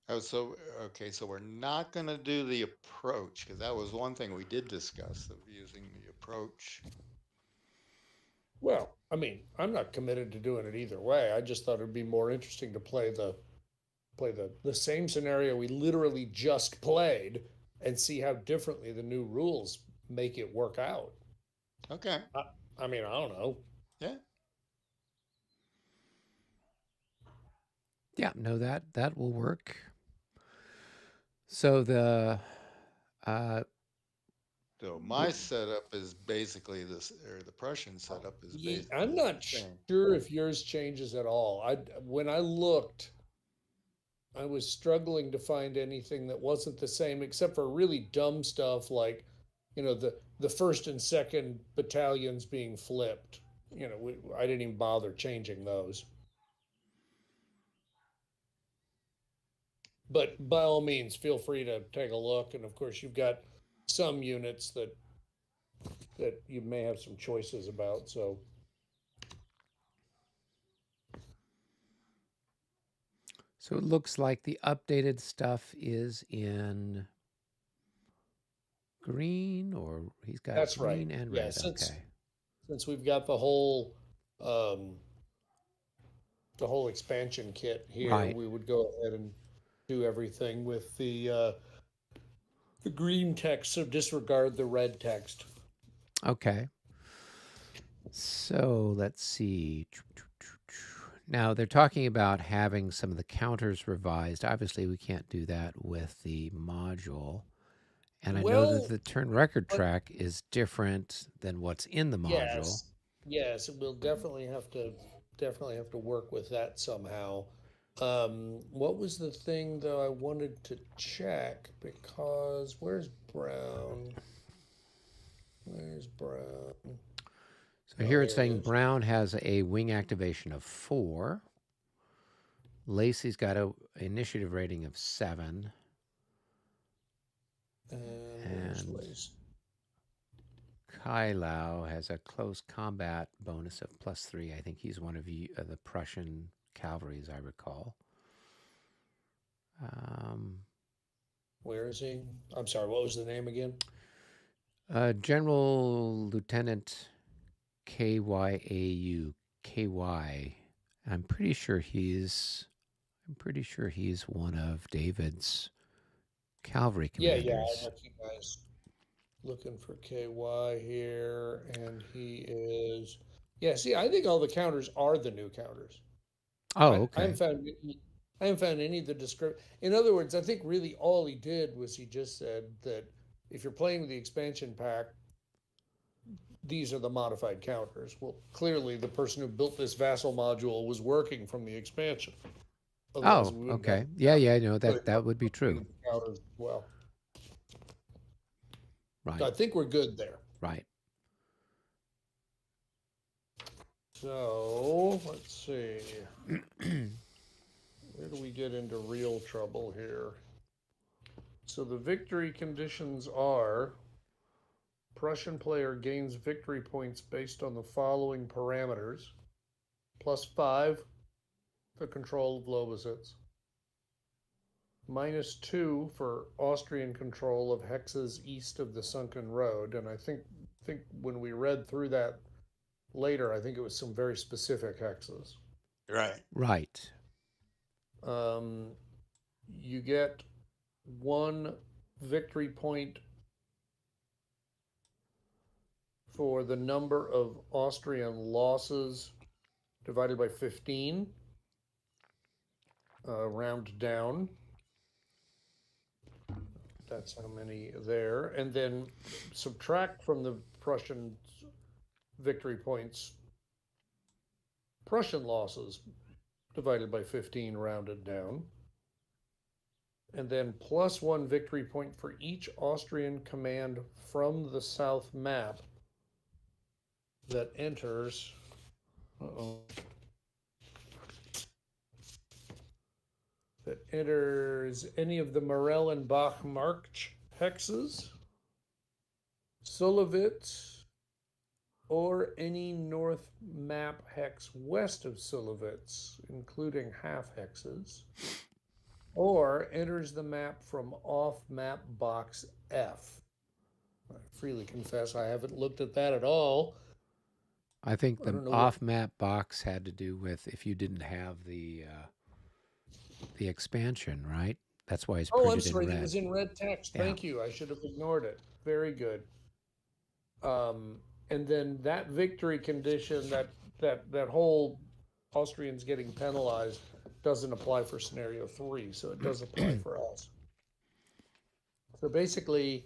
Oh, so okay, so we're not going to do the approach because that was one thing we did discuss of using the approach. Well, I mean, I'm not committed to doing it either way. I just thought it'd be more interesting to play the same scenario we literally just played and see how differently the new rules make it work out. Okay, I, I mean, I don't know. yeah. Yeah, no, that will work. So the uh, So my setup is basically this, or the Prussian setup is I'm basically the not same. sure if yours changes at all. When I looked, I was struggling to find anything that wasn't the same, except for really dumb stuff like, the first and second battalions being flipped. I didn't even bother changing those. But by all means, feel free to take a look. And of course, you've got some units that you may have some choices about. So so it looks like the updated stuff is in green, or he's got that's right. green and Yeah, red. since Okay, since we've got um, the whole expansion kit here, right. we would go ahead and do everything with the green text, so disregard the red text. Okay. So let's see. Now they're talking about having some of the counters revised. Obviously, we can't do that with the module. And I know that Well, the turn record but track is different than what's in the module. yes, yes, we'll definitely have to work with that somehow. What was the thing though I wanted to check because where's Brown? Where's Brown? So Oh, here it's here he saying is. Brown has a wing activation of 4. Lacey's got a initiative rating of 7. And where's And Lace? Kai Lao has a close combat bonus of +3. I think he's one of the Prussian cavalry, as I recall. Um, Where is he? I'm sorry, what was the name again? General Lieutenant KYAU KY. I'm pretty sure he's one of David's cavalry Yeah, I commanders. recognize. Looking for KY here, and he is. Yeah, see, I think all the counters are the new counters. I, Oh, I haven't okay. found I haven't found any of the description. In other words, I think really all he did was he just said that if you're playing with the expansion pack, these are the modified counters. Well, clearly the person who built this vassal module was working from the expansion. Otherwise, Oh, we wouldn't have okay. Yeah, have yeah, no, putting that would be true. the counters as well. So Right, I think we're good there. right. So let's see. Where do we get into real trouble here? So the victory conditions are Prussian player gains victory points based on the following parameters: +5 for control of Lobositz, -2 for Austrian control of hexes east of the sunken road. And I think when we read through that later, I think it was some very specific hexes. Right. Right. Um, you get 1 victory point for the number of Austrian losses divided by 15, round down. That's how many there. And then subtract from the Prussian victory points Prussian losses divided by 15, rounded down. And then +1 victory point for each Austrian command from the South map that enters. Uh-oh. That enters any of the Morel and Bach March hexes, Sulowitz, or any north map hex west of Sulowitz, including half hexes. or enters the map from off map box F. I freely confess I haven't looked at that at all. I think I the don't know what. off-map box had to do with if you didn't have the expansion, right? That's why it's Oh, I'm printed in sorry, it red. was in red text. Yeah. Thank you. I should have ignored it. Very good. And then that victory condition, that whole Austrians getting penalized doesn't apply for scenario 3, so it does apply for us. So basically,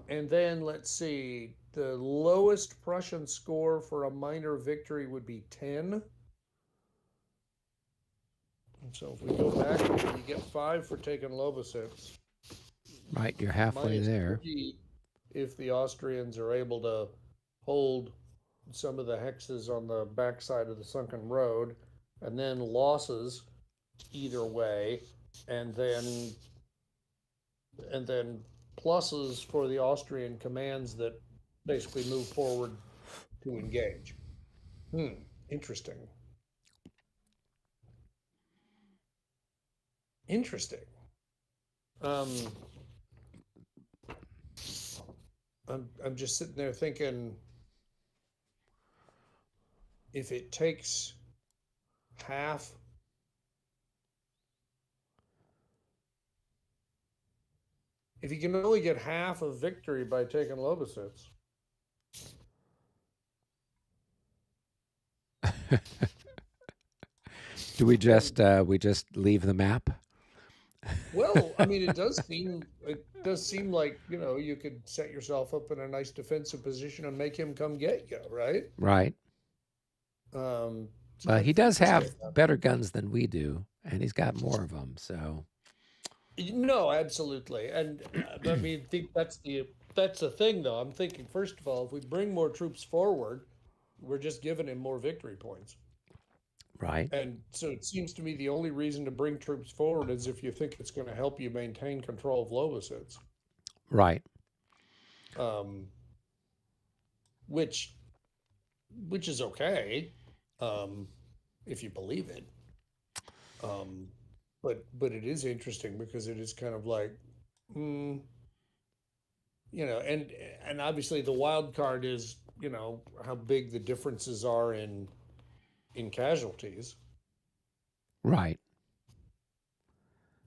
and then let's see, the lowest Prussian score for a minor victory would be 10. And so if we go back, you get 5 for taking Lobositz, Right, you're halfway minus there. 3 if the Austrians are able to hold some of the hexes on the backside of the sunken road, and then losses either way, and then pluses for the Austrian commands that basically move forward to engage. Interesting. Interesting. I'm just sitting there thinking, if it takes half, if you can only get half of victory by taking Lobositz, Do we just leave the map? well, I mean, it does seem like, you could set yourself up in a nice defensive position and make him come get you, right? Right. So Well, he I'd does say have that. better guns than we do, and he's got more of them. So No, absolutely, and I mean, think that's the thing, though. I'm thinking, first of all, if we bring more troops forward, we're just giving him more victory points. right, And so it seems to me the only reason to bring troops forward is if you think it's going to help you maintain control of Lobositz, right. um, which is okay, um, if you believe it. But it is interesting because it is kind of like, and obviously the wild card is, how big the differences are in casualties. Right.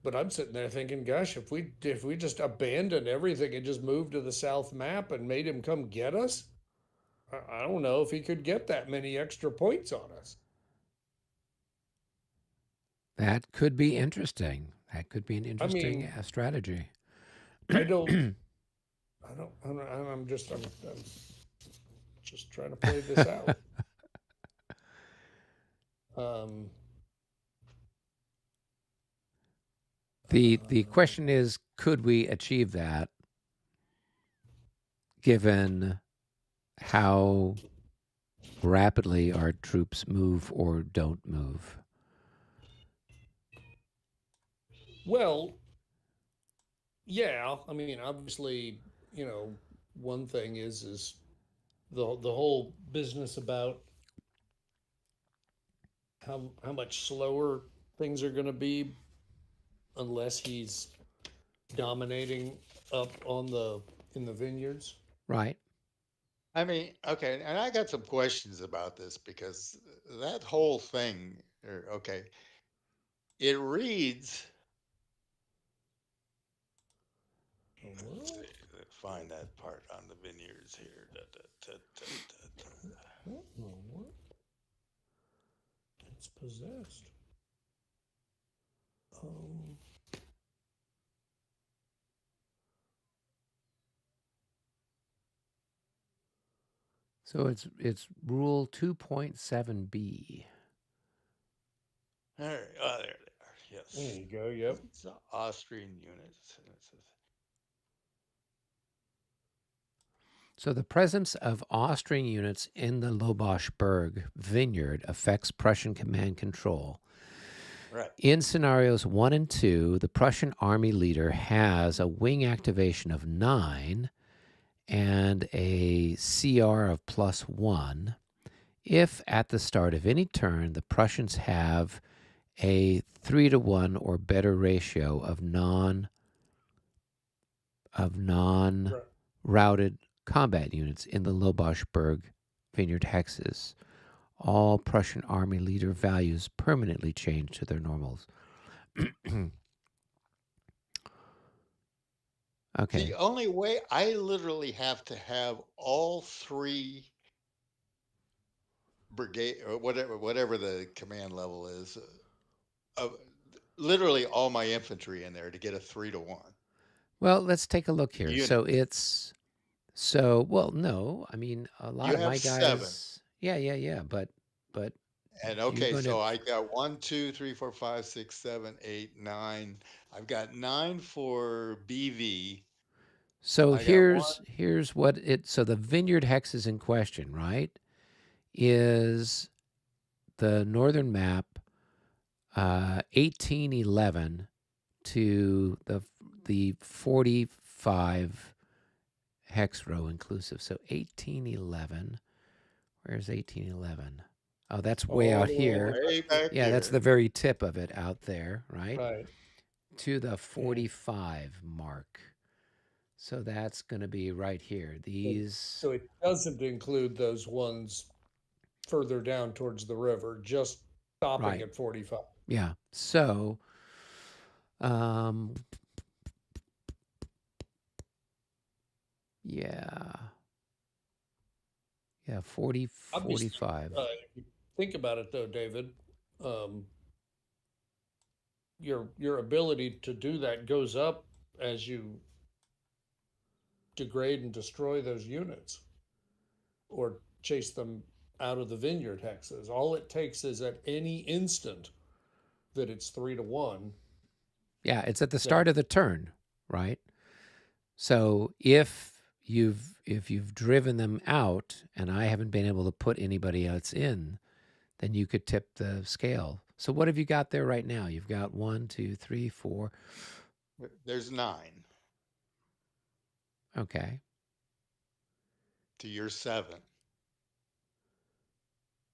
But I'm sitting there thinking, gosh, if we just abandoned everything and just moved to the south map and made him come get us, I don't know if he could get that many extra points on us. That could be interesting. That could be an I interesting mean, strategy. I don't, I'm just trying to play this out. Um, The question is, could we achieve that given how rapidly our troops move or don't move? Well, yeah, I mean, obviously, one thing is the whole business about how much slower things are going to be unless he's dominating up in the vineyards. Right. I mean, okay, and I got some questions about this because that whole thing, okay, it reads. Let's see, let's find that part on the vineyards here. I don't know what it's possessed. So it's Rule 2.7b. There, oh, there they are. Yes. There you go. Yep. It's the Austrian units. So the presence of Austrian units in the Loboschberg vineyard affects Prussian command control. Right. In scenarios 1 and 2, the Prussian army leader has a wing activation of 9 and a CR of +1 if at the start of any turn the Prussians have a 3-to-1 or better ratio of non Right. routed combat units in the Lobosberg Vineyard hexes. All Prussian army leader values permanently change to their normals. Okay. The only way I literally have to have all three brigade or whatever the command level is, of literally all my infantry in there to get a 3-to-1 Well, let's take a look here. So units. it's well, no. I mean, a lot You of have my 7. guys, yeah, but And you're okay, going to so I got 1, 2, 3, 4, 5, 6, 7, 8, 9. I've got 9 for BV. So I got one. here's what it so the vineyard hexes in question, right? Is the northern map 1811 to the 45 hex row inclusive. So 1811. Where's 1811? Oh, that's way All out the way here. out. Way back Yeah, that's here. the very tip of it out there, right? Right. To the Yeah. 45 mark. So that's going to be right here. These. So it doesn't include those ones further down towards the river, just stopping Right. at 45. Yeah. So, um, yeah. Yeah, 40, Obviously, 45. if you think about it though, David, um, your ability to do that goes up as you degrade and destroy those units or chase them out of the vineyard hexes. All it takes is at any instant that it's 3-to-1. Yeah, it's at the That start of the turn, right? So if you've driven them out and I haven't been able to put anybody else in, then you could tip the scale. So what have you got there right now? You've got 1, 2, 3, 4. There's 9 Okay. to your 7.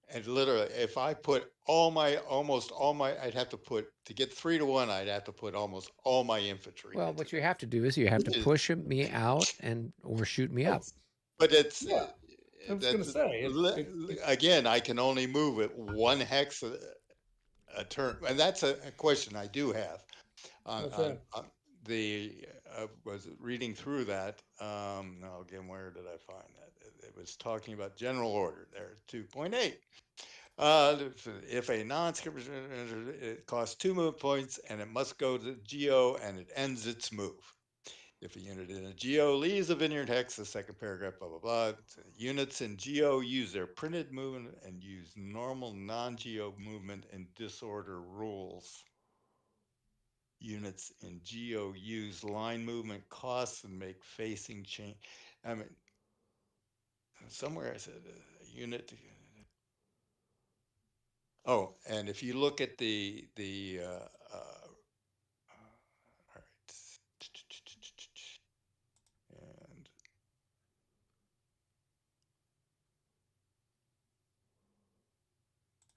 And literally, if I put almost all my, I'd have to put, to get 3-to-1, I'd have to put almost all my infantry Well, into what you that. have to do is you have to Which is, push me out and or shoot me up. but it's, Yeah, I was going to that's, say it again, I can only move it 1 hex a turn. And that's a question I do have okay. on the, was reading through that. No, again, where did I find that? It was talking about general order there, 2.8. If a non-skipper, it costs 2 move points and it must go to Geo and it ends its move. If a unit in a Geo leaves a vineyard hex, the second paragraph, blah, blah, blah. Units in Geo use their printed movement and use normal non-Geo movement and disorder rules. Units in Geo use line movement costs and make facing change. I mean, somewhere I said unit. Oh, and if you look at all right, and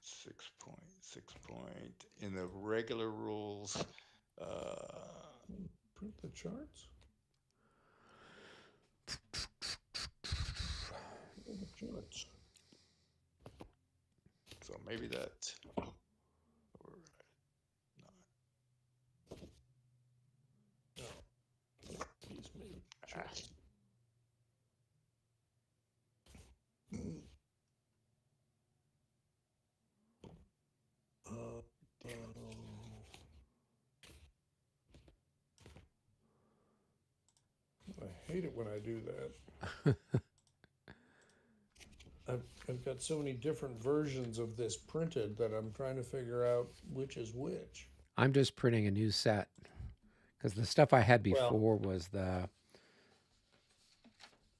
6.6 in the regular rules, Print the charts. The charts. so maybe that. These maybe Ah, charts. Uh, I hate it when I do that. I've got so many different versions of this printed that I'm trying to figure out which is which. I'm just printing a new set because the stuff I had Well, before was the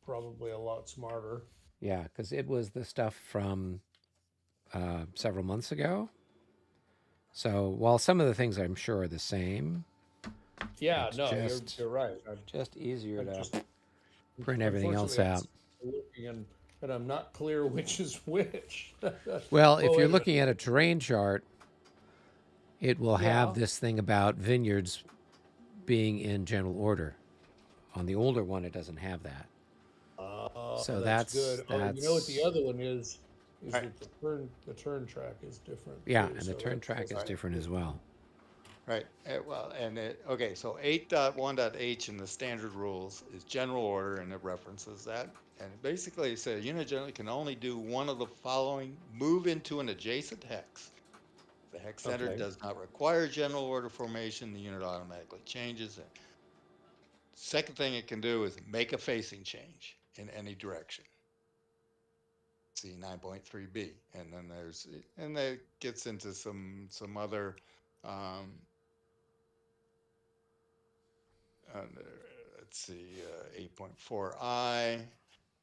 probably a lot smarter. yeah, because it was the stuff from several months ago. So while some of the things I'm sure are the same, Yeah, it's no, just you're right. just easier I've to just print everything else unfortunately out. I'm looking and I'm not clear which is which. Well, if Well, you're wait a minute. looking at a terrain chart, it will have Yeah. this thing about vineyards being in general order. On the older one, it doesn't have that. So That's that's good. Oh, you know what the that's other one is? Is Right, that the turn track is different yeah, too. and the So turn track that's is right, different as well. right. Well, okay, so 8.1.h in the standard rules is general order, and it references that. And it basically says unit generally can only do one of the following: move into an adjacent hex. The hex center okay. does not require general order formation. The unit automatically changes. And second thing it can do is make a facing change in any direction. See 9.3b, and then that gets into some other um, uh, let's see 8.4i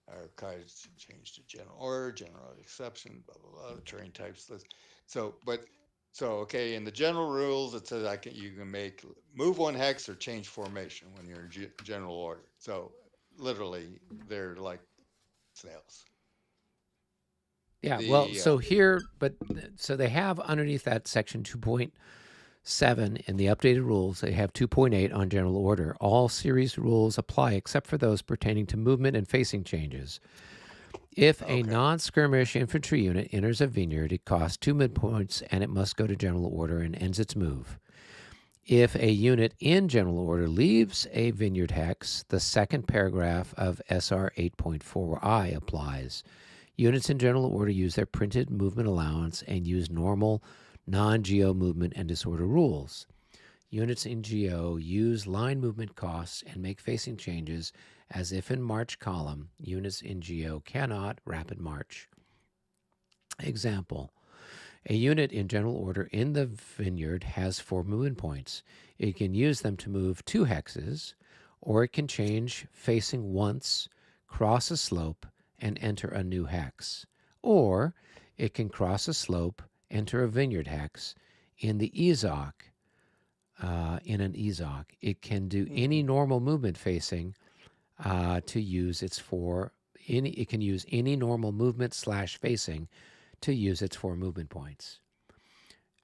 archives change to general order, general exception, blah blah blah, the terrain types list. So okay, in the general rules it says you can make move one hex or change formation when you're in general order. So literally they're like snails. Yeah, well, The so here, but so they have underneath that section 2.7 in the updated rules, they have 2.8 on general order. All series rules apply except for those pertaining to movement and facing changes. If a Okay. non skirmish infantry unit enters a vineyard, it costs 2 midpoints and it must go to general order and ends its move. If a unit in general order leaves a vineyard hex, the second paragraph of SR 8.4I applies. Units in general order use their printed movement allowance and use normal non geo movement and disorder rules. Units in GO use line movement costs and make facing changes as if in march column. Units in GO cannot rapid march. Example: a unit in general order in the vineyard has 4 movement points. It can use them to move 2 hexes, or it can change facing once, cross a slope, and enter a new hex. Or it can cross a slope, enter a vineyard hex. In the EZOC, in an EZOC, it can do any Mhm. normal movement facing to use its 4. It can use any normal movement slash facing to use its 4 movement points.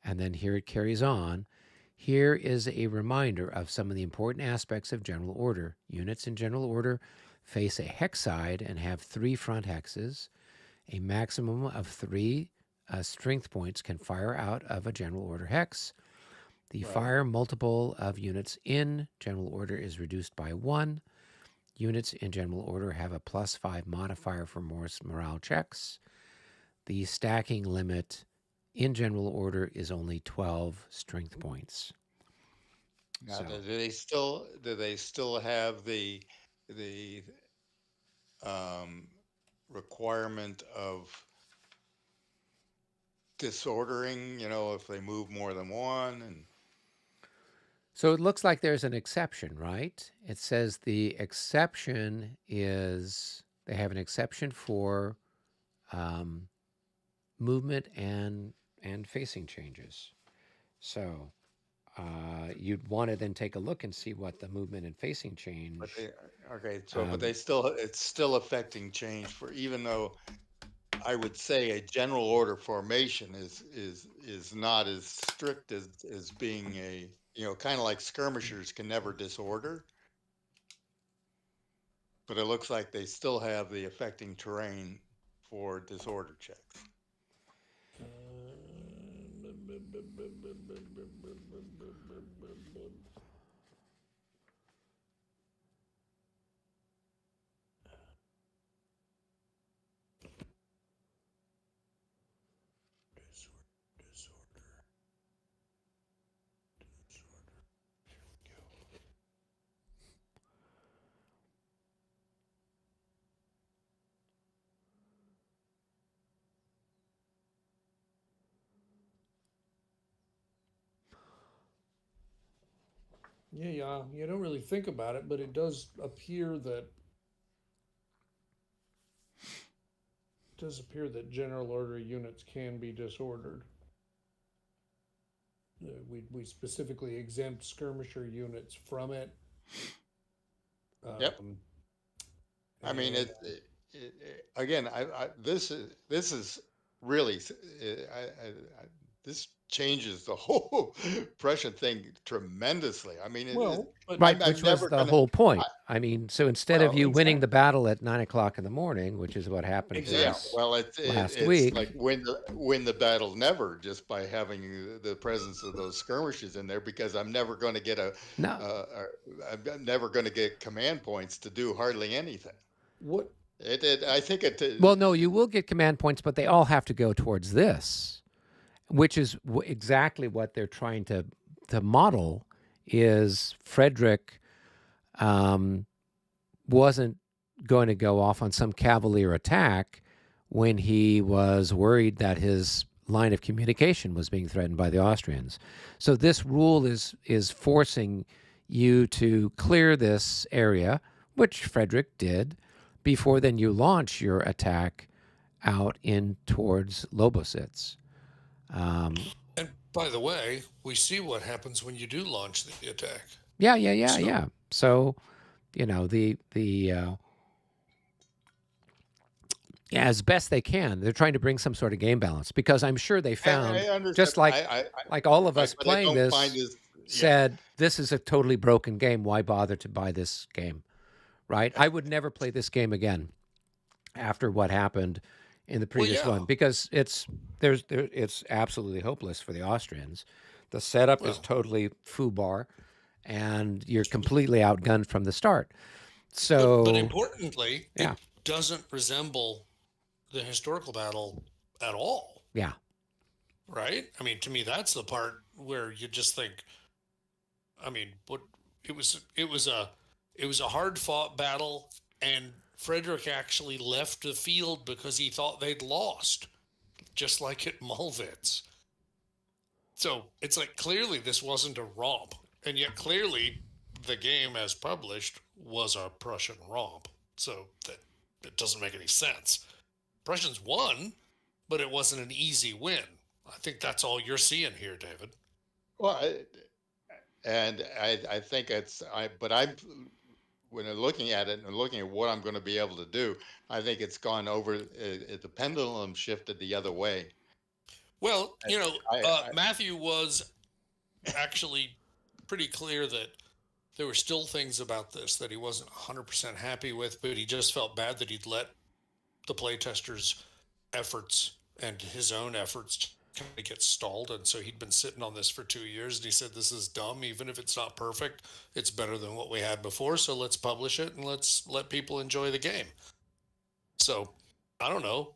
And then here it carries on. Here is a reminder of some of the important aspects of general order. Units in general order face a hex side and have 3 front hexes. A maximum of 3 strength points can fire out of a general order hex. The Right. fire multiple of units in general order is reduced by 1. Units in general order have a +5 modifier for morale checks. The stacking limit in general order is only 12 strength points. Now, So, do they still have the um, requirement of disordering? You know, if they move more than one, and so it looks like there's an exception, right? It says the exception is they have an exception for um, movement and facing changes. So you'd want to then take a look and see what the movement and facing but change. they okay. So, but Um, they still it's still affecting change for even though I would say a general order formation is not as strict as being a kind of like skirmishers can never disorder, but it looks like they still have the affecting terrain for disorder checks. Yeah, yeah. You don't really think about it, but it does appear that general order units can be disordered. We specifically exempt skirmisher units from it. Yep. Um, I mean, and again. This is really. I this changes the whole Prussian thing tremendously. I mean, Well, but Right, I'm which was never the gonna. whole I, point. I mean, so instead of well, you winning the exactly. battle at 9 o'clock in the morning, which is what happened to Yeah, us exactly. well, last it's like week, win the battle never just by having the presence of those skirmishes in there because I'm never going to get no. I'm never going to get command points to do hardly anything. What? I think it Well, no, you will get command points, but they all have to go towards this, which is exactly what they're trying to model. Is Frederick um, wasn't going to go off on some cavalier attack when he was worried that his line of communication was being threatened by the Austrians. So this rule is forcing you to clear this area, which Frederick did, before then you launch your attack out in towards Lobositz. Um, And by the way, we see what happens when you do launch the attack. yeah, yeah, yeah, So yeah. So the yeah, as best they can, they're trying to bring some sort of game balance because I'm sure they found I understand. just like all of us But I playing don't find this this. Yeah, said this is a totally broken game. Why bother to buy this game? Right? I would never play this game again after what happened in the well, previous yeah. one because it's absolutely hopeless for the Austrians. The setup is Well, totally foobar, and you're completely outgunned from the start. but So importantly, yeah, it doesn't resemble the historical battle at all, yeah, right? I mean, to me, that's the part where you just think, I mean, what it was a hard fought battle, and Frederick actually left the field because he thought they'd lost, just like at Mulvitz. So it's like clearly this wasn't a romp, and yet clearly the game as published was a Prussian romp. So that it doesn't make any sense. Prussians won, but it wasn't an easy win. I think that's all you're seeing here, David. well, and I think but I'm when I'm looking at it and looking at what I'm going to be able to do, I think it's gone over. The pendulum shifted the other way. Well, I, I Matthew was actually pretty clear that there were still things about this that he wasn't 100% happy with, but he just felt bad that he'd let the playtesters' efforts and his own efforts kind of get stalled. And so he'd been sitting on this for 2 years and he said, this is dumb. Even if it's not perfect, it's better than what we had before. So let's publish it and let's let people enjoy the game. So I don't know.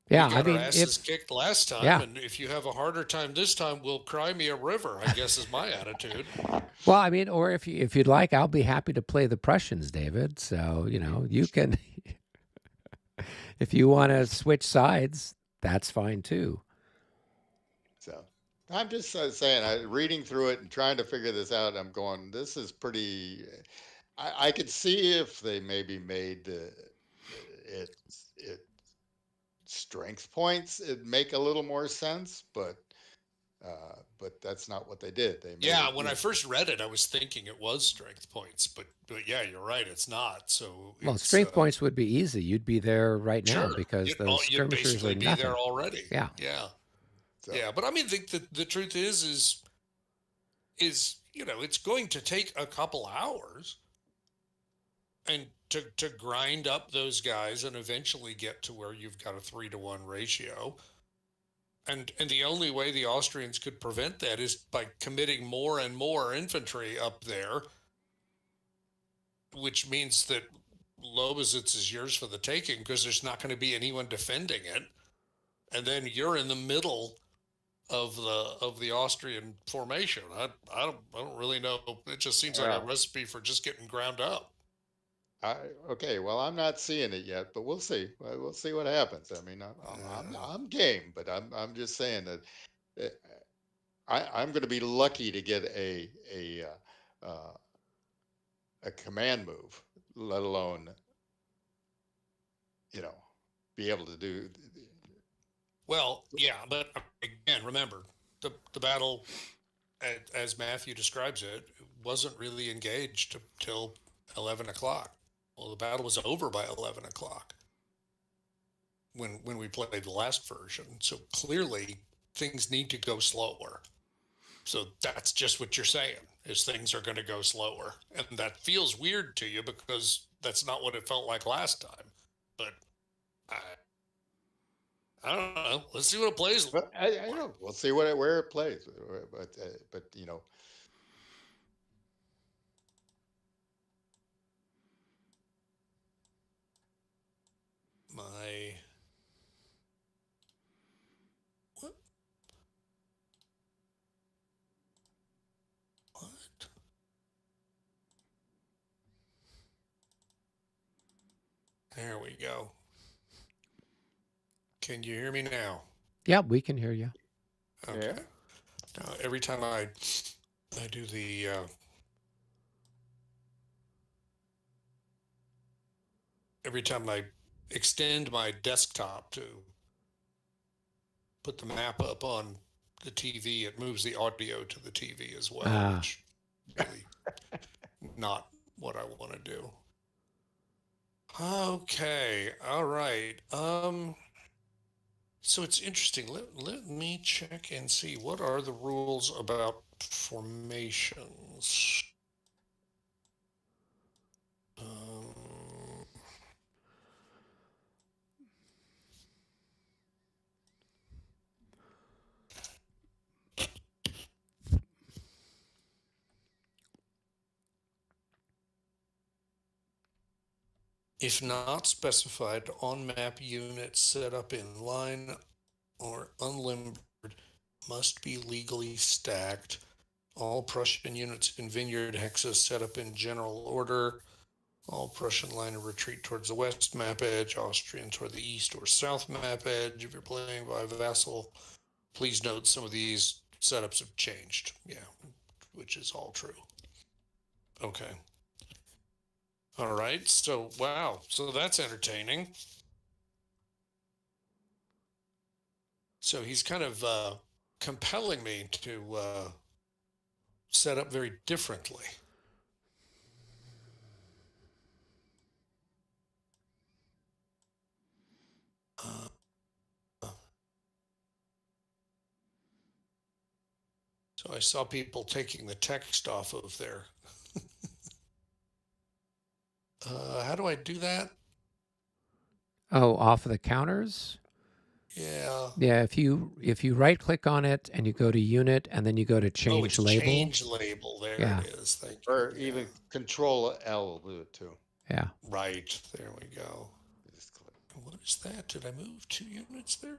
We yeah. I got our mean, asses if kicked last time. yeah. And if you have a harder time this time, we'll cry me a river, I guess is my attitude. Well, I mean, or if you'd like, I'll be happy to play the Prussians, David. So you can, if you want to switch sides, that's fine too. so I'm just saying, reading through it and trying to figure this out. I'm going. This is pretty. I could see if they maybe made it it strength points. It make a little more sense, but that's not what they did. They made Yeah, it when I first read it, I was thinking it was strength points, but yeah, you're right, it's not. So Well, it's strength points would be easy. You'd be there right now sure because those you'd skirmishers are basically be nothing. there already. Yeah. Yeah, so. yeah. But I mean, the truth is it's going to take a couple hours and to grind up those guys and eventually get to where you've got a 3-to-1 ratio. And the only way the Austrians could prevent that is by committing more and more infantry up there, which means that Lobositz is yours for the taking because there's not going to be anyone defending it, and then you're in the middle of the Austrian formation. I don't really know. It just seems like a Well, recipe for just getting ground up. I, okay. Well, I'm not seeing it yet, but we'll see. We'll see what happens. I mean, Uh, I'm game, but I'm just saying that uh, I'm going to be lucky to get a command move, let alone you know be able to do. well, yeah, but again, remember the battle, as Matthew describes it, wasn't really engaged till 11 o'clock. Well, the battle was over by 11 o'clock when we played the last version. So clearly, things need to go slower. So that's just what you're saying, is things are going to go slower. And that feels weird to you because that's not what it felt like last time. But I, I don't know. Let's see what it plays like. But I know we'll see where it plays, but My what? What? There we go. Can you hear me now? Yeah, we can hear you. Okay. yeah. Now, every time I do the every time I extend my desktop to put the map up on the TV, it moves the audio to the TV as well, which really not what I want to do. Okay, all right. So it's interesting. Let me check and see what are the rules about formations. If not specified, on-map units set up in line or unlimbered must be legally stacked. All Prussian units in Vineyard hexes set up in general order. All Prussian line of retreat towards the west map edge, Austrian toward the east or south map edge. If you're playing by vassal, please note some of these setups have changed. Yeah, which is all true. Okay. All right. So, wow. So that's entertaining. So he's kind of compelling me to set up very differently. So I saw people taking the text off of there. How do I do that? Oh, off of the counters? Yeah. Yeah, if you right click on it and you go to unit and then you go to Oh, change it's label. change label. There Yeah. it is. Thank you. Or Yeah. even Control L will do it too. Yeah. Right. There we go. Just click. What is that? Did I move 2 units there?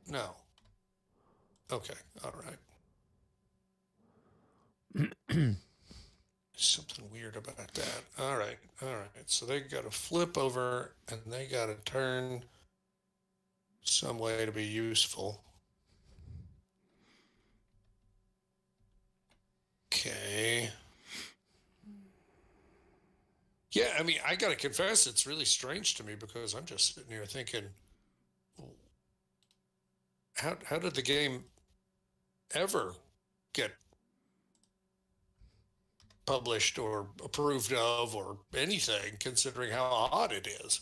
No. Okay. All right. Something weird about that. All right. All right. So they got to flip over and they got to turn some way to be useful. Okay. Yeah, I mean, I got to confess, it's really strange to me because I'm just sitting here thinking, how did the game ever get published or approved of or anything, considering how odd it is?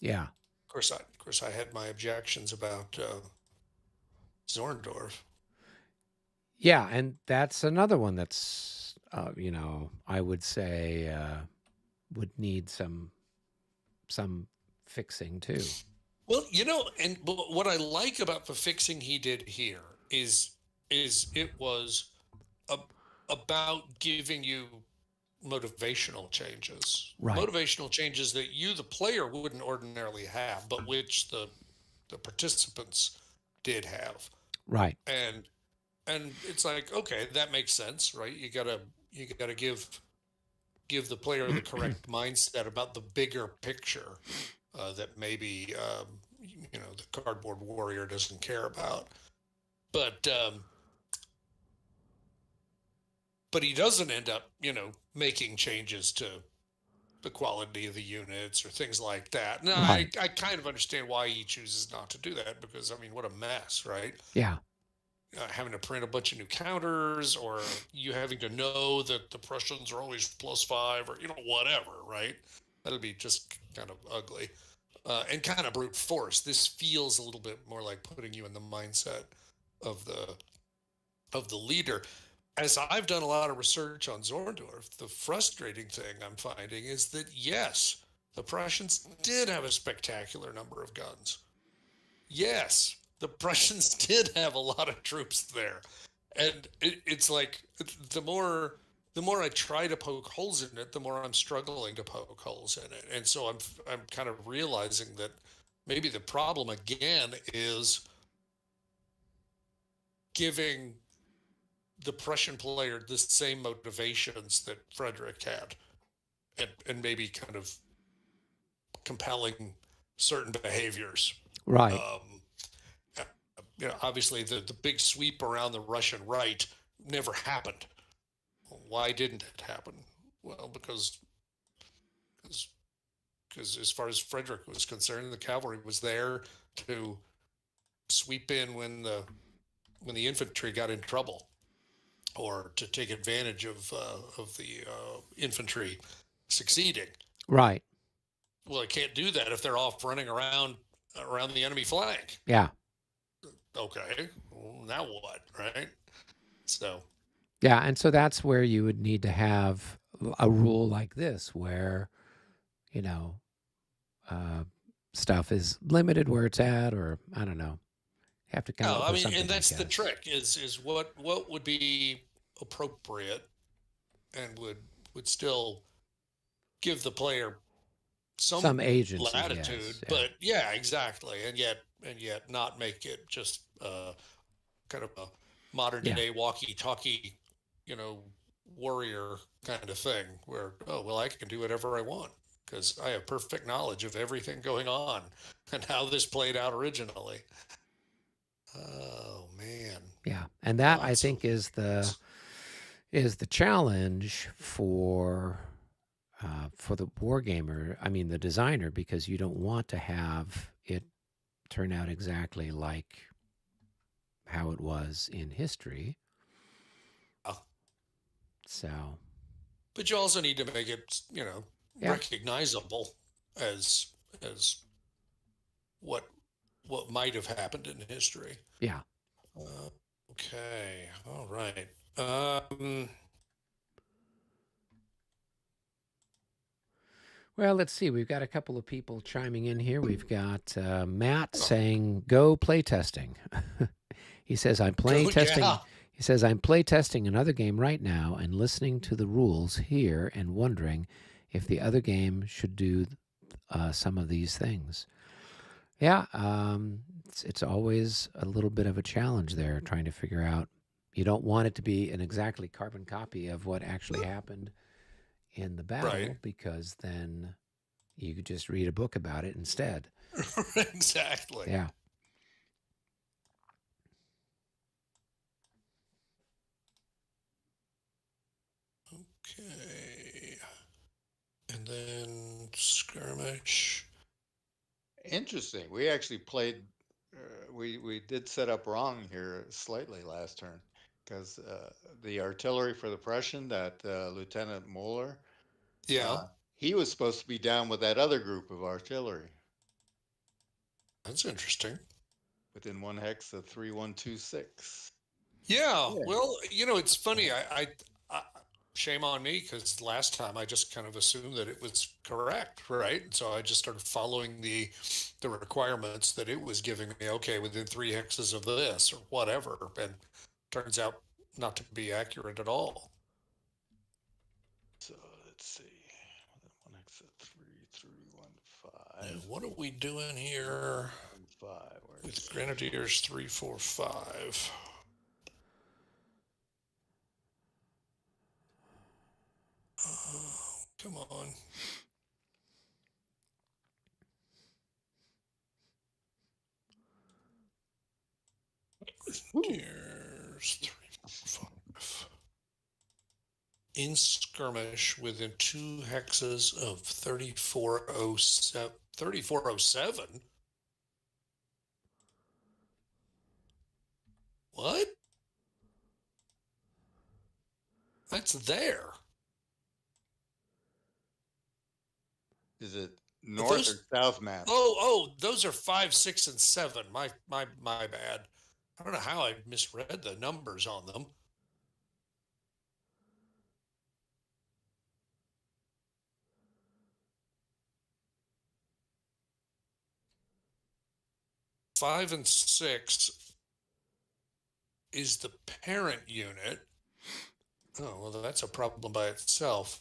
Yeah. Of course, I had my objections about Zorndorf. Yeah, and that's another one that's I would say would need some fixing too. Well, and what I like about the fixing he did here is it was about giving you motivational changes. Right. Motivational changes that you, the player, wouldn't ordinarily have, but which the participants did have. Right. And it's like, okay, that makes sense, right? You gotta give the player the correct mindset about the bigger picture that maybe the cardboard warrior doesn't care about. But he doesn't end up, making changes to the quality of the units or things like that. Now, Right. I kind of understand why he chooses not to do that because, I mean, what a mess, right? Yeah. Having to print a bunch of new counters, or you having to know that the Prussians are always +5, or whatever, right? That'll be just kind of ugly. and kind of brute force. This feels a little bit more like putting you in the mindset of the leader. As I've done a lot of research on Zorndorf, the frustrating thing I'm finding is that yes, the Prussians did have a spectacular number of guns. Yes, the Prussians did have a lot of troops there, and it's like the more I try to poke holes in it, the more I'm struggling to poke holes in it, and so I'm kind of realizing that maybe the problem again is giving the Prussian player the same motivations that Frederick had, and maybe kind of compelling certain behaviors. Right. Um, Obviously the big sweep around the Russian right never happened. Why didn't it happen? Well, because as far as Frederick was concerned, the cavalry was there to sweep in when the infantry got in trouble, or to take advantage of the infantry succeeding. Right. Well, they can't do that if they're off running around the enemy flank. Yeah. Okay, well, now what, right? So Yeah. And so that's where you would need to have a rule like this where, you know, uh, stuff is limited where it's at, or I don't know. You have to come no, up I with mean, something, and I that's the guess. trick is what would be appropriate and would still give the player Some some agency, latitude, yes. Yeah. but yeah, exactly, and yet not make it just kind of a modern Yeah. day walkie-talkie, you know, warrior kind of thing, where, oh well, I can do whatever I want because I have perfect knowledge of everything going on and how this played out originally. Oh man, Yeah. And that I lots of think is the challenge for the war gamer. I mean, the designer, because you don't want to have it turn out exactly like how it was in history. yeah. So, But you also need to make it, yeah. recognizable as as what what might have happened in history. Yeah. Uh, okay, all right. Um, Well, let's see. We've got a couple of people chiming in here. We've got Matt saying, "Go play testing." He says, "I'm play go, testing." yeah. He says, "I'm play testing another game right now and listening to the rules here and wondering if the other game should do some of these things." Yeah, it's always a little bit of a challenge there, trying to figure out. You don't want it to be an exactly carbon copy of what actually happened in the Right. battle, because then you could just read a book about it instead. Exactly. Yeah. Okay. And then skirmish. Interesting. We actually played. We did set up wrong here slightly last turn, because the artillery for the Prussian, that Lieutenant Moeller, Yeah, uh, he was supposed to be down with that other group of artillery that's interesting. within one hex of 3126. Yeah, Yeah. well, it's funny. I shame on me because last time I just kind of assumed that it was correct, right? So I just started following the requirements that it was giving me. Okay, within 3 hexes of this or whatever, and turns out not to be accurate at all. So let's see. One hex of 3315. And what are we doing here Five. Where's with that? Grenadiers 345? Oh, come on. Grenadiers 345. In skirmish within 2 hexes of 3407. 3407? What? That's there. Is it north or south maps. Those are 5, 6, and 7. My bad. I don't know how I misread the numbers on them. Five and 6 is the parent unit. Oh, well, that's a problem by itself.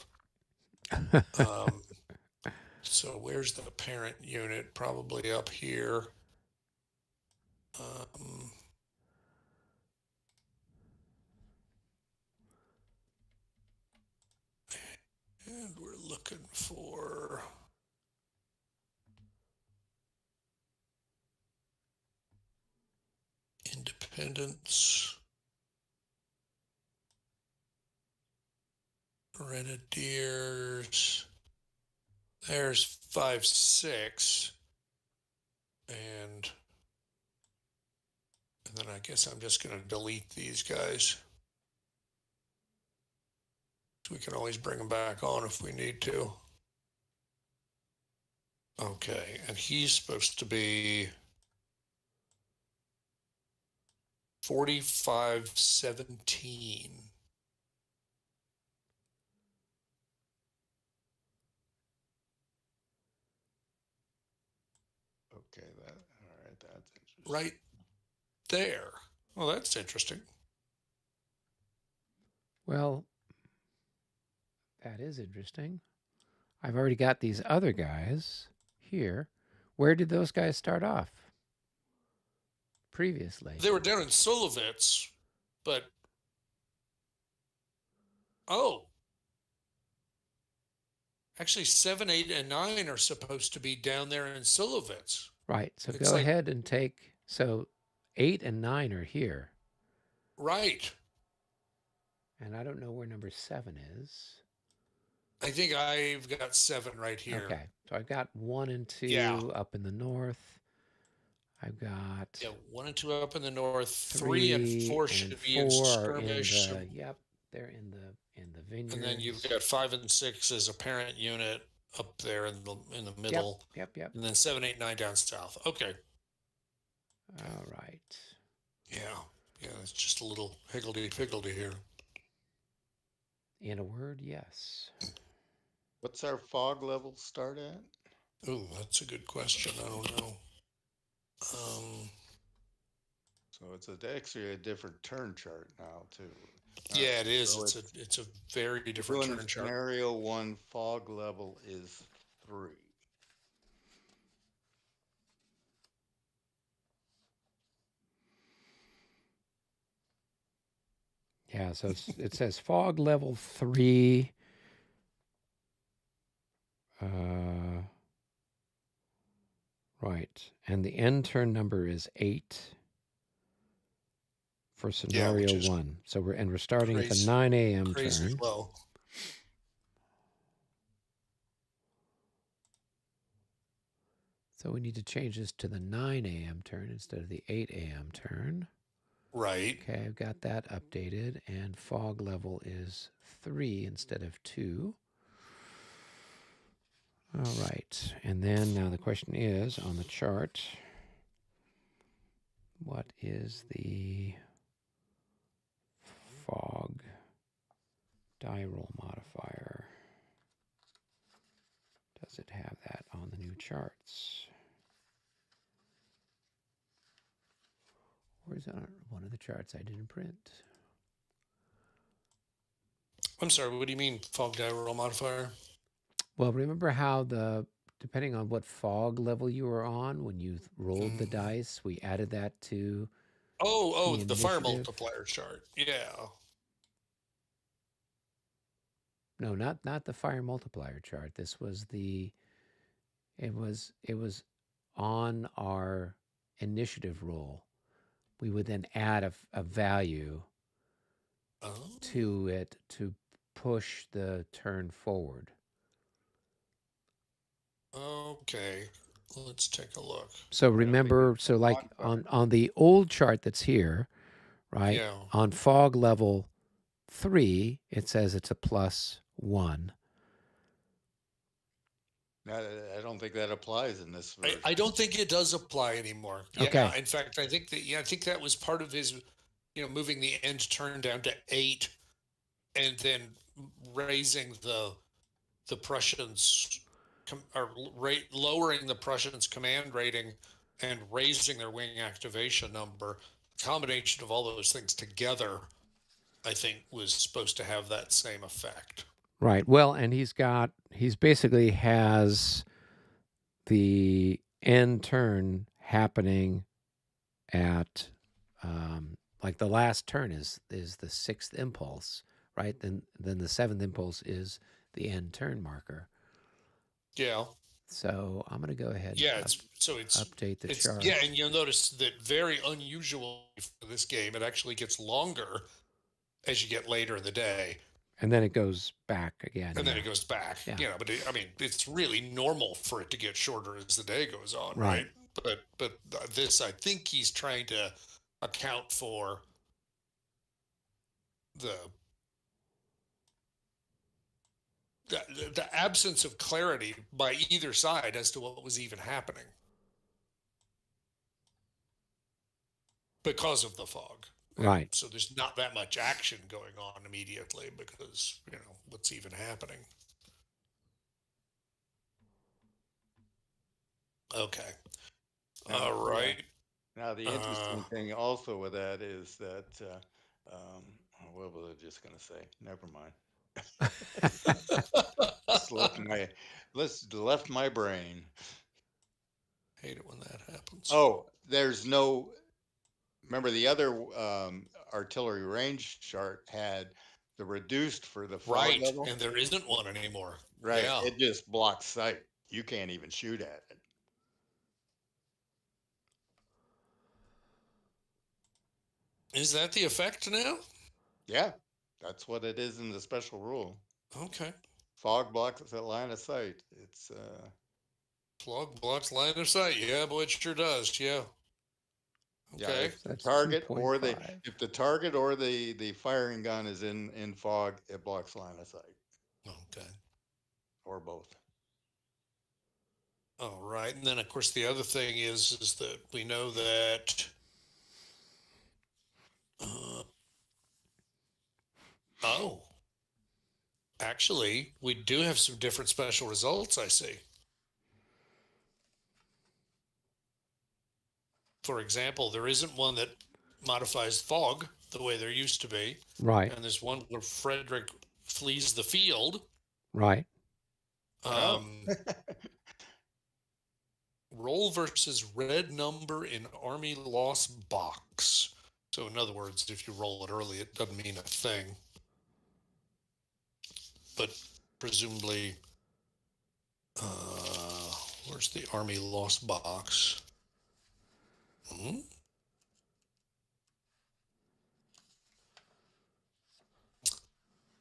So where's the parent unit? Probably up here. And we're looking for Independence, Grenadiers. There's 5, 6, and then I guess I'm just going to delete these guys. We can always bring them back on if we need to. Okay, and he's supposed to be 4517. Okay, all right, that's interesting. Right there. Well, that's interesting. Well, that is interesting. I've already got these other guys here. Where did those guys start off previously? They were down in Solovitz, but actually 7, 8, and 9 are supposed to be down there in Solovitz. Right. So go ahead and take. So 8 and 9 are here. Right. And I don't know where number 7 is. I think I've got 7 right here. Okay. So I've got 1 and 2 up in the north. I've got 1 and 2 up in the north. 3 and 4 should be in skirmish. Yep, they're in the vineyards. And then you've got 5 and 6 as a parent unit up there in the middle. Yep. And then 7, 8, 9 down south. Okay. All right. Yeah, it's just a little higgledy-piggledy here. In a word, yes. What's our fog level start at? Oh, that's a good question. I don't know. So it's actually a different turn chart now too. Yeah, it is. So it's a very different turn chart. Scenario 1 fog level is 3. Yeah, so it says fog level 3. Right, and the end turn number is 8 for scenario 1. So we're starting at the 9 a.m. turn. Low. So we need to change this to the 9 a.m. turn instead of the 8 a.m. turn. Right. Okay, I've got that updated, and fog level is 3 instead of 2. All right, and then now the question is, on the chart, what is the fog die roll modifier? Does it have that on the new charts? Or is it on one of the charts I didn't print? I'm sorry, what do you mean fog die roll modifier? Well, remember how depending on what fog level you were on, when you rolled the dice, we added that to the fire multiplier chart. Yeah. No, not the fire multiplier chart. This was it was on our initiative roll. We would then add a value to it to push the turn forward. Okay, let's take a look. So remember, so like on the old chart that's here, right? Yeah. On fog level 3, it says it's a +1. I don't think that applies in this I version. don't think it does apply anymore. Yeah, Okay. in fact, I think that was part of his, moving the end turn down to 8, and then raising the Prussians, or lowering the Prussians' command rating and raising their wing activation number. The combination of all those things together, I think, was supposed to have that same effect. Right. Well, and he's basically has the end turn happening at like the last turn is the sixth impulse, right? Then the seventh impulse is the end turn marker. Yeah, So I'm going to go ahead yeah. and update the Yeah, chart, and you'll notice that very unusual for this game. It actually gets longer as you get later in the day, and then it goes back again. and then Yeah. it goes back. Yeah. But I mean, it's really normal for it to get shorter as the day goes on, Right. right? But this, I think he's trying to account for the the absence of clarity by either side as to what was even happening because of the fog. And Right. so there's not that much action going on immediately because, what's even happening. Okay. Now, All yeah. right. Now, the Uh, interesting thing also with that is that, what was I just going to say? Never mind. Just left my brain. hate it when that happens. Oh, there's no. Remember the other artillery range chart had the reduced for the fog Right. level. And there isn't one anymore. Right. Yeah. It just blocks sight. You can't even shoot at it. Is that the effect now? Yeah, that's what it is in the special rule. Okay. Fog blocks the line of sight. It's Plug blocks line of sight. Yeah, boy, it sure does. Yeah. yeah, Okay. So that's 2.5. if the target or the firing gun is in fog, it blocks line of sight Okay. or both. All right. And then, of course, the other thing is that we know that. Uh, oh, actually, we do have some different special results, I see. For example, there isn't one that modifies fog the way there used to be. Right. And there's one where Frederick flees the field. Right. Oh. Roll versus red number in Army loss box. So, in other words, if you roll it early, it doesn't mean a thing. But presumably, where's the Army loss box?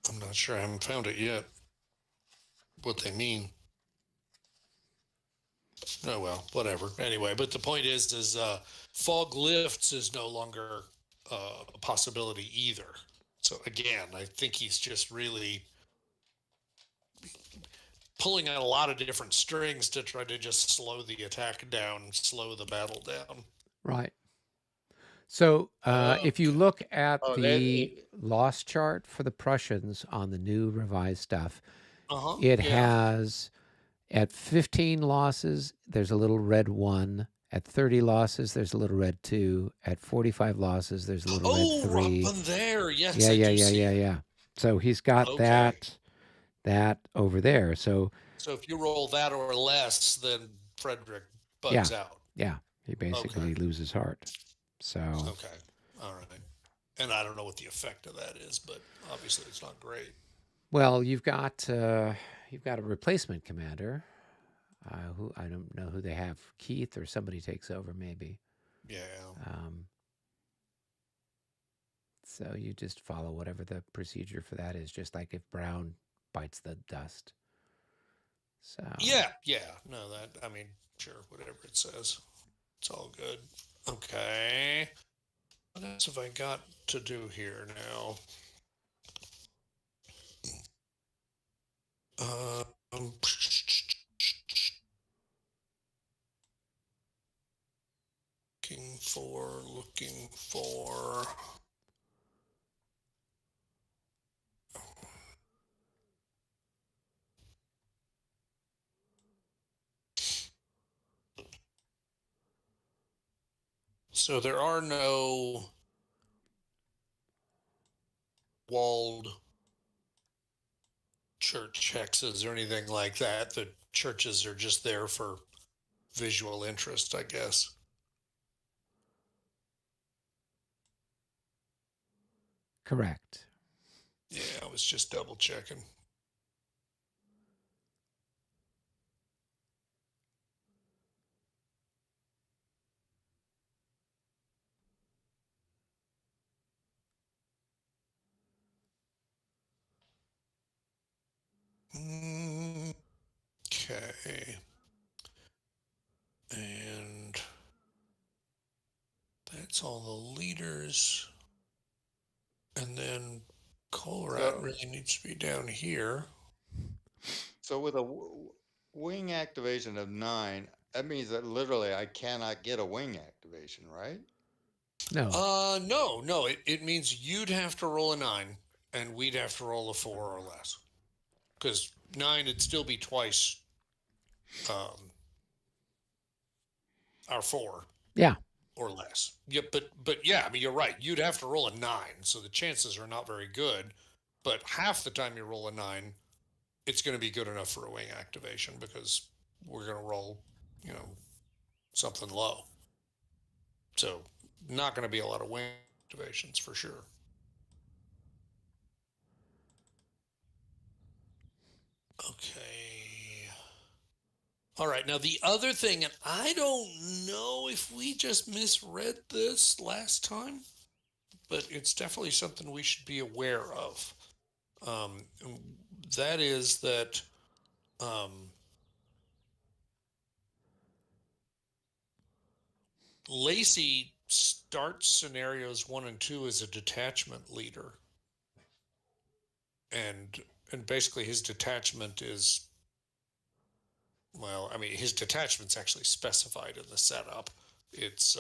I'm not sure. I haven't found it yet. What they mean. Oh well, whatever. Anyway, but the point is fog lifts is no longer a possibility either. So again, I think he's just really pulling on a lot of different strings to try to just slow the attack down, slow the battle down. Right. So if you look at Oh, the loss chart for the Prussians on the new revised stuff, it Yeah. has at 15 losses, there's a little red 1. At 30 losses, there's a little red 2. At 45 losses, there's a little red 3. Up on there. Yes, Yeah, I yeah, do yeah, see yeah, it. yeah. So he's got Okay. that over there. So So if you roll that or less, then Frederick yeah, bugs out. yeah, he basically loses heart. So Okay. All right. And I don't know what the effect of that is, but obviously it's not great. well, you've got a replacement commander. Who I don't know who they have. Keith or somebody takes over maybe. Yeah. So you just follow whatever the procedure for that is, just like if Brown bites the dust. So Yeah. No, I mean, sure, whatever it says. It's all good. Okay. What else have I got to do here now? Um, looking for. So there are no walled church hexes or anything like that. The churches are just there for visual interest, I guess. Correct. Yeah, I was just double checking. Okay. And that's all the leaders. And then Colrat really needs to be down here. So with a wing activation of 9, that means that literally I cannot get a wing activation, right? No. No. It means you'd have to roll a 9 and we'd have to roll a 4 or less. Because 9 would still be twice our 4. Yeah. Or less. Yeah, but yeah, I mean, you're right. You'd have to roll a 9, so the chances are not very good. But half the time you roll a 9, it's going to be good enough for a wing activation because we're going to roll, something low. So not going to be a lot of wing activations for sure. Okay. All right. Now the other thing, and I don't know if we just misread this last time, but it's definitely something we should be aware of. Um, that is that Lacey starts scenarios 1 and 2 as a detachment leader, and basically his detachment is, well, I mean, his detachment's actually specified in the setup. It's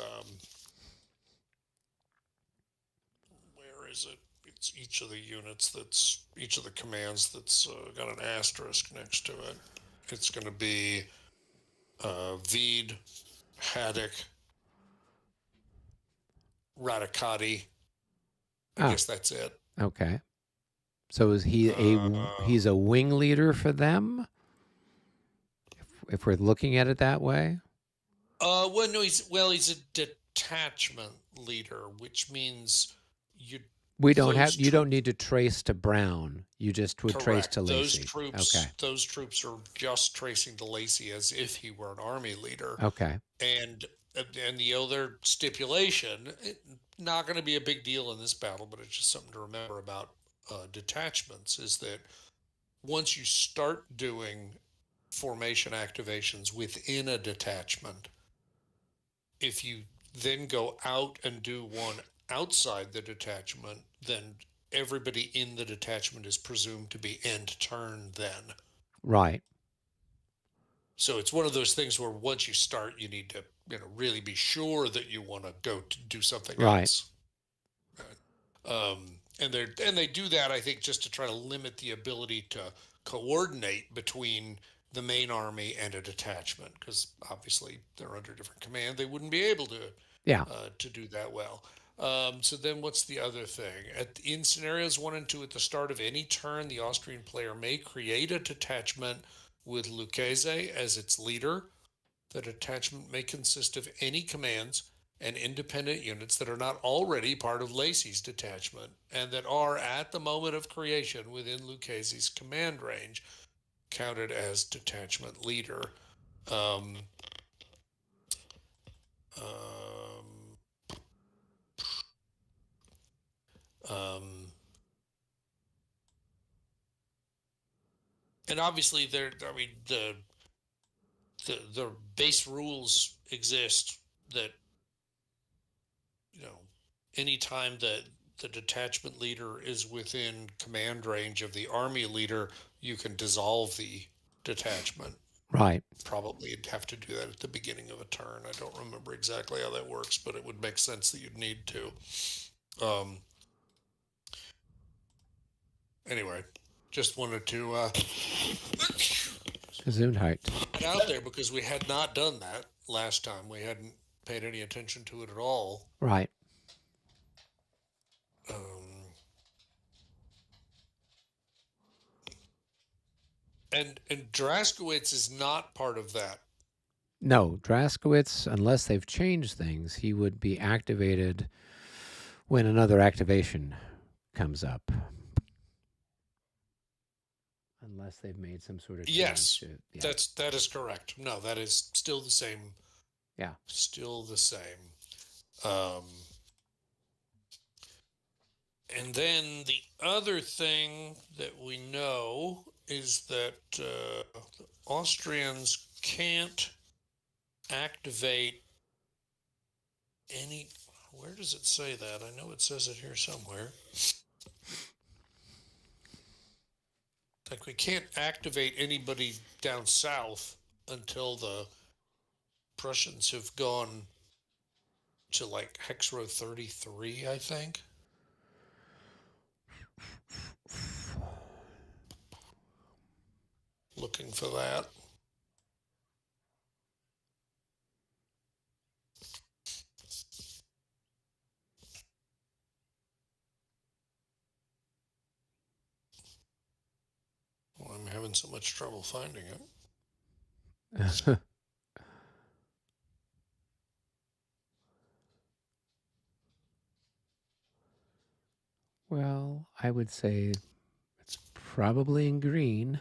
where is it? It's each of the units that's each of the commands that's got an asterisk next to it. It's going to be Veed, Haddock, Radicati. I guess that's it. Okay. So is he he's a wing leader for them? If we're looking at it that way? Well, no, he's a detachment leader, which means you don't need to trace to Brown. You just would trace to Lacey. Those troops are just tracing to Lacey as if he were an army leader. Okay. And the other stipulation, not going to be a big deal in this battle, but it's just something to remember about detachments, is that once you start doing formation activations within a detachment, if you then go out and do one outside the detachment, then everybody in the detachment is presumed to be end turn then. Right. So it's one of those things where once you start, you need to really be sure that you want to go to do something else. And they do that, I think, just to try to limit the ability to coordinate between the main army and a detachment, because obviously they're under different command. They wouldn't be able to do that well. So then what's the other thing? In scenarios 1 and 2, at the start of any turn, the Austrian player may create a detachment with Lucchese as its leader. The detachment may consist of any commands and independent units that are not already part of Lacey's detachment and that are, at the moment of creation, within Lucchese's command range, counted as detachment leader. Um, um, um, and obviously, the base rules exist that anytime that the detachment leader is within command range of the army leader, you can dissolve the detachment. Right. Probably you'd have to do that at the beginning of a turn. I don't remember exactly how that works, but it would make sense that you'd need to. Anyway, just wanted to Gesundheit. get out there because we had not done that last time. We hadn't paid any attention to it at all. Right. And Draskowitz is not part of that. No, Draskowitz, unless they've changed things, he would be activated when another activation comes up. Unless they've made some sort of change. Yes, to, yeah. that is correct. No, that is still the same. Yeah. Still the same. And then the other thing that we know is that the Austrians can't activate any. Where does it say that? I know it says it here somewhere. Like we can't activate anybody down south until the Prussians have gone to like hex row 33, I think. Looking for that. Well, I'm having so much trouble finding it. Well, I would say it's probably in green.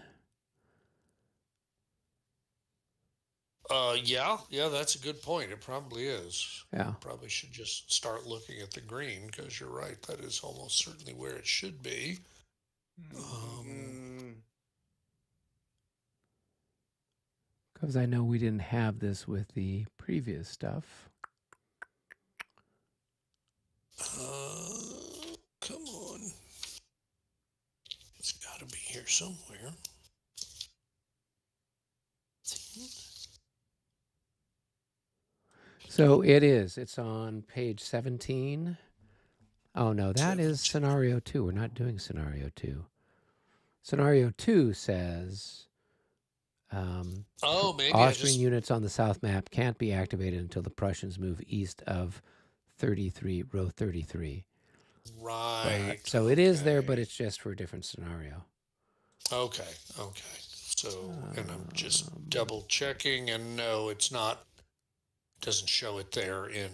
Yeah, that's a good point. It probably is. Yeah. Probably should just start looking at the green because you're right. That is almost certainly where it should be. Because I know we didn't have this with the previous stuff. Come on. It's got to be here somewhere. So it is. It's on page 17. Oh, no, that is scenario 2. We're not doing scenario 2. Scenario 2 says maybe Austrian units on the south map can't be activated until the Prussians move east of 33, row 33. Right. So it is there, but it's just for a different scenario. Okay. So, and I'm just double checking, and no, it's not. Doesn't show it there in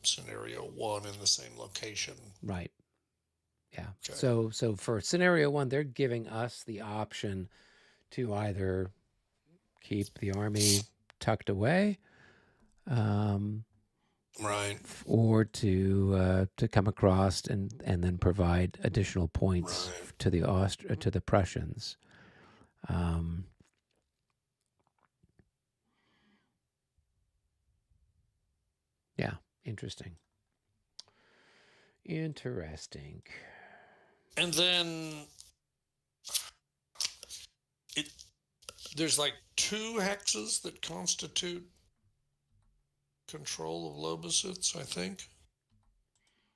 scenario 1 in the same location. Right. Yeah. Okay. So for scenario 1, they're giving us the option to either keep the army tucked away, right, or to come across and then provide additional points to the Prussians. Yeah, interesting. And then there's like 2 hexes that constitute control of Lobositz, I think.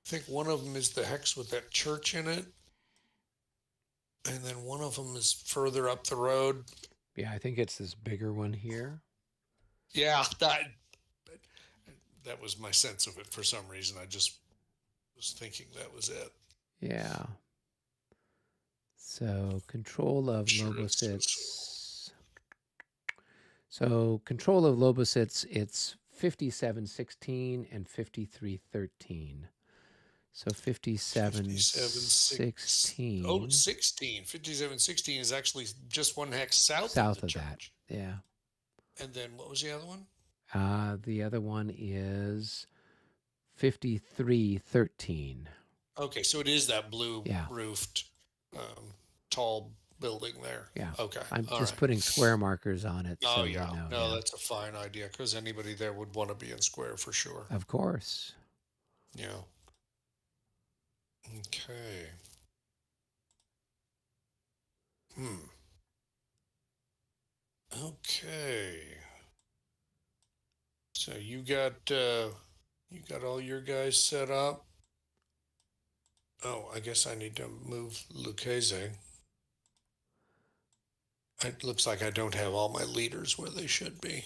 I think one of them is the hex with that church in it. And then one of them is further up the road. Yeah, I think it's this bigger one here. Yeah, that was my sense of it for some reason. I just was thinking that was it. Yeah. So control of Lobositz. So control of Lobositz, it's 5716 and 5313. So 5716. Oh, 16. 5716 is actually just one hex south of the church. That. Yeah. And then what was the other one? The other one is 5313. Okay, so it is that blue roofed, tall building there. Yeah. Okay. I'm just putting square markers on it. Oh, so yeah. No, that's a fine idea because anybody there would want to be in square for sure. Of course. Yeah. Okay. Okay. Okay. So you got all your guys set up. Oh, I guess I need to move Lucchese. It looks like I don't have all my leaders where they should be.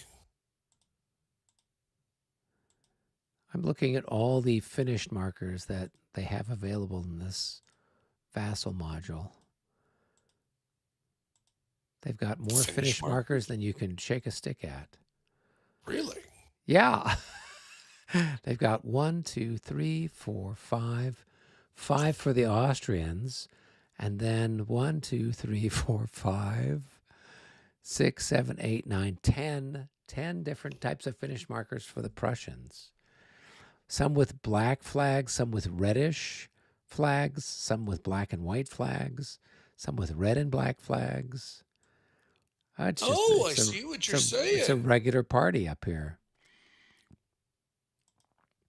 I'm looking at all the finished markers that they have available in this vassal module. They've got more finished markers than you can shake a stick at. Really? Yeah. They've got 1, 2, 3, 4, 5, 5 for the Austrians, and then 1, 2, 3, 4, 5, 6, 7, 8, 9, 10. 10 different types of finished markers for the Prussians. Some with black flags, some with reddish flags, some with black and white flags, some with red and black flags. I see what you're saying. It's a regular party up here.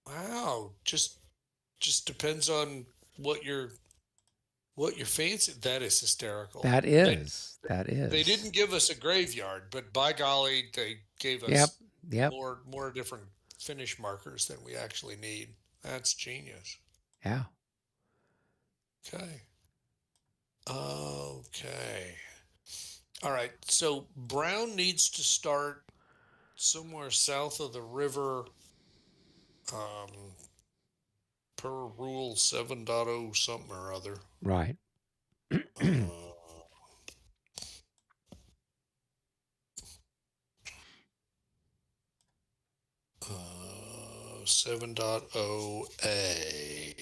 Wow, just depends on what your fancy. That is hysterical. That is. They didn't give us a graveyard, but by golly, they gave us yep. more different finish markers than we actually need. That's genius. Yeah. Okay. Okay. All right. So Brown needs to start somewhere south of the river. Per rule 7.0 something or other. Right. 7.0A.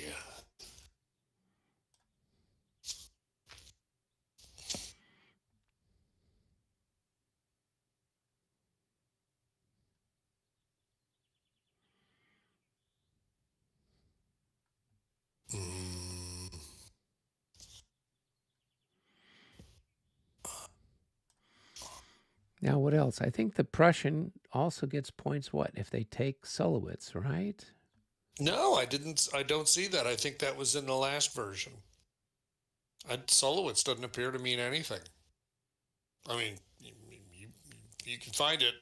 Now, what else? I think the Prussian also gets points, what, if they take Solowitz, right? No, I don't see that. I think that was in the last version. Solowitz doesn't appear to mean anything. I mean, you can find it.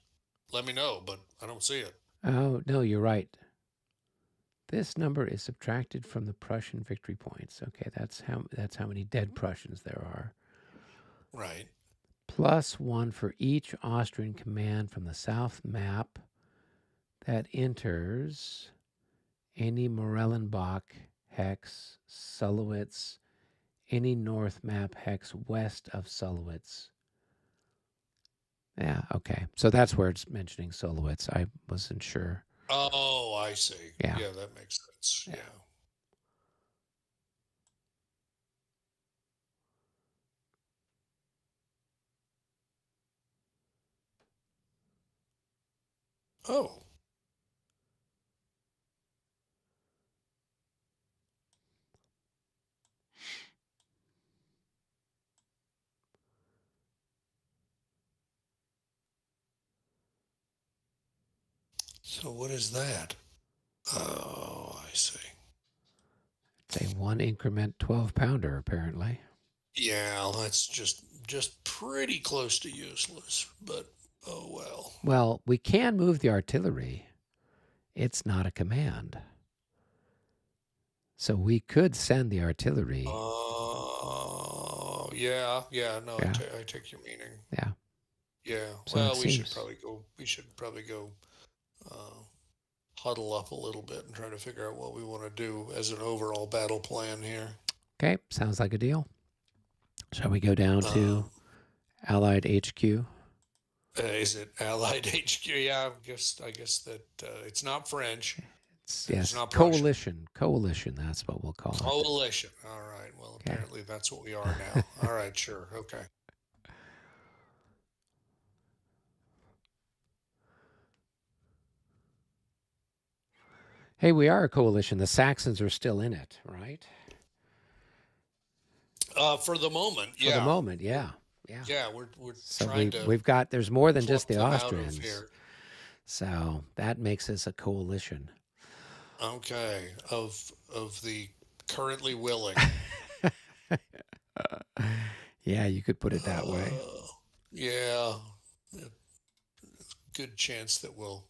Let me know, but I don't see it. Oh, no, you're right. This number is subtracted from the Prussian victory points. Okay, that's how many dead Prussians there are. Right. +1 for each Austrian command from the south map that enters any Morellenbach hex, Solowitz, any north map hex west of Solowitz. Yeah, okay. So that's where it's mentioning Solowitz. I wasn't sure. Oh, I see. Yeah, that makes sense. Yeah. Oh. So what is that? Oh, I see. It's a 1 increment 12-pounder, apparently. Yeah, that's just pretty close to useless, but oh well. Well, we can move the artillery. It's not a command. So we could send the artillery. Oh, yeah. No, Yeah. I take your meaning. Yeah. Yeah. So Well, we should probably go huddle up a little bit and try to figure out what we want to do as an overall battle plan here. Okay, sounds like a deal. Shall we go down to Allied HQ? Is it Allied HQ? Yeah, I guess that it's not French. It's not coalition. Coalition, that's what we'll call it. Coalition. All right. Well, apparently that's what we are now. All right, sure. Okay. Hey, we are a coalition. The Saxons are still in it, right? For the moment, yeah. For the moment, yeah. Yeah, we're trying to. We've got. There's more than just the Austrians. So that makes us a coalition. Okay, of the currently willing. Yeah, you could put it that way. Yeah. good chance that we'll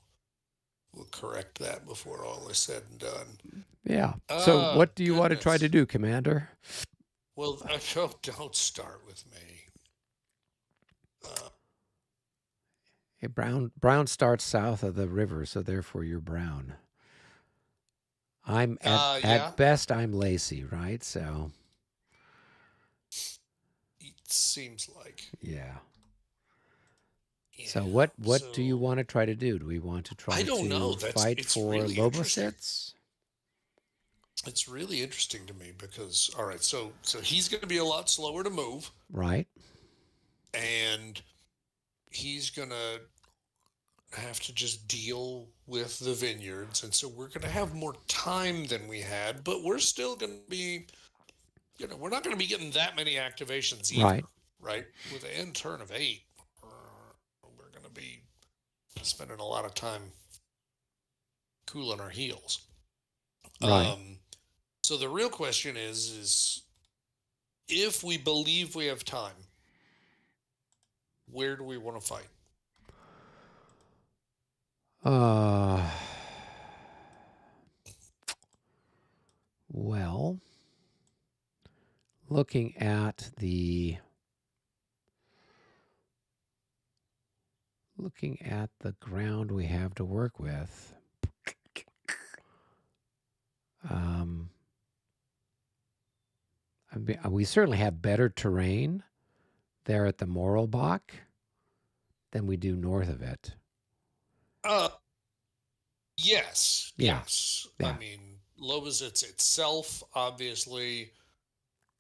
correct that before all is said and done. Yeah. So what do you want to try to Goodness. do, Commander? Well, don't start with me. Uh, Hey, brown starts south of the river, so therefore you're brown. I'm yeah, at best I'm Lacey, right? So it seems like. yeah. Yeah. So what do you So want to try to do? Do we want to I try don't know. to fight It's for really interesting. Lobositz? It's really interesting to me because all right, so he's going to be a lot slower to move, Right. and he's going to have to just deal with the vineyards, and so we're going to have more time than we had, but we're still going to be, we're not going to be getting that many activations either, Right. right? With an end turn of 8, we're going to be spending a lot of time cooling our heels. Right. So the real question is if we believe we have time, where do we want to fight? Well, looking at the ground we have to work with, we certainly have better terrain there at the Morelbach than we do north of it. Yes. Yeah. Yes. Yeah. I mean, Lobositz itself obviously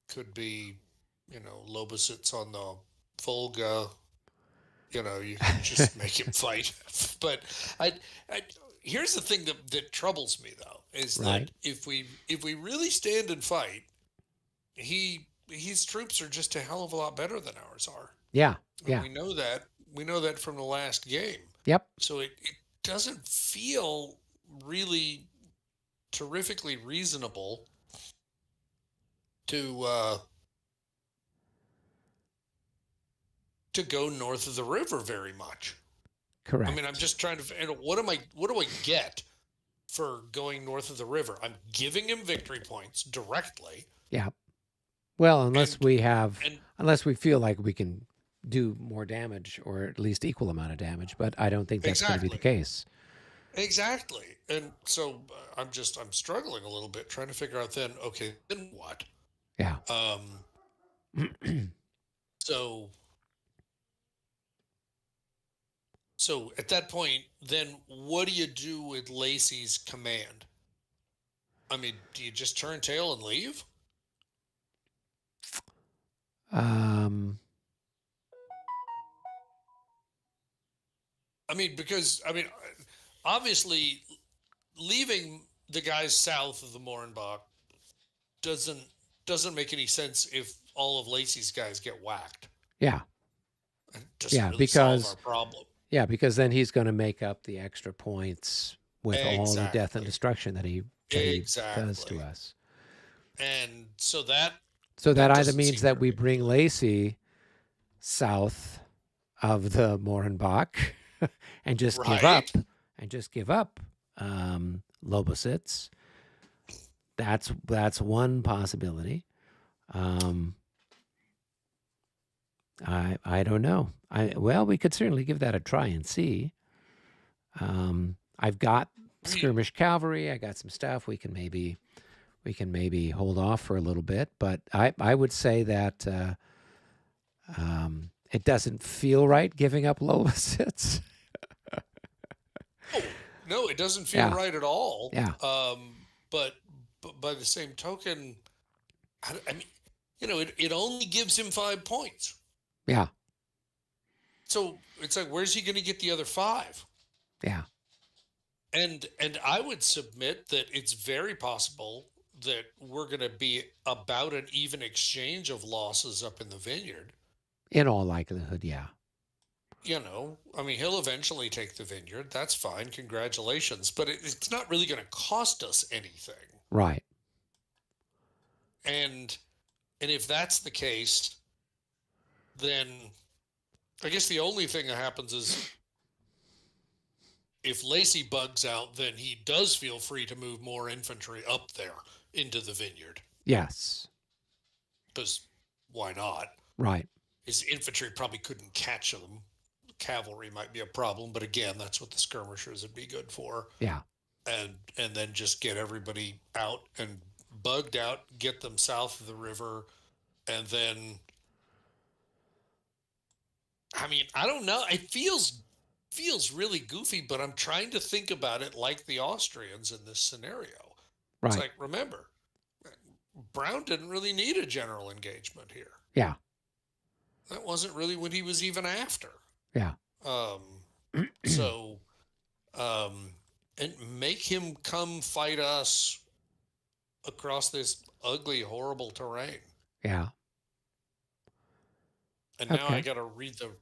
could be, Lobositz on the Volga. You can just make him fight. But I here's the thing that troubles me though is Right. that if we really stand and fight, his troops are just a hell of a lot better than ours are. Yeah. And Yeah. we know that. We know that from the last game. Yep. So it doesn't feel really terrifically reasonable to go north of the river very much. Correct. I mean, I'm just trying to. What do I get for going north of the river? I'm giving him victory points directly. Yeah. Well, unless And- we feel like we can do more damage or at least equal amount of damage, but I don't think that's going to be the Exactly. case. Exactly. And so I'm struggling a little bit trying to figure out then, okay, then what? Yeah. So at that point, then what do you do with Lacey's command? I mean, do you just turn tail and leave? I mean, because obviously leaving the guys south of the Morenbach doesn't make any sense if all of Lacey's guys get whacked. Yeah. It doesn't really solve our problem. Yeah, because then he's going to make up the extra points with all the death and Exactly. destruction that he does to us. And so that either doesn't means seem that we very bring Lacey south of the Morenbach and just give up Lobositz. That's one possibility. I don't know. We could certainly give that a try and see. I've got skirmish cavalry. I got some stuff. We can maybe hold off for a little bit. But I would say that it doesn't feel right giving up Lobositz. No, it doesn't feel right at all. Yeah. But by the same token, I mean, it only gives him 5 points. Yeah. So it's like, where's he going to get the other 5? Yeah. And I would submit that it's very possible that we're going to be about an even exchange of losses up in the vineyard. In all likelihood, yeah. I mean, he'll eventually take the vineyard. That's fine. Congratulations. But it's not really going to cost us anything. Right. And if that's the case, then I guess the only thing that happens is if Lacey bugs out, then he does feel free to move more infantry up there into the vineyard. Yes. Because why not? Right. His infantry probably couldn't catch them. Cavalry might be a problem, but again, that's what the skirmishers would be good for. Yeah. And then just get everybody out and bugged out, get them south of the river, and then, I mean, I don't know. It feels really goofy, but I'm trying to think about it like the Austrians in this scenario. Right. It's like, remember, Brown didn't really need a general engagement here. Yeah. That wasn't really what he was even after. Yeah. So, and make him come fight us across this ugly, horrible terrain. Yeah. And now I gotta read the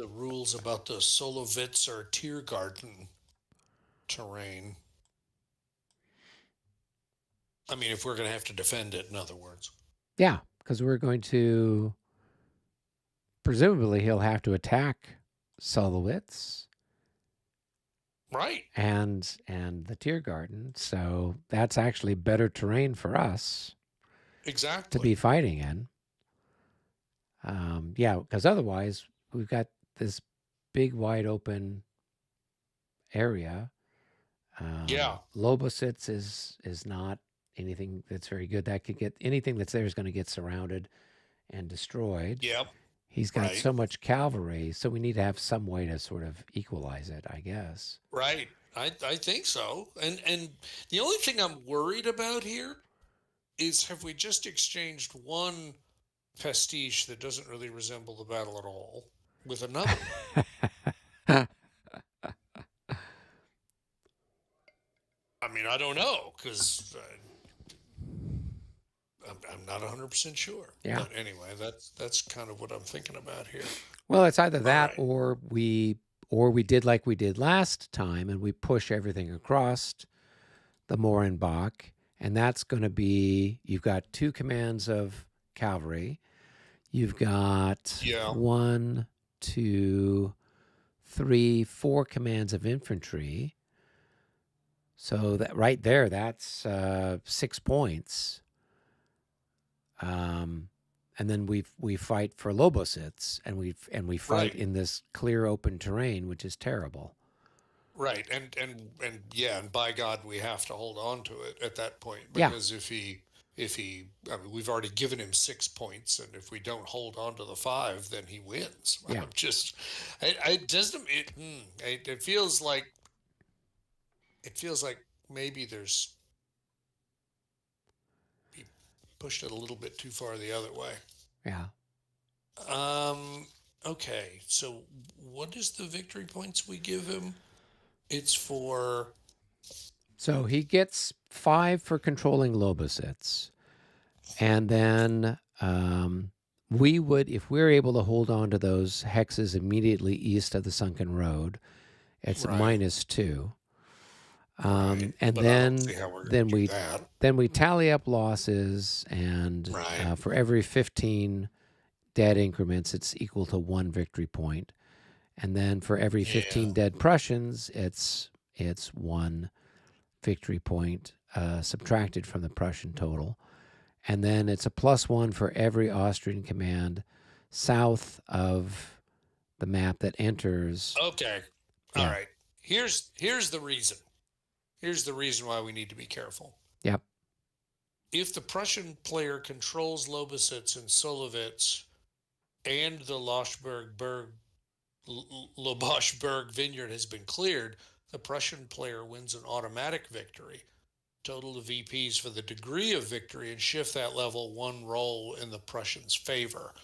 rules about the Solowitz or Tiergarten terrain. I mean, if we're gonna have to defend it, in other words. Yeah, because we're going to, presumably he'll have to attack Solowitz. Right. And the Tiergarten. So that's actually better terrain for us. Exactly. To be fighting in. Yeah, because otherwise we've got this big, wide open area. Yeah. Lobositz is not anything that's very good. That could get, anything that's there is going to get surrounded and destroyed. Yep. He's got so much cavalry, so we need to have some way to sort of equalize it, I guess. Right. I think so. And the only thing I'm worried about here is, have we just exchanged one pastiche that doesn't really resemble the battle at all with another? I mean, I don't know, because I'm not 100% sure. Yeah. But anyway, that's kind of what I'm thinking about here. Well, it's either that or we did like we did last time, and we push everything across the Morenbach, and that's going to be, you've got 2 commands of cavalry. You've got 1, 2, 3, 4 commands of infantry. So that right there, that's 6 points. And then we fight for Lobositz, and we fight in this clear open terrain, which is terrible. Right, and by God, we have to hold on to it at that point, because if he, I mean, we've already given him 6 points, and if we don't hold on to the 5, then he wins. Yeah. It feels like maybe there's, he pushed it a little bit too far the other way. Yeah. Okay, so what is the victory points we give him? It's for... So he gets 5 for controlling Lobositz. And then we would, if we're able to hold on to those hexes immediately east of the sunken road, it's -2. And then we tally up losses, and for every 15 dead increments, it's equal to 1 victory point. And then for every 15 dead Prussians, it's 1 victory point subtracted from the Prussian total. And then it's a +1 for every Austrian command south of the map that enters. Okay. All right. Here's the reason. Here's the reason why we need to be careful. Yep. If the Prussian player controls Lobositz and Solowitz and the Loboschberg vineyard has been cleared, the Prussian player wins an automatic victory. Total of VPs for the degree of victory, and shift that level 1 roll in the Prussians' favor.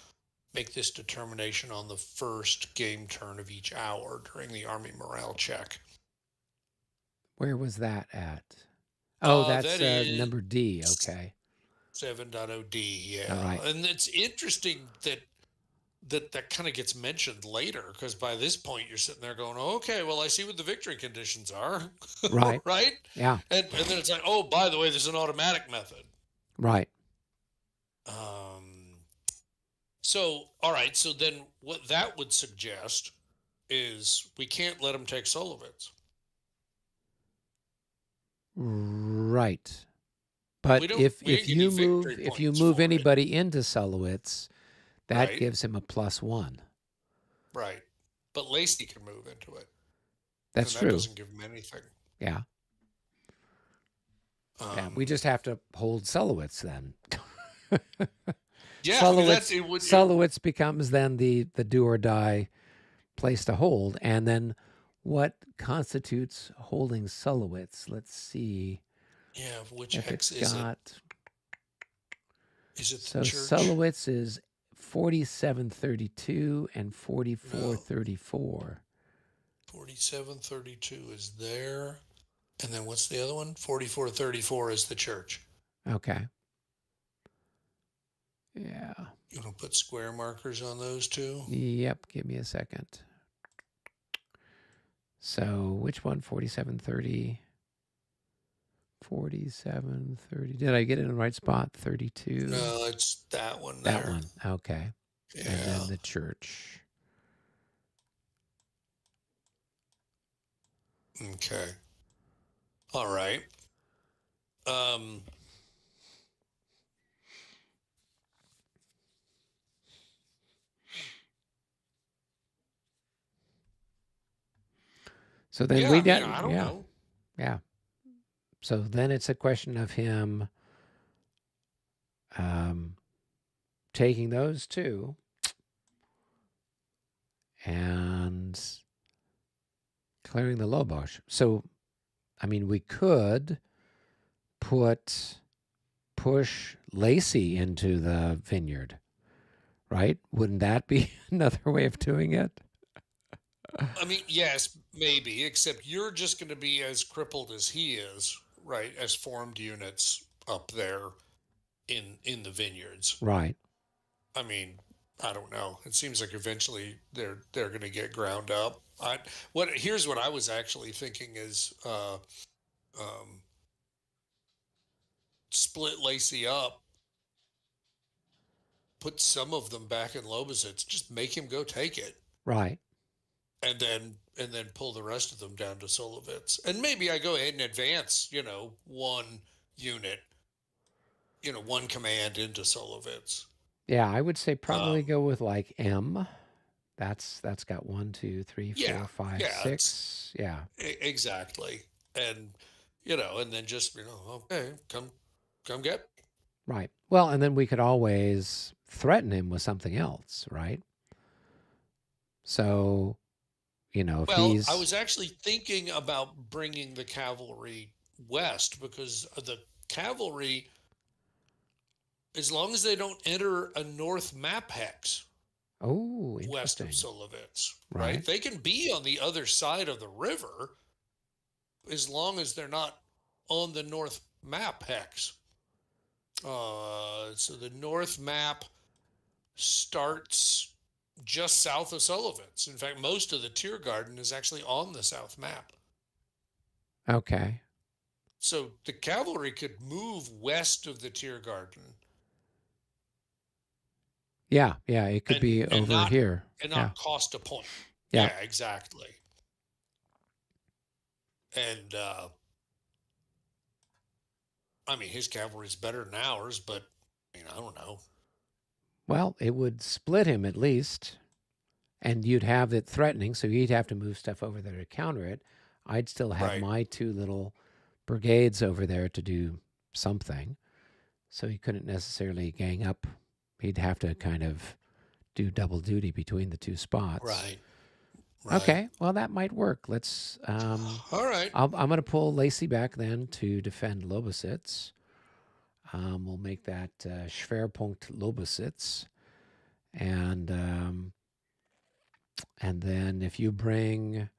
Make this determination on the first game turn of each hour during the army morale check. Where was that at? Oh, that's number D. Okay. 7.0D, yeah. All right. And it's interesting that kind of gets mentioned later, because by this point you're sitting there going, okay, well, I see what the victory conditions are. Right. Right? Yeah. And then it's like, oh, by the way, there's an automatic method. Right. So, all right. So then what that would suggest is we can't let them take Solovitz. Right. But if We if didn't give you you victory move if you points move for it, anybody into Solowitz, that right? gives him a +1. Right. But Lacey can move into it, That's and that true. doesn't give him anything. Yeah. Yeah. We Um, just have to hold Solowitz then. yeah, I mean that's Solowitz it. Would it, Solowitz becomes then the do or die place to hold. And then what constitutes holding Solowitz? Let's see yeah, which if hex it's is it? got. Is it the So church? Solowitz is 4732 and No, 4434. 4732 is there, and then what's the other one? 4434 is the church. Okay. Yeah. You want to put square markers on those two? Yep. Give me a second. So which one? 4730. 4730. Did I get it in the right spot? 32. No, it's that one That there. one. Okay. Yeah. And then the church. Okay. All right. Um, So then yeah, we I mean, got, I don't yeah, know. yeah. So then it's a question of him taking those two and clearing the Lobos. So, I mean, we could push Lacey into the vineyard, right? Wouldn't that be another way of doing it? I mean, yes, maybe, except you're just going to be as crippled as he is, right? As formed units up there in the vineyards. Right. I mean, I don't know. It seems like eventually they're going to get ground up. Here's what I was actually thinking is um, split Lacey up, put some of them back in Lobositz, just make him go take it, Right. and then pull the rest of them down to Solovitz. And maybe I go ahead and advance, one unit, one command into Solovitz. Yeah, I would say probably Um, go with like M. That's got 1, 2, 3, yeah, 4, 5, yeah, it's 6. Yeah. exactly. And and then just okay, come get. Right. Well, and then we could always threaten him with something else, right? So, if Well, I he's. was actually thinking about bringing the cavalry west because the cavalry, as long as they don't enter a north map hex Oh, west of interesting. Solovitz, right? Right. They can be on the other side of the river as long as they're not on the north map hex. So the north map starts just south of Solovitz. In fact, most of the Tiergarten is actually on the south map. Okay. So the cavalry could move west of the Tiergarten. Yeah. Yeah. It could and be and over not here. and Yeah. not cost a point. Yeah. Yeah, exactly. And I mean, his cavalry is better than ours, but I don't know. Well, it would split him at least, and you'd have it threatening, so you'd have to move stuff over there to counter it. I'd still have Right. my 2 little brigades over there to do something. So he couldn't necessarily gang up. He'd have to kind of do double duty between the 2 spots. Right. Okay, well that might work. Let's. All right. I'm going to pull Lacey back then to defend Lobositz. We'll make that Schwerpunkt Lobositz, and then if you bring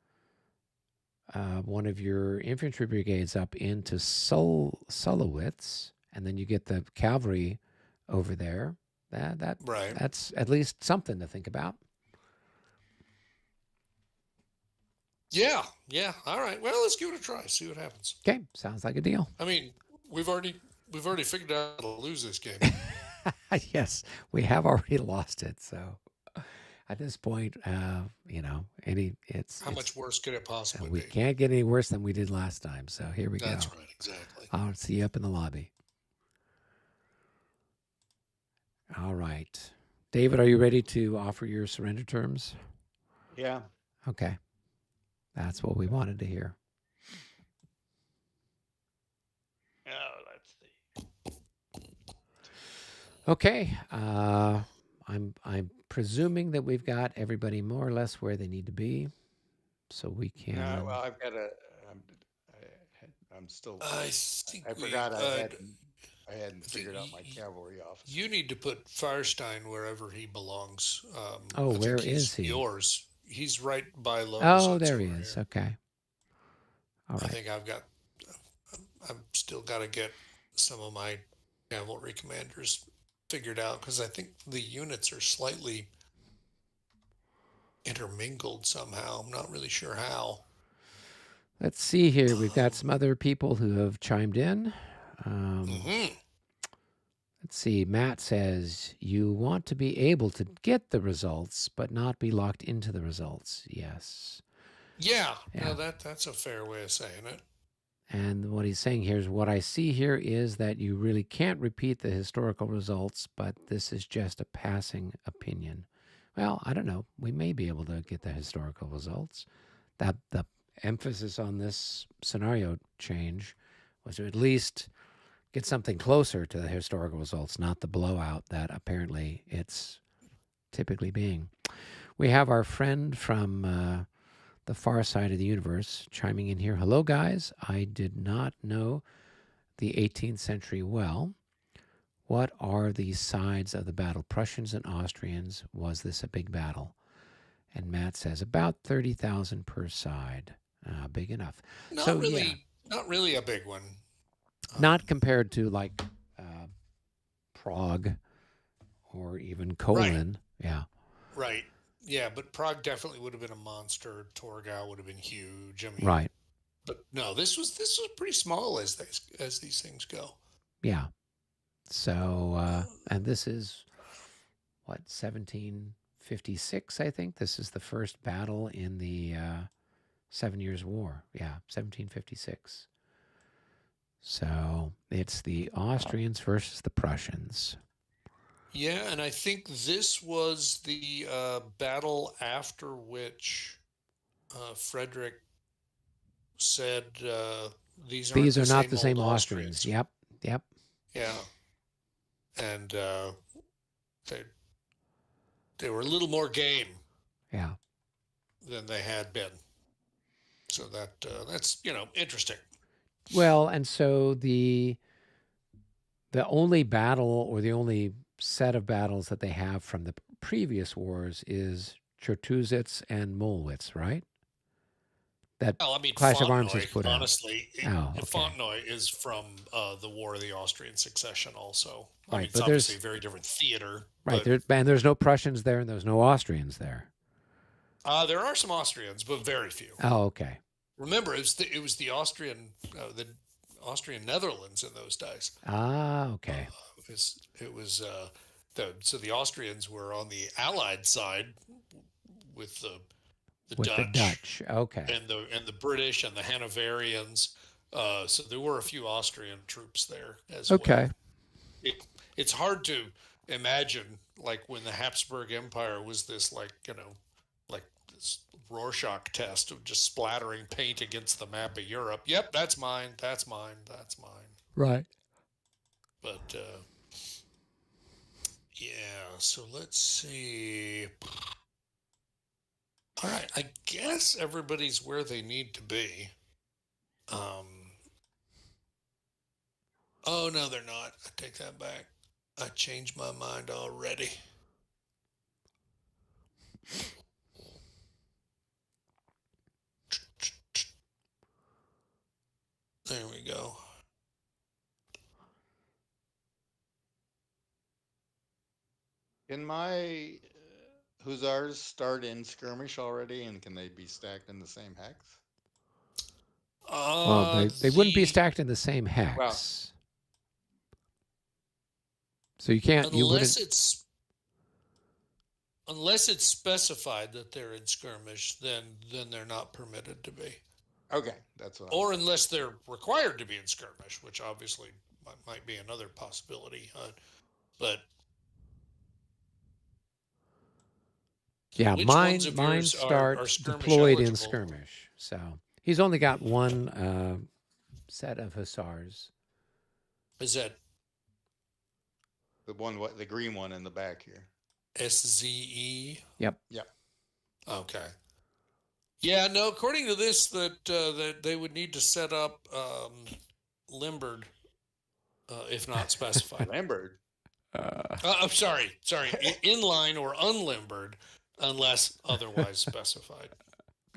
one of your infantry brigades up into Solowitz, and then you get the cavalry over there. Right. That's at least something to think about. Yeah. Yeah. All right. Well, let's give it a try. See what happens. Okay, sounds like a deal. I mean, we've already figured out how to lose this game. Yes, we have already lost it. So At this point, How much worse could it possibly we be? can't get any worse than we did last time. So here we That's go. right, exactly. I'll see you up in the lobby. All right. David, are you ready to offer your surrender terms? Yeah. Okay. That's what we wanted to hear. Let's see. Okay. I'm presuming that we've got everybody more or less where they need to be, so we can. Well, I've got a. I'm still. I think I forgot I hadn't figured out my cavalry officer. You need to put Firestein wherever he belongs. Where is he? Yours. He's right by Lobositz. Oh, there he is. Here. Okay. All right. I think I've still got to get some of my cavalry commanders figured out because I think the units are slightly intermingled somehow. I'm not really sure how. Let's see here. We've got some other people who have chimed in. Let's see. Matt says, you want to be able to get the results, but not be locked into the results. Yes. Yeah. No, that's a fair way of saying it. And what he's saying here is what I see here is that you really can't repeat the historical results, but this is just a passing opinion. Well, I don't know. We may be able to get the historical results. That the emphasis on this scenario change was to at least get something closer to the historical results, not the blowout that apparently it's typically being. We have our friend from the far side of the universe chiming in here. Hello, guys. I did not know the 18th century well. What are the sides of the battle? Prussians and Austrians. Was this a big battle? And Matt says about 30,000 per side. Big enough. Not really a big one. Not compared to like Prague or even Kolin. Right. Yeah. Right. Yeah, but Prague definitely would have been a monster. Torgau would have been huge. I mean, right. But no, this was pretty small as these things go. Yeah. So and this is what 1756, I think. This is the first battle in the 7 Years' War. Yeah, 1756. So it's the Austrians versus the Prussians. Yeah, and I think this was the battle after which Frederick said these are not the same Austrians. Yep. Yeah, and they were a little more game. Yeah. Than they had been. So that's interesting. Well, and so the only battle or the only set of battles that they have from the previous wars is Chertusitz and Mollwitz, right? That Clash Fontenoy, of Arms is put honestly, out. Okay. Fontenoy is from the War of the Austrian Succession also. Right, I mean, it's obviously a very different theater. Right, and there's no Prussians there and there's no Austrians there. There are some Austrians, but very few. Oh, okay. Remember, it was the Austrian Netherlands in those days. Ah, okay. It was so the Austrians were on the Allied side with the Dutch, okay, and the British and the Hanoverians. So there were a few Austrian troops there as well. Okay. It's hard to imagine like when the Habsburg Empire was this like this Rorschach test of just splattering paint against the map of Europe. Yep, that's mine. That's mine. That's mine. Right. But yeah. So let's see. All right, I guess everybody's where they need to be. Oh, no, they're not. I take that back. I changed my mind already. There we go. Can my Hussars start in skirmish already, and can they be stacked in the same hex? Well, they wouldn't be stacked in the same hex. Well, so you can't. Unless it's unless it's specified that they're in skirmish, then they're not permitted to be. Okay, that's what I'm Or saying. unless they're required to be in skirmish, which obviously might be another possibility. But Yeah, which ones of mine yours are starts skirmish deployed in eligible? skirmish. So he's only got one set of hussars. Is that The green one in the back here. SZE? Yep. Yep. Okay. Yeah, no. According to this, that they would need to set up limbered, if not specified. Lambert. I'm sorry, inline or unlimbered, unless otherwise specified.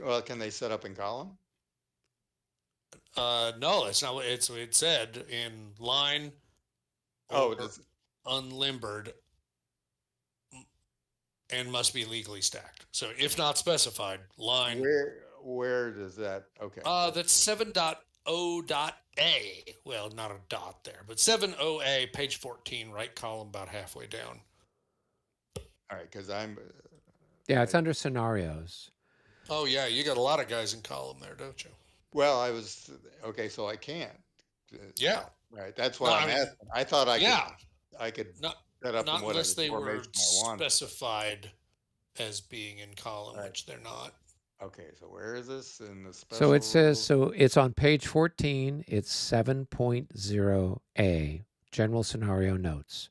Well, can they set up in column? No, that's not what it said. In line Oh, or does unlimbered and must be legally stacked. So if not specified, line. where does that? Okay. That's 7.0.a. Well, not a dot there, but 7.0a, page 14, right column, about halfway down. All right, because I'm. Yeah, it's under scenarios. Oh yeah, you got a lot of guys in column there, don't you? Well, I was okay, so I can't. Yeah. Right. That's No, why I I'm mean, asking. I thought yeah. I could Not set up in not whatever unless they were formation I wanted. specified as being in column, Right. which they're not. Okay, so where is this in the So it says, special? it's on page 14, it's 7.0a, general scenario notes.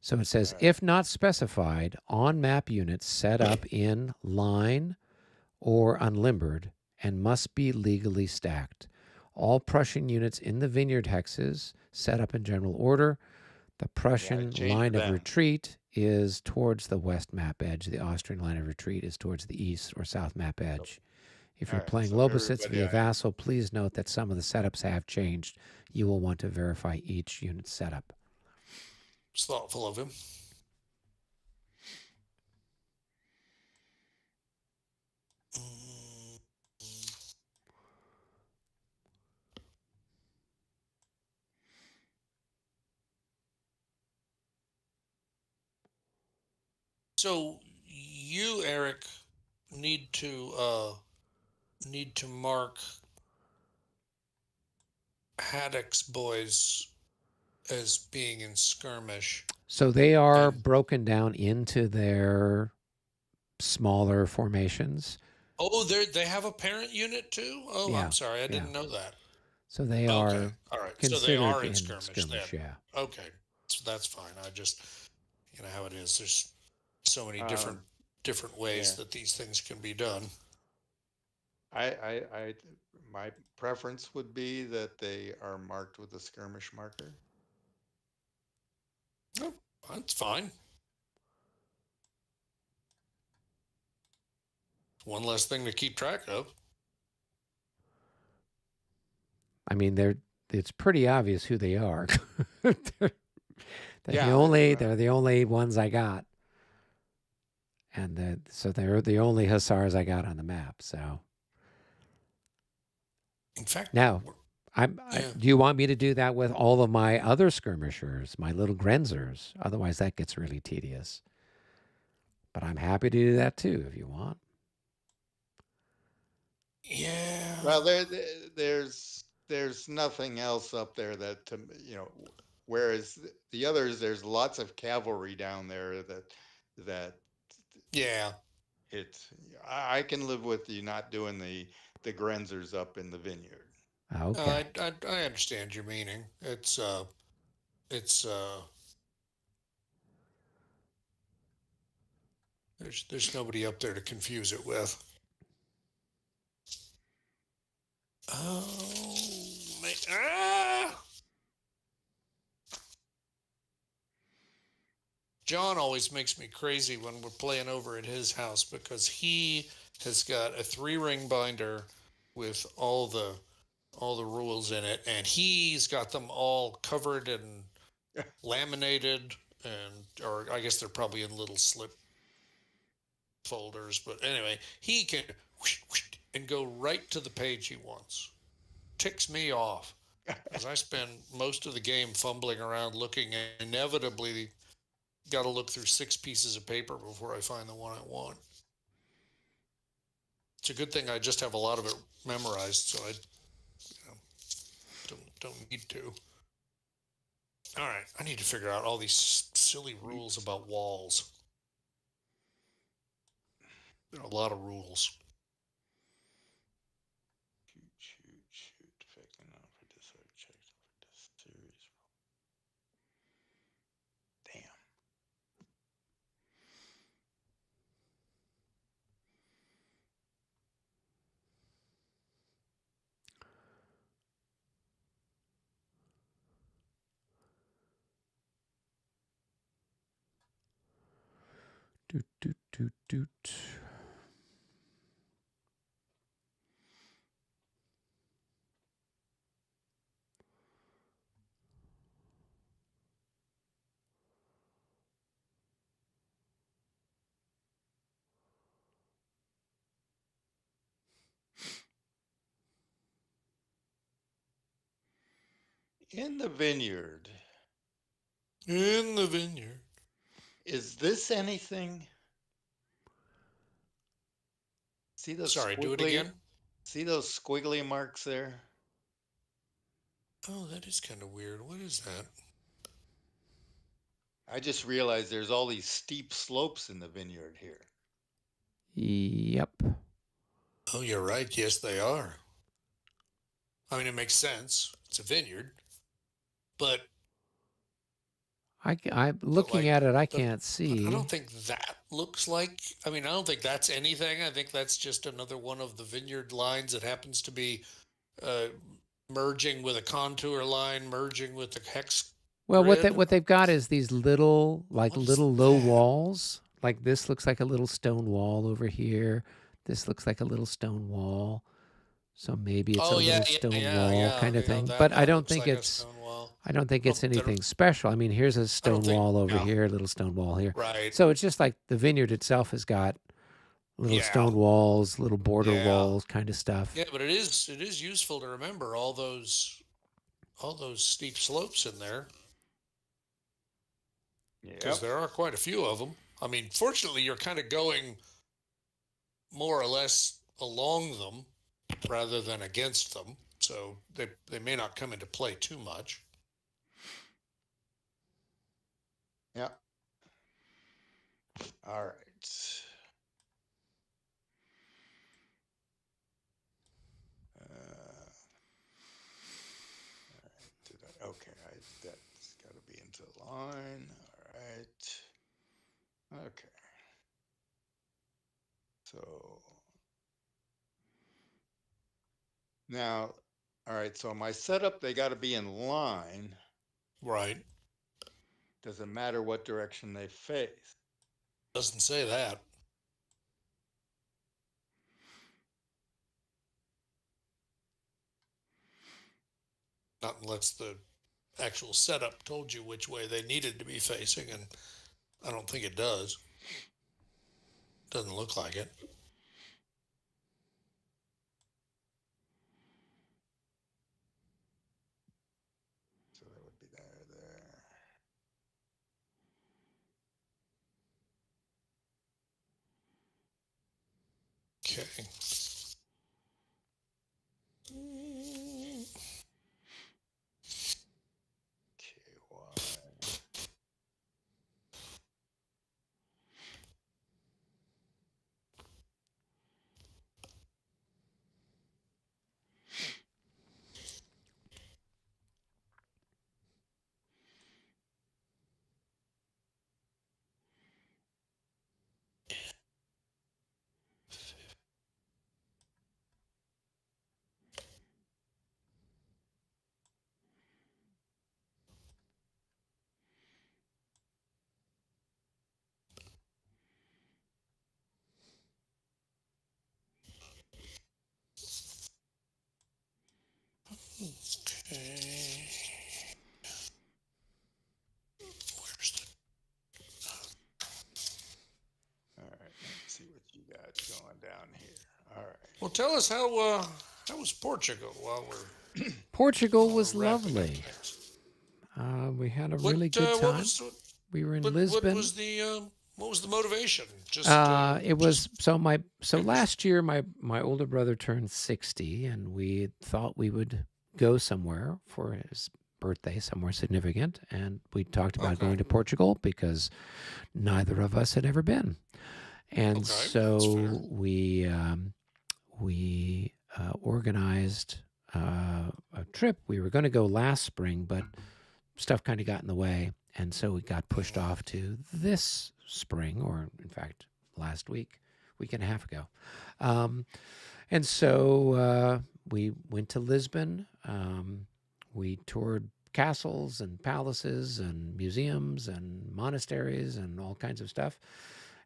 So it says, Right. if not specified, on map units set up in line or unlimbered and must be legally stacked. All Prussian units in the vineyard hexes set up in general order. The Prussian change line of them. retreat is towards the west map edge. The Austrian line of retreat is towards the east or south map edge. If you're All right, playing so Lobositz everybody, via Vassal, please note that some of the setups have changed. You will want to verify each unit's setup. It's thoughtful of him. So you, Eric, need to mark Haddock's boys as being in skirmish. So they are And broken down into their smaller formations. oh, they have a parent unit too. Oh, Yeah, I'm sorry, I yeah. didn't know that. So they Okay, are all right. So they considered are in in skirmish then. skirmish, yeah. Okay, so that's fine. I just, you know how it is. There's so many different ways yeah. that these things can be done. I my preference would be that they are marked with a skirmish marker. Oh, that's fine. One less thing to keep track of. I mean, it's pretty obvious who they are. they're Yeah, they're the only ones I got, and so they're the only hussars I got on the map. So In fact, now, yeah. do you want me to do that with all of my other skirmishers, my little grenzers? Otherwise, that gets really tedious. But I'm happy to do that too if you want. Yeah. Well, there's nothing else up there that whereas the others, there's lots of cavalry down there that Yeah. I can live with you not doing the grenzers up in the vineyard. Okay. I understand your meaning. It's there's nobody up there to confuse it with. Oh man. John always makes me crazy when we're playing over at his house because he has got a 3-ring binder with all the rules in it, and he's got them all covered and laminated, and or I guess they're probably in little slip folders. But anyway, he can whoosh, whoosh, and go right to the page he wants. Ticks me off because I spend most of the game fumbling around looking, and inevitably got to look through 6 pieces of paper before I find the one I want. It's a good thing I just have a lot of it memorized, so I don't need to. All right, I need to figure out all these silly rules about walls. There are a lot of rules. Shoot. Faking out for this or checked for this series. Damn. Doot, doot, doot, doot. In the vineyard, In the vineyard. is this anything? See those Sorry, do it squiggly, again. see those squiggly marks there? Oh, that is kind of weird. What is that? I just realized there's all these steep slopes in the vineyard here. Yep. Oh, you're right. Yes, they are. I mean, it makes sense. It's a vineyard. But I'm looking at it. I can't but see. I don't think that looks like. I mean, I don't think that's anything. I think that's just another one of the vineyard lines that happens to be merging with a contour line, merging with the hex. Well, grid. what they've got is these little What is little low that? walls. Like this looks like a little stone wall over here. This looks like a little stone wall. So maybe it's Oh a yeah, little yeah, stone yeah, wall yeah. kind of You know, thing. that But I that don't looks think like a it's stone wall. I don't think it's Oh, they're- anything special. I mean, here's a I don't stone think. wall over Yeah, here, a little stone wall here. right. So it's just like the vineyard itself has got little Yeah, stone walls, little border yeah, walls kind of stuff. yeah. But it is useful to remember all those steep slopes in there because Yep. there are quite a few of them. I mean, fortunately, you're kind of going more or less along them rather than against them, so they may not come into play too much. Yep. All right. Okay, that's got to be into the line. All right. Okay. So now, all right. So my setup, they got to be in line. Right. Doesn't matter what direction they face. Doesn't say that. Not unless the actual setup told you which way they needed to be facing, and I don't think it does. Doesn't look like it. So that would be there. Okay. Okay. Where's the? All right, let's see what you got going down here. All right. Well, tell us how was Portugal while Portugal we're was wrapping up lovely. things. We had a really good What time. was We were in But Lisbon. what was the motivation? Just It just was so last year my older brother turned 60, and we thought we would go somewhere for his birthday, somewhere significant, and we talked about okay. going to Portugal because neither of us had ever been. And Okay, that's fair. so we organized a trip. We were going to go last spring, but stuff kind of got in the way, and so we got pushed off to this spring, or in fact, last week and a half ago. Um, and so we went to Lisbon. We toured castles and palaces and museums and monasteries and all kinds of stuff.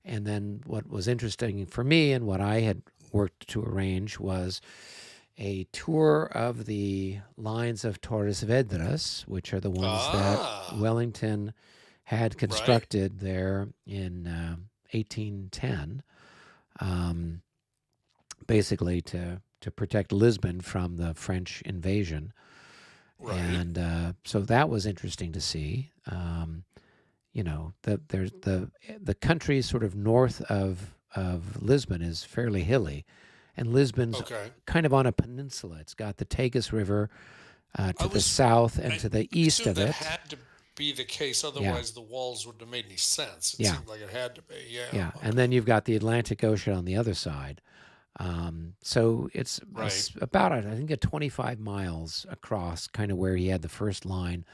And then what was interesting for me and what I had worked to arrange was a tour of the lines of Torres Vedras, which are the ones that Ah, Wellington had right. constructed there in 1810, um, basically to protect Lisbon from the French invasion. Right. And so that was interesting to see. There's the country sort of north of Lisbon is fairly hilly, and Lisbon's Okay. kind of on a peninsula. It's got the Tagus River I to the was south and I to the east assumed of that it. had to be the case, Yeah, otherwise the walls wouldn't have made any sense. It yeah, seemed like it had to be. Yeah. yeah. And Okay. then you've got the Atlantic Ocean on the other side. So it's Right. about, I think, 25 miles across, kind of where he had the first line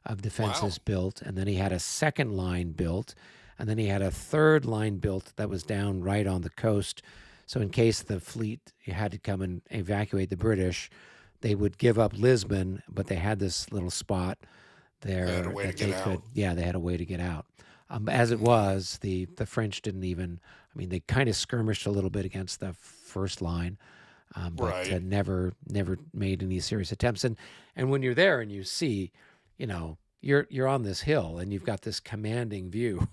of Wow. defenses built. And then he had a second line built. And then he had a third line built that was down right on the coast. So, in case the fleet had to come and evacuate the British, they would give up Lisbon, but they had this little spot They had a there way to that get they could, out. yeah, they had a way to get out. As it Okay. was, the French didn't even, I mean, they kind of skirmished a little bit against the first line, but Right. never made any serious attempts. And when you're there and you see, you're on this hill and you've got this commanding view,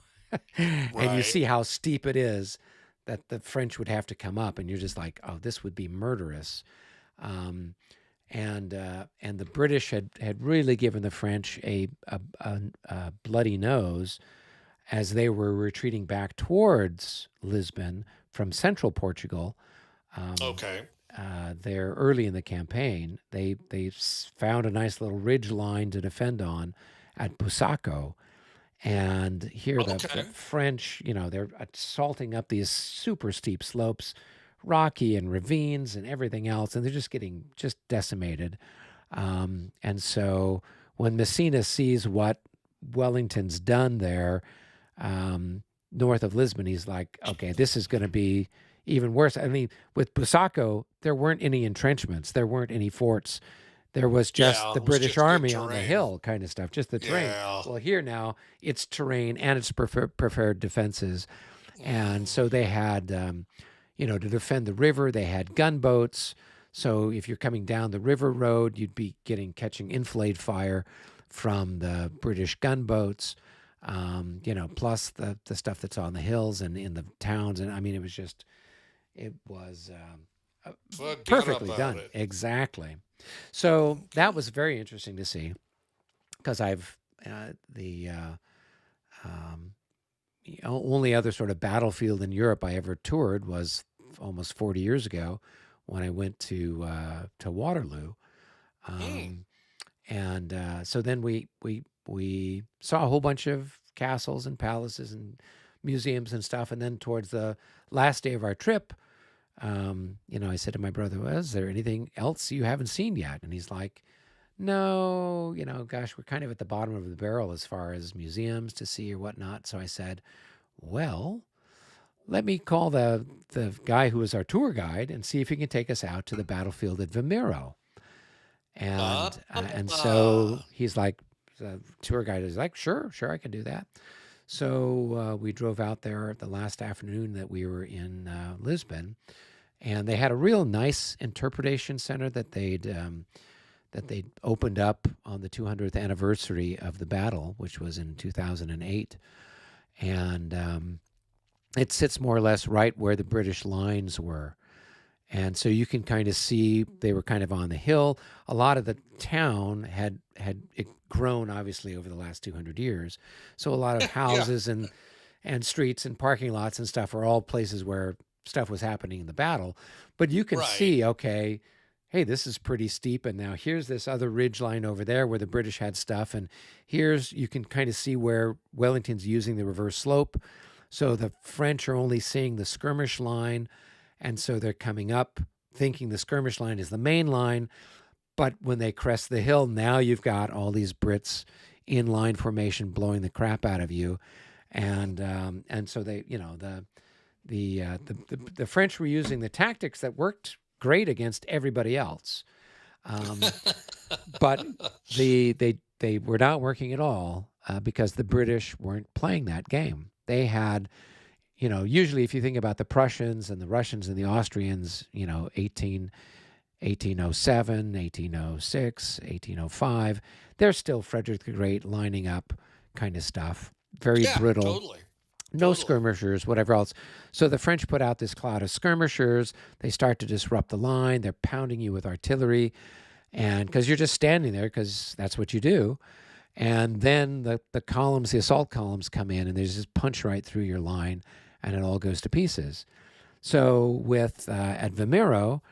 and you Right. see how steep it is that the French would have to come up, and you're just like, oh, this would be murderous. Um, and the British had really given the French a bloody nose as they were retreating back towards Lisbon from central Portugal. Um, Okay. there early in the campaign, they found a nice little ridge line to defend on at Busaco, and here the Okay. French, they're assaulting up these super steep slopes, rocky and ravines and everything else, and they're just getting just decimated. And so when Messina sees what Wellington's done there, um, north of Lisbon, he's like, okay, this is going to be even worse. I mean, with Busaco, there weren't any entrenchments, there weren't any forts. There was just Yeah. the It was British just good Army on the terrain. hill, kind of stuff, just the terrain. Yeah. Well, here now it's terrain and it's preferred defenses, and Mm, so they had, to defend the river. They had gunboats. So if you're coming down the river road, you'd be catching enfilade fire from the British gunboats. Plus the stuff that's on the hills and in the towns, and I mean, it was forget perfectly about done, it. exactly. So that Okay. was very interesting to see because the only other sort of battlefield in Europe I ever toured was almost 40 years ago when I went to Waterloo. Mm, Um, and so then we saw a whole bunch of castles and palaces and museums and stuff. And then towards the last day of our trip, I said to my brother, well, is there anything else you haven't seen yet? And he's like, no, gosh, we're kind of at the bottom of the barrel as far as museums to see or whatnot. So I said, well, let me call the guy who was our tour guide and see if he can take us out to the battlefield at Vimero. And so ah, he's like, the tour guide is like, sure, I can do that. So we drove out there the last afternoon that we were in Lisbon, and they had a real nice interpretation center that they opened up on the 200th anniversary of the battle, which was in 2008, and it sits more or less right where the British lines were. And so you can kind of see they were kind of on the hill. A lot of the town had grown obviously over the last 200 years. So a lot of Yeah. houses and streets and parking lots and stuff are all places where stuff was happening in the battle. But you can Right. see, okay, hey, this is pretty steep. And now here's this other ridge line over there where the British had stuff. And here's, you can kind of see where Wellington's using the reverse slope. So the French are only seeing the skirmish line. And so they're coming up thinking the skirmish line is the main line. But when they crest the hill, now you've got all these Brits in line formation blowing the crap out of you. And so they, you know, the French were using the tactics that worked great against everybody else, but they were not working at all because the British weren't playing that game. They had, you know, usually if you think about the Prussians and the Russians and the Austrians, you know, 1807, 1806, 1805, they're still Frederick the Great lining up kind of stuff. Very brittle. Totally. No skirmishers, whatever else. So the French put out this cloud of skirmishers. They start to disrupt the line. They're pounding you with artillery. And because you're just standing there, because that's what you do. And then the columns, the assault columns come in and they just punch right through your line and it all goes to pieces. So with at Vimero,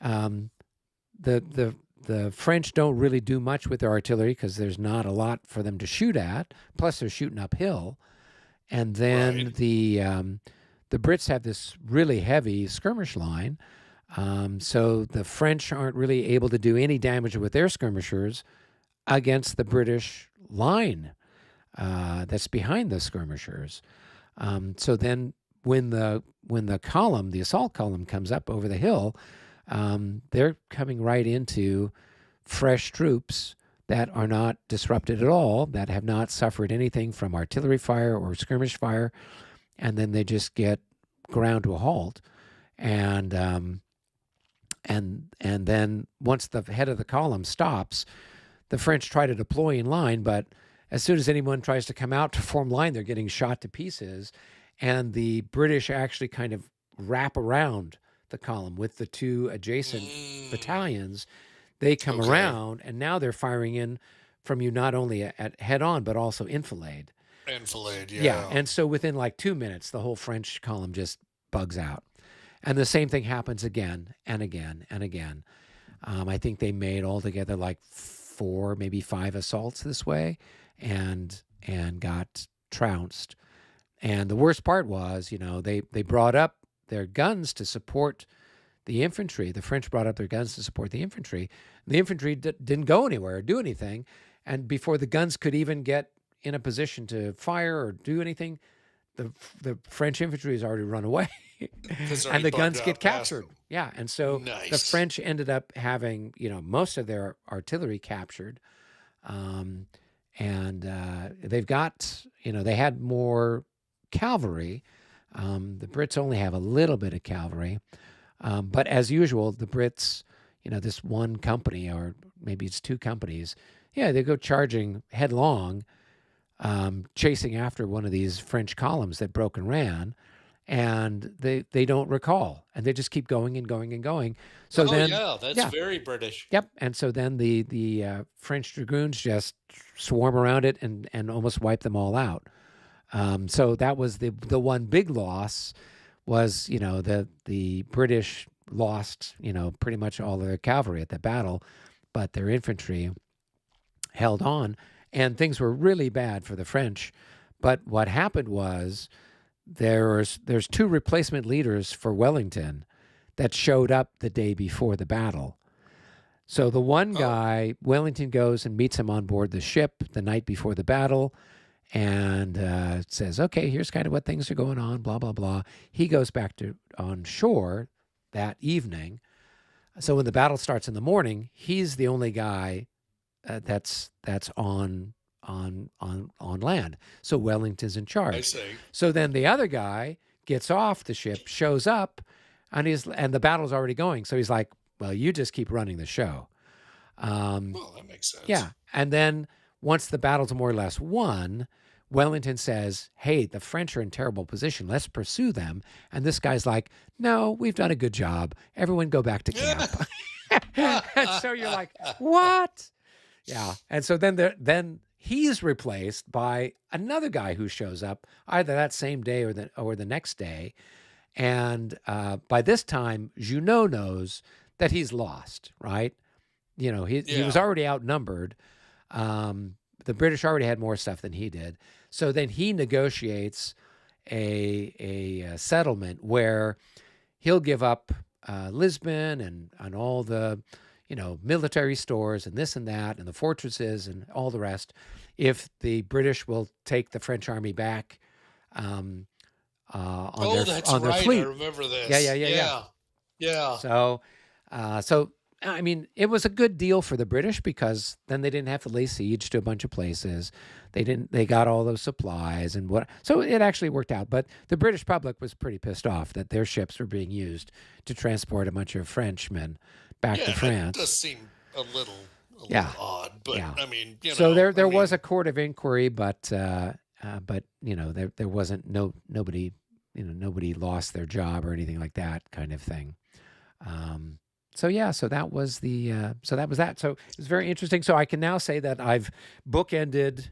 the French don't really do much with their artillery because there's not a lot for them to shoot at. Plus they're shooting uphill. And then the Brits have this really heavy skirmish line. So the French aren't really able to do any damage with their skirmishers against the British line that's behind the skirmishers. So then when the column, the assault column comes up over the hill, they're coming right into fresh troops that are not disrupted at all, that have not suffered anything from artillery fire or skirmish fire, and then they just get ground to a halt. And then once the head of the column stops, the French try to deploy in line, but as soon as anyone tries to come out to form line, they're getting shot to pieces. And the British actually kind of wrap around the column with the two adjacent battalions. They come around, and now they're firing in from you not only at head on, but also enfilade. Enfilade, yeah. Yeah, and so within like 2 minutes, the whole French column just bugs out. And the same thing happens again and again and again. I think they made altogether like 4, maybe 5 assaults this way and got trounced. And the worst part was, you know, they brought up their guns to support the infantry. The French brought up their guns to support the infantry. The infantry didn't go anywhere or do anything. And before the guns could even get in a position to fire or do anything, the French infantry has already run away. And the guns get captured. Yeah. And so the French ended up having, you know, most of their artillery captured. And they've got, you know, they had more cavalry. The Brits only have a little bit of cavalry. But as usual, the Brits, you know, this one company, or maybe it's 2 companies, yeah, they go charging headlong, chasing after one of these French columns that broke and ran, and they don't recall, and they just keep going and going and going. So that's very British. Yep. And so then the French dragoons just swarm around it and almost wipe them all out. So that was the one big loss. Was, you know, the British lost, you know, pretty much all of their cavalry at the battle, but their infantry held on, and things were really bad for the French. But what happened was there's 2 replacement leaders for Wellington that showed up the day before the battle. So the one guy, Wellington goes and meets him on board the ship the night before the battle, and says, okay, here's kind of what things are going on, blah, blah, blah. He goes back on shore that evening. So when the battle starts in the morning, he's the only guy that's on land. So Wellington's in charge. I see. So then the other guy gets off the ship, shows up, and the battle's already going. So he's like, well, you just keep running the show. Well, that makes sense. Yeah. And then once the battle's more or less won, Wellington says, hey, the French are in terrible position. Let's pursue them. And this guy's like, no, we've done a good job. Everyone go back to camp. And so you're like, what? Yeah. And so then he's replaced by another guy who shows up either that same day or the next day. And by this time, Junot knows that he's lost, right? You know, he was already outnumbered. The British already had more stuff than he did. So then he negotiates a settlement where he'll give up Lisbon and all the, military stores and this and that and the fortresses and all the rest if the British will take the French army back That's on their right. fleet. I remember this. Yeah. So I mean, it was a good deal for the British because then they didn't have to lay siege to a bunch of places. They got all those supplies and so it actually worked out. But the British public was pretty pissed off that their ships were being used to transport a bunch of Frenchmen back to France. It does seem a little odd, but I mean, So there was a court of inquiry, but there wasn't nobody lost their job or anything like that kind of thing. So that was that. So it was very interesting. So I can now say that I've bookended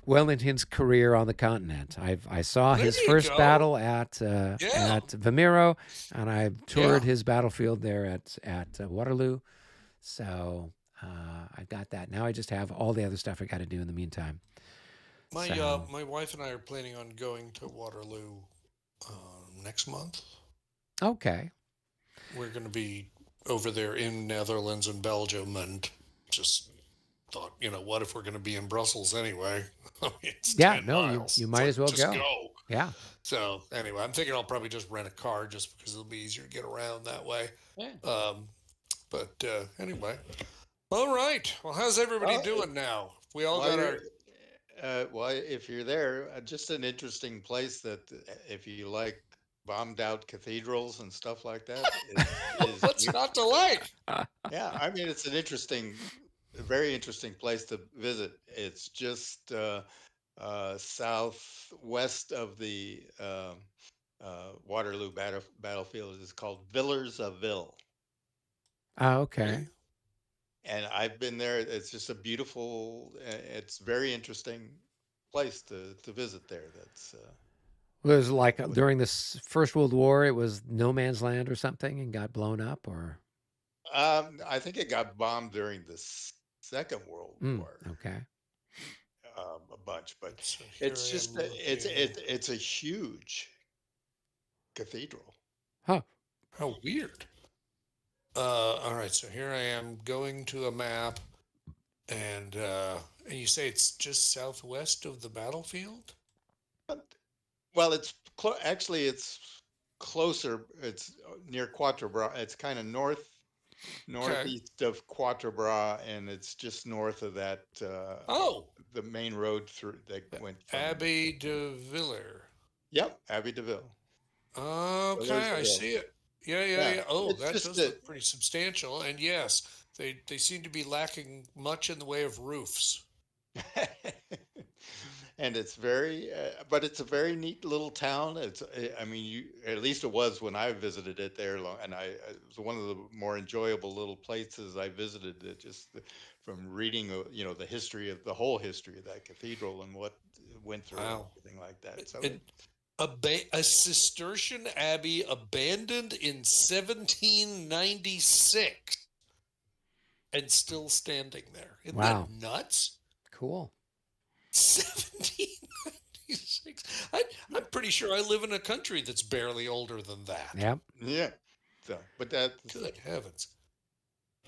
Wellington's career on the continent. I saw his first battle at Vimero, and I toured his battlefield there at Waterloo. So I got that. Now I just have all the other stuff I got to do in the meantime. My wife and I are planning on going to Waterloo next month. Okay. We're going to be over there in Netherlands and Belgium, and just thought, what if we're going to be in Brussels anyway? I mean, it's 10 miles. You might as well just go. Yeah. So anyway, I'm thinking I'll probably just rent a car just because it'll be easier to get around that way. Yeah. But anyway, all right. Well, how's everybody doing now? We all got our. Well, if you're there, just an interesting place that if you like bombed out cathedrals and stuff like that. What's not to like? Yeah, I mean, it's a very interesting place to visit. It's just southwest of the Waterloo battlefield. It's called Villers-à-Ville. Oh, okay. And I've been there. It's just a beautiful, it's very interesting place to visit there. That's was it like during the First World War, it was no man's land or something and got blown up, or? I think it got bombed during the Second World War. Okay. A bunch, but it's just it's a huge cathedral. Huh. How weird. All right, so here I am going to a map, and you say it's just southwest of the battlefield? Well, it's actually it's closer. It's near Quatre Bras. It's kind of northeast of Quatre Bras, and it's just north of that. The main road through that went from Abbey de Villers. Yep, Abbey de Villers. Okay, I see it. Yeah. Oh, that does look pretty substantial. And yes, they seem to be lacking much in the way of roofs. And it's but it's a very neat little town. I mean, at least it was when I visited it there, and it was one of the more enjoyable little places I visited. From reading, the whole history of that cathedral and what it went through, and everything like that. So a Cistercian abbey abandoned in 1796 and still standing there. Isn't that nuts? Cool. 1796. I'm pretty sure I live in a country that's barely older than that. Yep. Yeah. So, but that. Good heavens.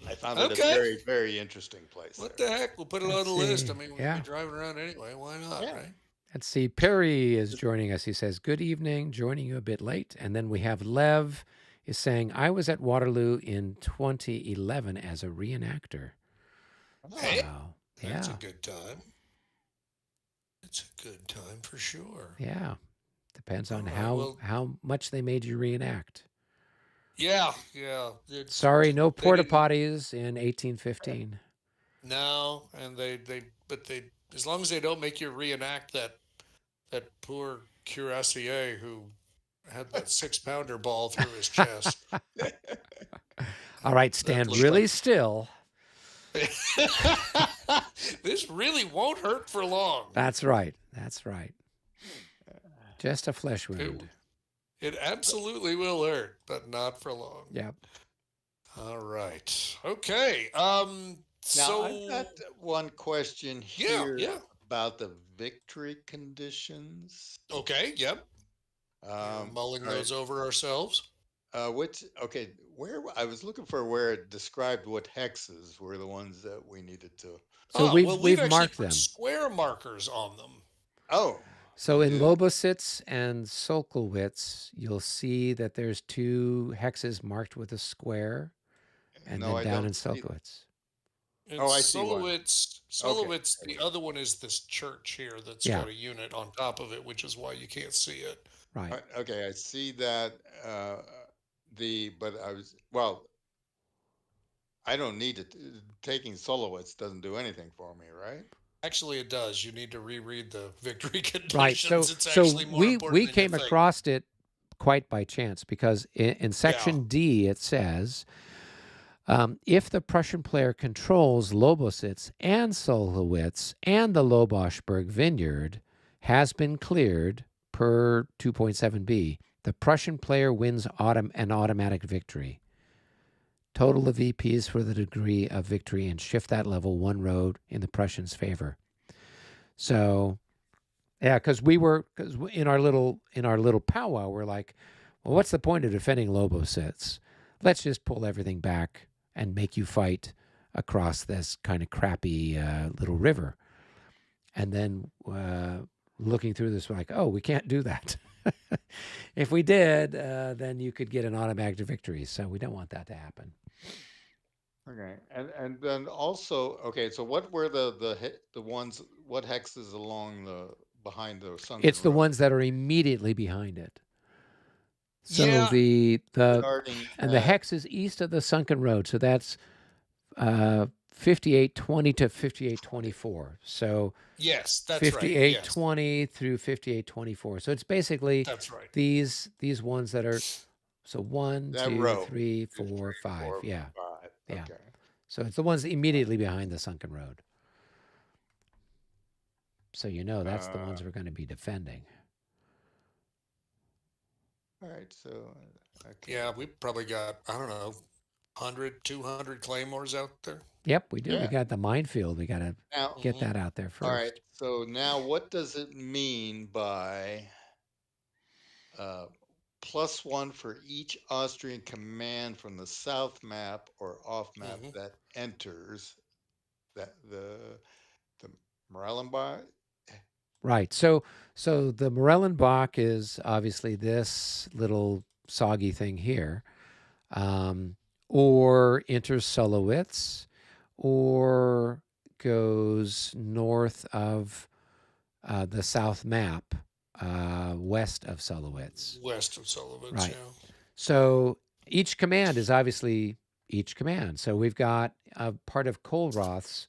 I found it a very, very interesting place. What the heck? We'll put it on the list. I mean, we'll be driving around anyway. Why not, right? Let's see. Perry is joining us. He says, good evening, joining you a bit late. And then we have Lev is saying, I was at Waterloo in 2011 as a reenactor. Hey, that's a good time. It's a good time for sure. Yeah. Depends on how much they made you reenact. Yeah. Sorry, no porta potties in 1815. No, and they as long as they don't make you reenact that that poor cuirassier who had that 6 pounder ball through his chest. All right, That stand looked really like still. this really won't hurt for long. That's right. That's right. Just a flesh It, wound. it absolutely will hurt, but not for long. Yep. All right. Okay. Now, I've So got one question yeah, here yeah. about the victory conditions. Okay. Yep. We're Um, mulling all right. those over ourselves. Okay, where I was looking for where it described what hexes were the ones that we needed to. So Well, we've we've actually marked put them. square markers on them. Oh, So you in did? Lobositz and Solkowitz, you'll see that there's 2 hexes marked with a square, and No, then I down in don't see. Solkowitz. In Oh, I see one. Okay. Solowitz, There the we go. other one is this church here that's Yeah, got a unit on top of it, which is why you can't see it. right. Okay, I see that. But I was, well, I don't need it. Taking Solowitz doesn't do anything for me, right? Actually, it does. You need to reread the victory Right. conditions. So It's so actually more we important than you came think. across it quite by chance because in Yeah. section D it says if the Prussian player controls Lobositz and Solowitz and the Loboschberg vineyard has been cleared per 2.7b, the Prussian player wins an automatic victory. Total of VPs for the degree of victory and shift that level 1 road in the Prussians' favor. So yeah, because in our little powwow, we're like, well, what's the point of defending Lobositz? Let's just pull everything back and make you fight across this kind of crappy little river. And then looking through this, we're like, oh, we can't do that. If we did, then you could get an automatic victory. So we don't want that to happen. Okay, and then also, okay, so what were the ones, what hexes along the behind the sunken It's the road? ones that are immediately behind it. So Yeah. the Starting and the at hex is east of the sunken road. So that's 5820 to 5824. So Yes, that's right. Yes, 5820 through 5824. So it's basically that's right. these ones that are so one, that two, row, three, two, four, three, five. four, Yeah, five. yeah. Okay. So it's the ones immediately behind the sunken road. So you know that's the Uh, ones we're going to be defending. all right, so okay. Yeah, we probably got, I don't know, 100, 200 claymores out there. Yep, we do. We Yeah. got the minefield. We got to Now, get Hmm. that out there all right. first. So now, what does it mean by uh, +1 for each Austrian command from the south map or off map Hmm. that enters that the Morellenbach? Right. So the Morellenbach is obviously this little soggy thing here, um, or enters Solowitz, or goes north of the south map, west of Solowitz. West of Sullivan's, Right. yeah. So each command is obviously each command. So we've got a part of Kolroth's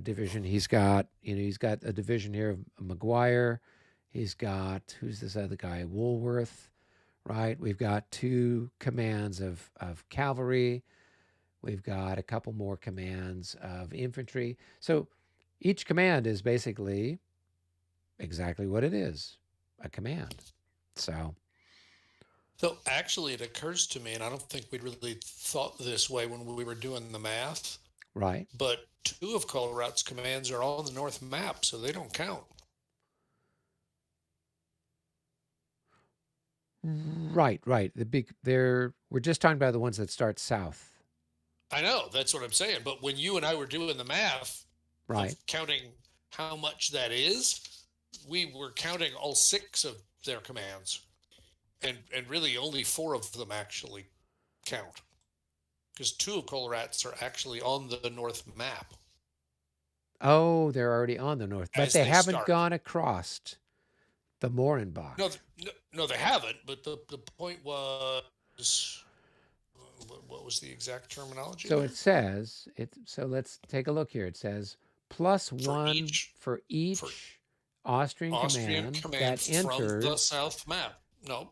division. He's got a division here of McGuire. He's got who's this other guy? Woolworth, right? We've got 2 commands of cavalry. We've got a couple more commands of infantry. So each command is basically exactly what it is, a command. So So actually, it occurs to me, and I don't think we'd really thought this way when we were doing the math, right, but 2 of Colrout's commands are on the north map, so they don't count. right. We're just talking about the ones that start south, I know, that's what I'm saying. But when you and I were doing the math of right? counting how much that is, we were counting all 6 of their commands. And really only 4 of them actually count. Because 2 of Colrat's are actually on the north map Oh, they're already on the north, but as they they haven't start. gone across the Morenbach. No, no, they haven't. But the point was, what was the exact terminology So it there? says it. So let's take a look here. It says For +1 each, for for each Austrian Austrian command command that from the enters. south map. No,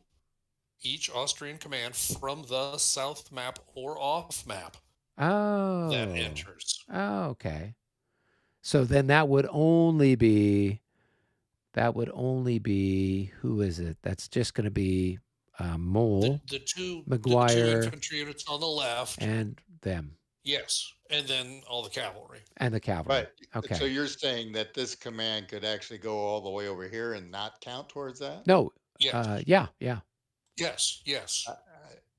each Austrian command from the south map or off map that Oh. enters. Oh, okay. So then that would only be who is it? That's just going to be Mole, The two McGuire, infantry units on the left, and them, yes, and then all the cavalry. and the cavalry. Right. So Okay. you're saying that this command could actually go all the way over here and not count towards that? No. Yes, Yeah. yes.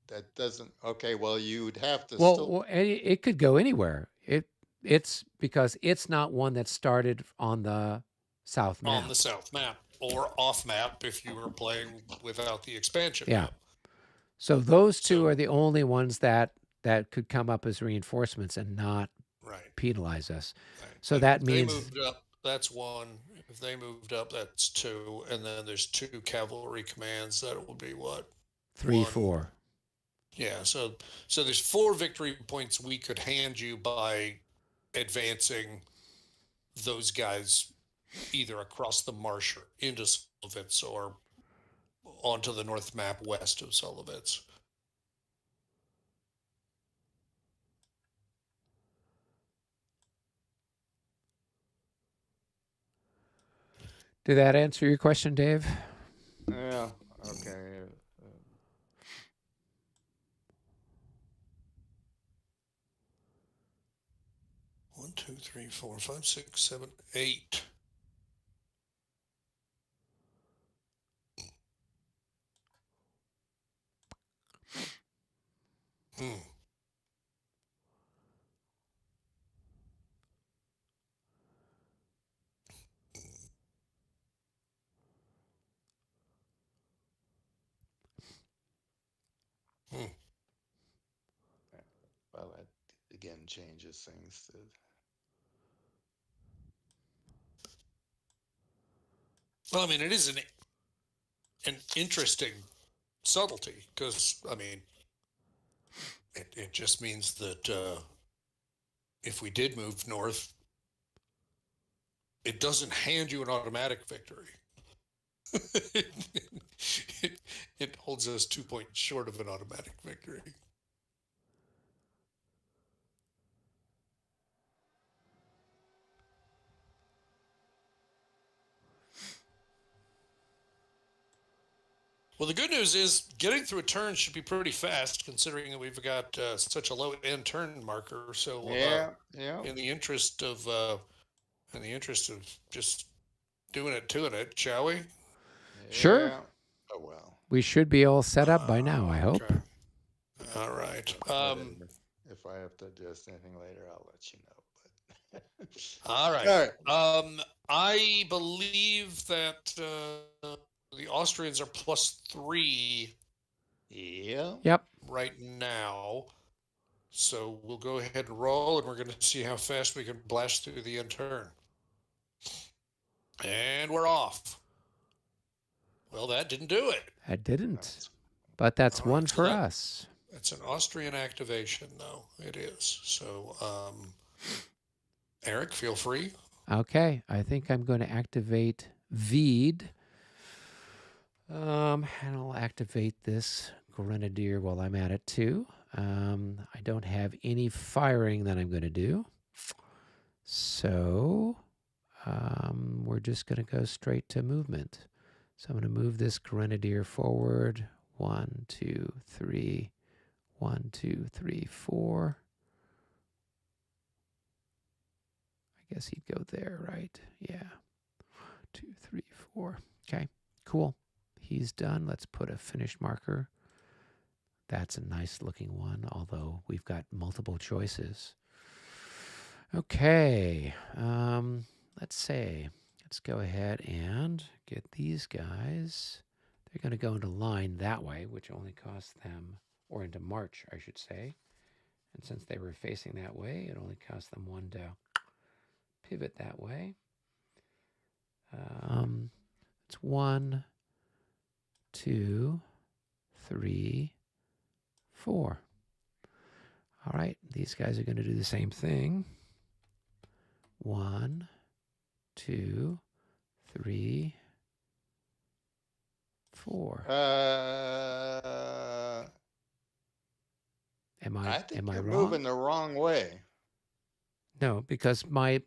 That doesn't. Okay. Well, you'd have to still. Well, it could go anywhere. It's because it's not one that started on the south map. On the south map or off map if you were playing without the expansion Yeah. map. So those two are the only ones that could come up as reinforcements and not Right. penalize us. Right. So And that if they means moved up, that's one. If they moved up, that's two. And then there's two cavalry commands. That would be what? 3, One. 4. Yeah. So there's 4 victory points we could hand you by advancing those guys either across the marsh or into Solovitz or onto the north map west of Solovitz. Did that answer your question, Dave? Yeah. Okay. 1, 2, 3, 4, 5, 6, 7, 8. Well, that again changes things. Well, I mean, it is an interesting subtlety because, I mean, it just means that if we did move north, it doesn't hand you an automatic victory. it holds us 2 points short of an automatic victory. Well, the good news is getting through a turn should be pretty fast, considering that we've got such a low end turn marker. So, Yeah. in the interest of just doing it, shall we? Sure. Yeah. Oh well. We should be all set up by now, I hope. Okay. All right. If I have to adjust anything later, I'll let you know. But All right. All right. I believe that the Austrians are +3 Yeah. Yep. right now. So we'll go ahead and roll, and we're going to see how fast we can blast through the end turn. And we're off. Well, that didn't do it. That didn't. But that's All right, one so for that- us. It's an Austrian activation, though. It is. So, Eric, feel free. Okay. I think I'm going to activate Veed. And I'll activate this Grenadier while I'm at it too. I don't have any firing that I'm going to do. So we're just going to go straight to movement. So I'm going to move this Grenadier forward. 1, 2, 3. 1, 2, 3, 4. I guess he'd go there, right? Yeah. 2, 3, 4. Okay, cool. He's done. Let's put a finish marker. That's a nice looking one, although we've got multiple choices. Okay, let's say, let's go ahead and get these guys. They're going to go into line that way, which only costs them, or into march, I should say. And since they were facing that way, it only cost them 1 to pivot that way. It's 1, 2, 3, 4. All right, these guys are going to do the same thing. 1, 2, 3, 4. I think Am I you're wrong? moving the wrong way. No, because my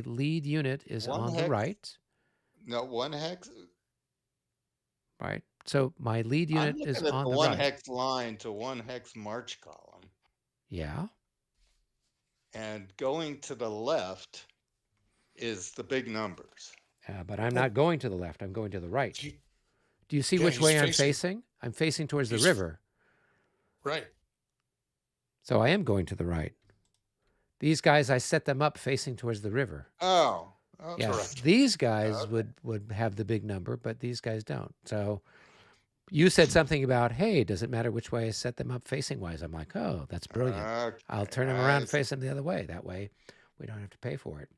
lead unit is One on the hex, right, no, one hex. right? So my lead I'm unit is looking at on the the one right. hex line to one hex march column, Yeah. and going to the left is the big numbers. But I'm Oh, not going to the left. I'm going to the right. he, Do you see yeah, which he's way I'm facing. facing? I'm facing towards the He's river. right. So I am going to the right. These guys, I set them up facing towards the river. Oh, Yeah, okay. Correct. these guys Okay. would have the big number, but these guys don't. So you said something about, hey, does it matter which way I set them up facing wise? I'm like, oh, that's brilliant. I'll Okay. turn them around I and see. face them the other way. That way we don't have to pay for it.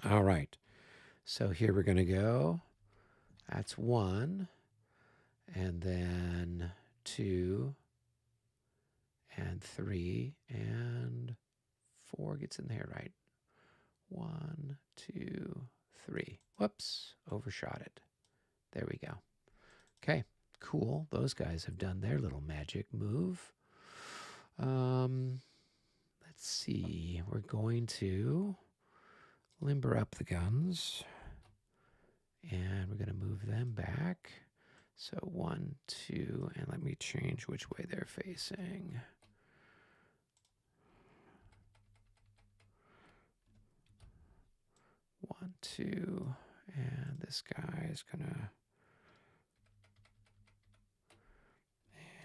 All right. So here we're going to go. That's 1, and then 2, and 3, and 4 gets in there, right? 1, 2, 3. Whoops, overshot it. There we go. Okay, cool. Those guys have done their little magic move. Let's see. We're going to limber up the guns, and we're going to move them back. So 1, 2, and let me change which way they're facing. 1, 2, and this guy is gonna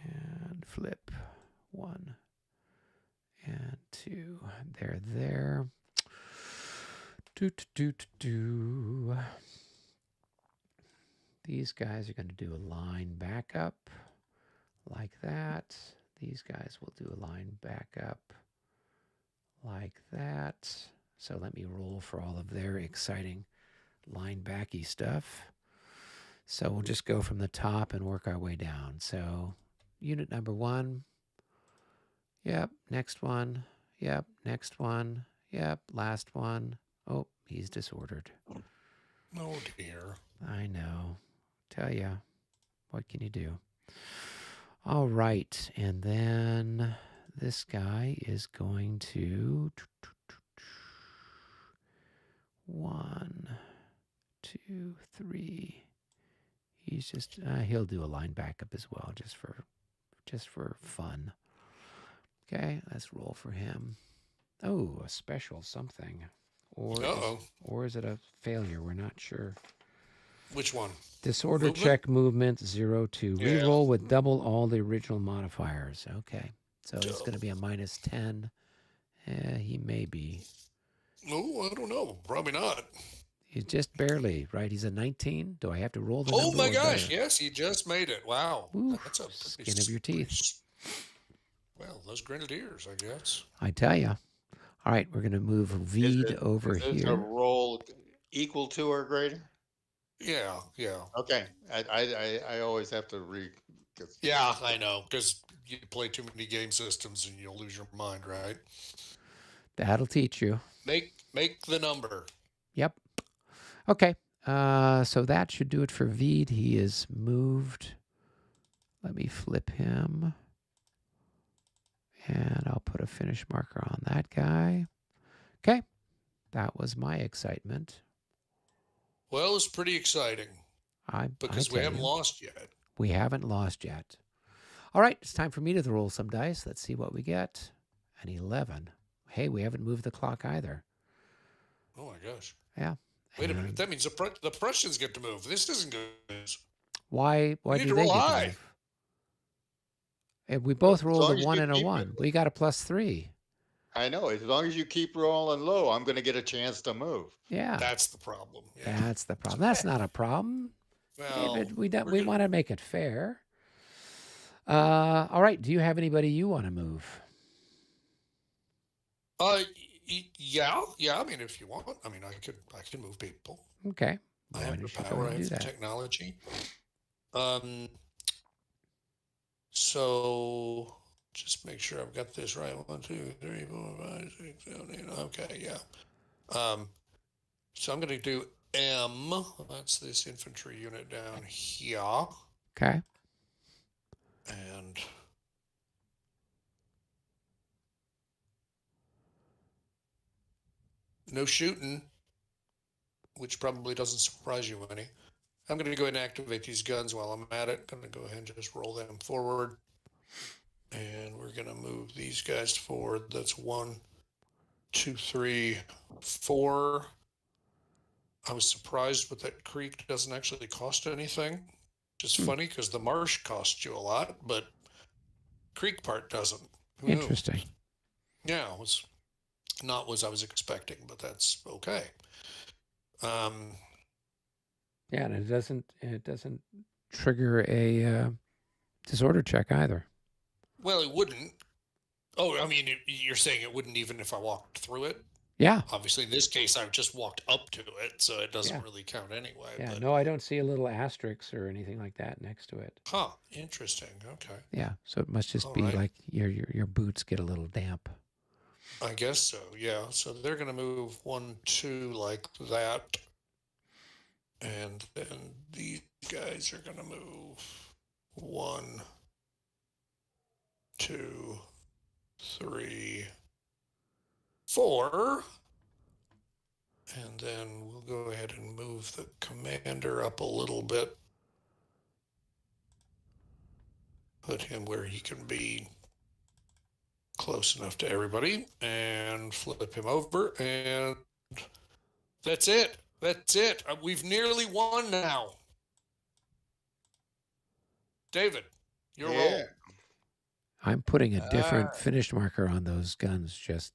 and flip 1 and 2. They're there. Do. These guys are going to do a line back up like that. These guys will do a line back up like that. So let me roll for all of their exciting line backy stuff. So we'll just go from the top and work our way down. So unit number 1. Yep. Next one. Yep. Next one. Yep. Last one. Oh, he's disordered. Oh dear. I know. Tell ya. What can you do? All right. And then this guy is going to 1, 2, 3. He's just he'll do a line backup as well, just for fun. Okay, let's roll for him. Oh, a special something, Uh-oh. or is it a failure? We're not sure. Which one? Disorder Movement? check movement 0-2. Yeah. Reroll with double all the original modifiers. Okay, so it's going to be a -10. He may be. Oh, I don't know. Probably not. He's just barely, right? He's a 19. Do I have to roll the Oh number? my or gosh! better? Yes, he just made it. Wow, Ooh, that's a skin of your teeth. Well, those grenadiers, I guess. I tell you. All right, we're going to move Veed over Is this a here. roll equal to or greater? Yeah. Okay. I always have to read. Yeah, I know, because you play too many game systems and you'll lose your mind, right? That'll teach you. Make the number. Yep. Okay. So that should do it for Veed. He is moved. Let me flip him. And I'll put a finish marker on that guy. Okay. That was my excitement. Well, it's pretty exciting because we haven't lost yet. We haven't lost yet. All right. It's time for me to roll some dice. Let's see what we get. An 11. Hey, we haven't moved the clock either. Oh my gosh. Yeah. Wait a minute. That means the Prussians get to move. This isn't good news. Why We need do to they roll get high. to move? We both rolled long a as 1 you and a keep 1. We got a +3. I know. As long as you keep rolling low, I'm going to get a chance to move. Yeah. That's the problem. Yeah. That's the problem. That's not a problem. Well, David, we want to make it fair. All right. Do you have anybody you want to move? Yeah. I mean, if you want, I mean, I can move people. Okay. I have the power. I have the technology. So just make sure I've got this right. 1, 2, 3, 4, 5, 6, 7, 8. Okay, yeah. So I'm going to do M. That's this infantry unit down here. Okay. And no shooting, which probably doesn't surprise you any. I'm going to go ahead and activate these guns while I'm at it. I'm going to go ahead and just roll them forward. And we're going to move these guys forward. That's 1, 2, 3, 4. I was surprised, but that creek doesn't actually cost anything. Just funny because the marsh costs you a lot, but creek part doesn't. Who knew? Interesting. Yeah, it was not what I was expecting, but that's okay. Yeah, and it doesn't trigger a disorder check either. Well, it wouldn't. Oh, I mean, you're saying it wouldn't even if I walked through it? Yeah. Obviously, in this case, I just walked up to it, so it doesn't Yeah. really count anyway. Yeah. But, No, I don't see a little asterisk or anything like that next to it. huh, interesting. Okay. Yeah. So it must just All be right. like your boots get a little damp. I guess so, yeah. So they're going to move 1, 2 like that. And then these guys are going to move 1, 2, 3, 4. And then we'll go ahead and move the commander up a little bit. Put him where he can be close enough to everybody and flip him over. And that's it. That's it. We've nearly won now. David, your roll. I'm putting a different finish marker on those guns just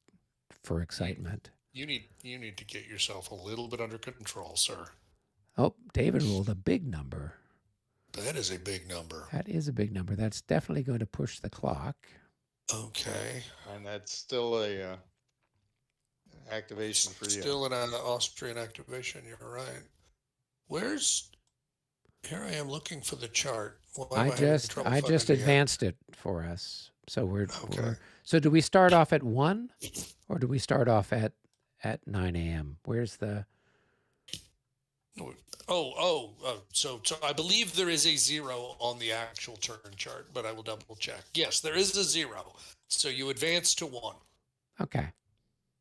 for excitement. You need to get yourself a little bit under control, sir. Oh, David rolled a big number. That is a big number. That is a big number. That's definitely going to push the clock. Okay. And that's still a activation for you. Still an Austrian activation. You're right. Here I am looking for the chart. I just advanced it for us. So we're so do we start off at 1 or do we start off at 9 a.m.? Where's the so I believe there is a 0 on the actual turn chart, but I will double check. Yes, there is a 0. So you advance to 1. Okay.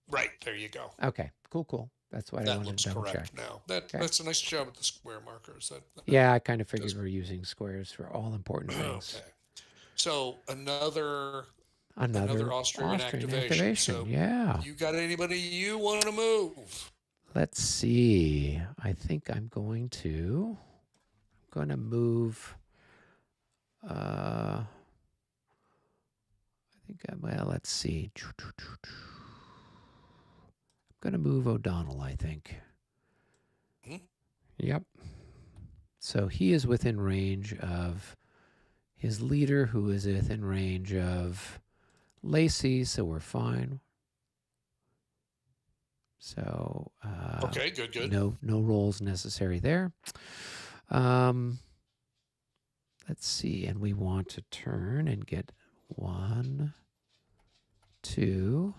Right, there you go. Okay. Cool. That's what I wanted to double check. Now. That's a nice job with the square markers. Yeah, I kind of figured we're using squares for all important things. Okay. So another Austrian activation. So yeah. You got anybody you want to move? Let's see. I think I'm going to move. Let's see. I'm going to move O'Donnell, I think. Yep. So he is within range of his leader, who is within range of Lacey, so we're fine. So okay, good. No rolls necessary there. Let's see, and we want to turn and get 1, 2,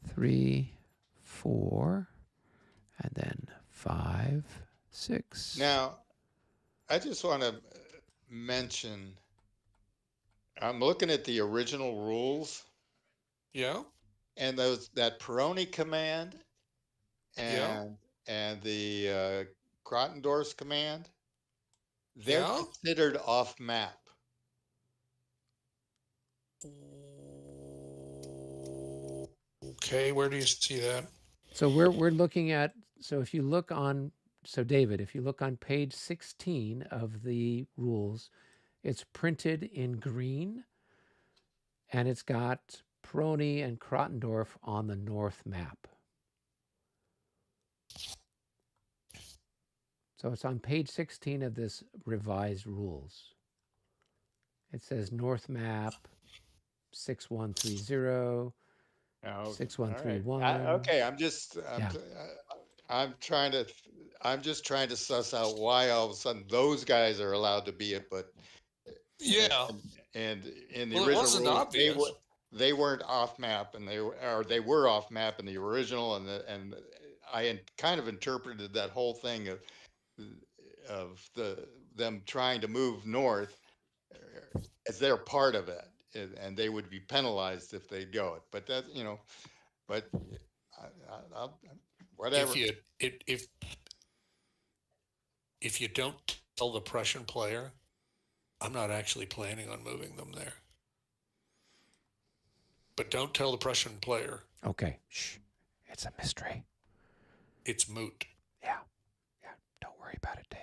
3, 4, and then 5, 6. Now, I just want to mention, I'm looking at the original rules. Yeah. And that Peroni command and the Grottendorf's command, they're considered off map. Okay, where do you see that? So we're looking at, so if you look on, so David, if you look on page 16 of the rules, it's printed in green and it's got Peroni and Grottendorf on the north map. So it's on page 16 of this revised rules. It says north map 6130. 6131. Right. Okay, I'm just trying to suss out why all of a sudden those guys are allowed to be it, but and in the original rules, they weren't off map, and they were off map in the original, and kind of interpreted that whole thing of them trying to move north as they're part of it, and they would be penalized if they go it. But that, but I'll, If whatever. you if you don't tell the Prussian player, I'm not actually planning on moving them there. But don't tell the Prussian player. Okay. Shh. It's a mystery. It's moot. Yeah. Yeah. Don't worry about it, Dave.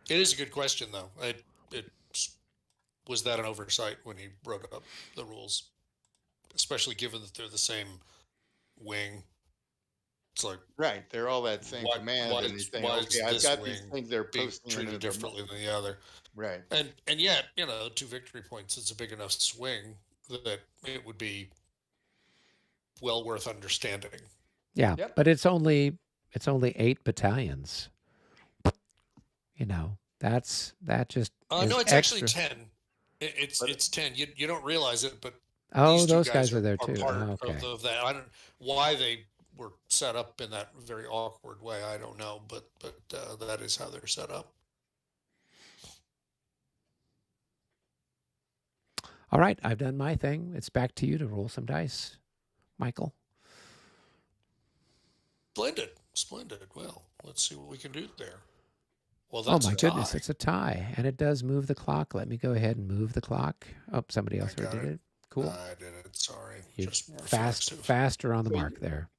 It is a good question, though. It was that an oversight when he wrote up the rules, especially given that they're the same wing. It's like, Right, they're all that same command, and you think, okay, is I've this got these wing things they're being posting into treated their differently than the other? right. And yet, 2 victory points is a big enough swing that it would be well worth understanding. Yeah, Yep. but it's only 8 battalions. That just is No, it's extra. actually 10. It's 10. You don't realize it, but Oh, these two those guys are there are too. part Oh, okay. of that. I don't why they were set up in that very awkward way. I don't know, but that is how they're set up. All right, I've done my thing. It's back to you to roll some dice, Michael. Splendid. Well, let's see what we can do there. Well, Oh that's my a goodness, tie. it's a tie, and it does move the clock. Let me go ahead and move the clock. Oh, somebody else already did it. Cool. I did it. Sorry. You're Just reflexive. faster on the mark there.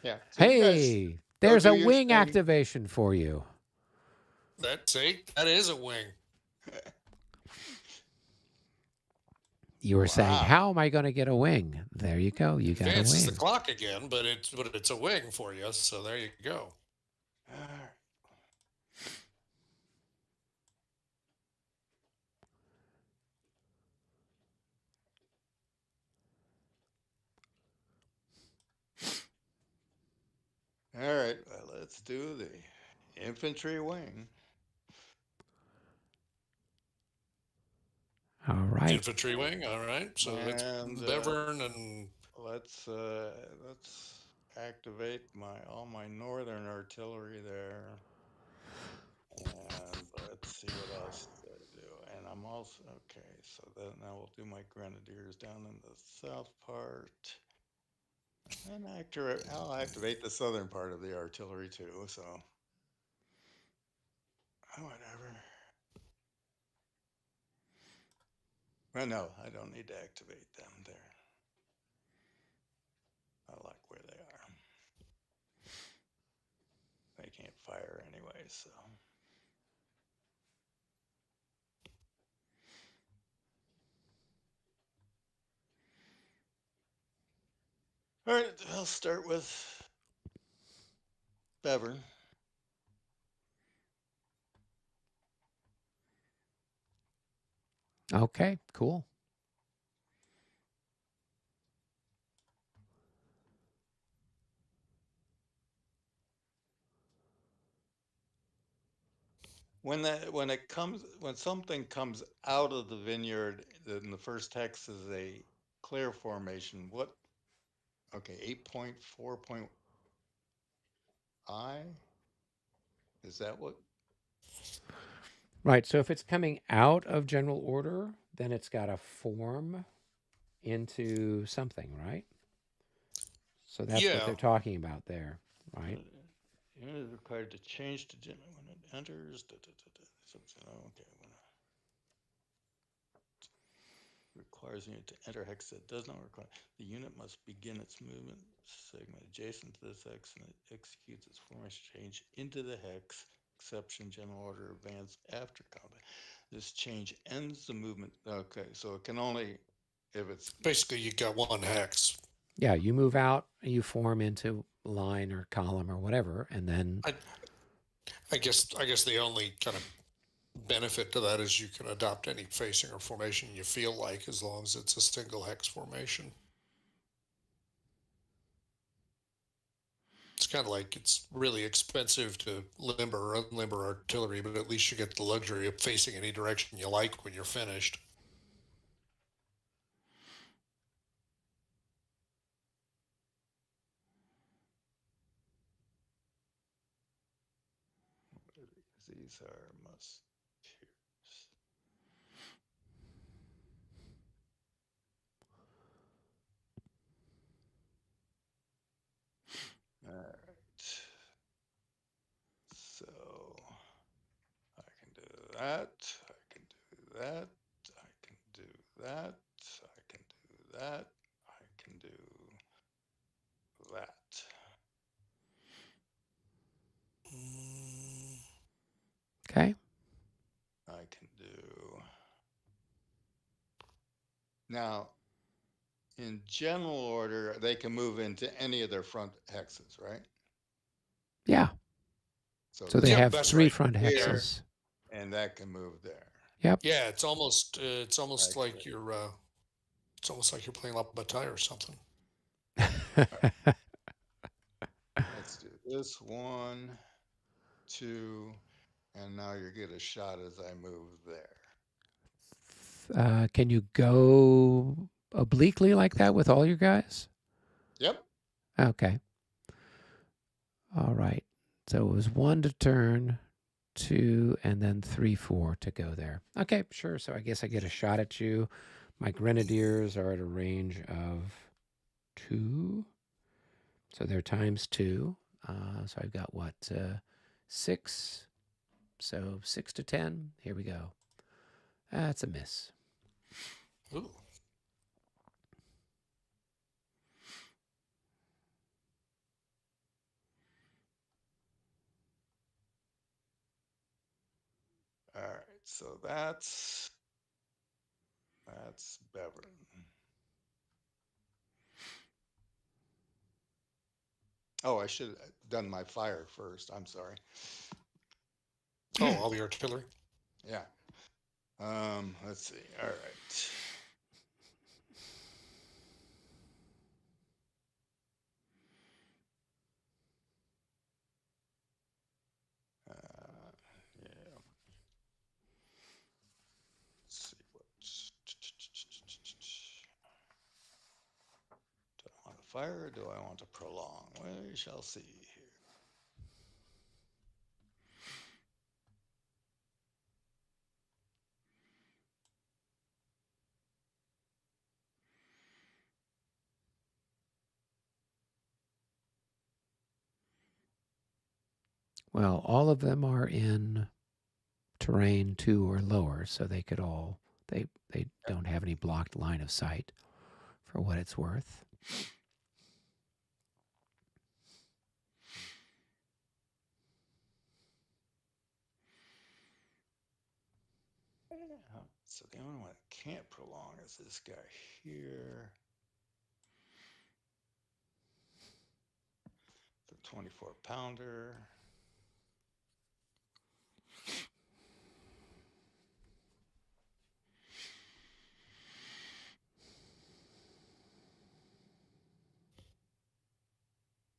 Yeah. So you guys Hey, there's do a your wing thing. activation for you. That is a wing. You were saying, Wow. how am I going to get a wing? There you go. You got a Advances the wing. clock again, but it's a wing for you. So there you go. All right. All right, well, let's do the infantry wing. All right. Infantry wing. All right. So it's And Bevern and let's activate all my northern artillery there, and let's see what else to do. And I'm also okay. So then I will do my grenadiers down in the south part, and I'll activate the southern part of the artillery too. So whatever. Well, no, I don't need to activate them there. I like where they are. They can't fire anyway, so. All right, I'll start with Bevern. Okay, cool. When something comes out of the vineyard, then the first text is a clear formation. What? Okay, 8.4 I. Is that what? Right. So if it's coming out of general order, then it's got to form into something, right? So that's what they're talking about there, right? Unit is required to change to general when it enters. Okay. Requires unit to enter hex that does not require. The unit must begin its movement segment adjacent to this hex, and it executes its formation change into the hex. Exception: general order advance after combat. This change ends the movement. Okay, so it can only if it's basically you got one hex. Yeah, you move out, you form into line or column or whatever, and then I guess the only kind of benefit to that is you can adopt any facing or formation you feel like, as long as it's a single hex formation. It's kind of like it's really expensive to limber or unlimber artillery, but at least you get the luxury of facing any direction you like when you're finished. These are musketeers. All right. So I can do that. I can do that. I can do that. I can do that. I can do that. Okay. I can do. Now, in general order, they can move into any of their front hexes, right? Yeah. So So they this Yep, have can that's three right. move front Yeah, here, hexes. and that can move there. Yep. yeah. It's almost Like like you're playing La Bataille or something. let's do this one, two, and now you get a shot as I move there. Can you go obliquely like that with all your guys? Yep. Okay. All right. So it was 1 to turn, 2, and then 3, 4 to go there. Okay, sure. So I guess I get a shot at you. My grenadiers are at a range of 2. So they're times 2. So I've got what? 6. So 6 to 10. Here we go. That's a miss. Ooh. All right. So that's Beverin. Oh, I should have done my fire first. I'm sorry. Oh, all the artillery. Yeah. Let's see. All right. Yeah. Let's see what. Do I want to fire or do I want to prolong? We shall see here. Well, all of them are in terrain 2 or lower, so they could all they don't have any blocked line of sight for what it's worth. So the only one I can't prolong is this guy here. The 24 pounder.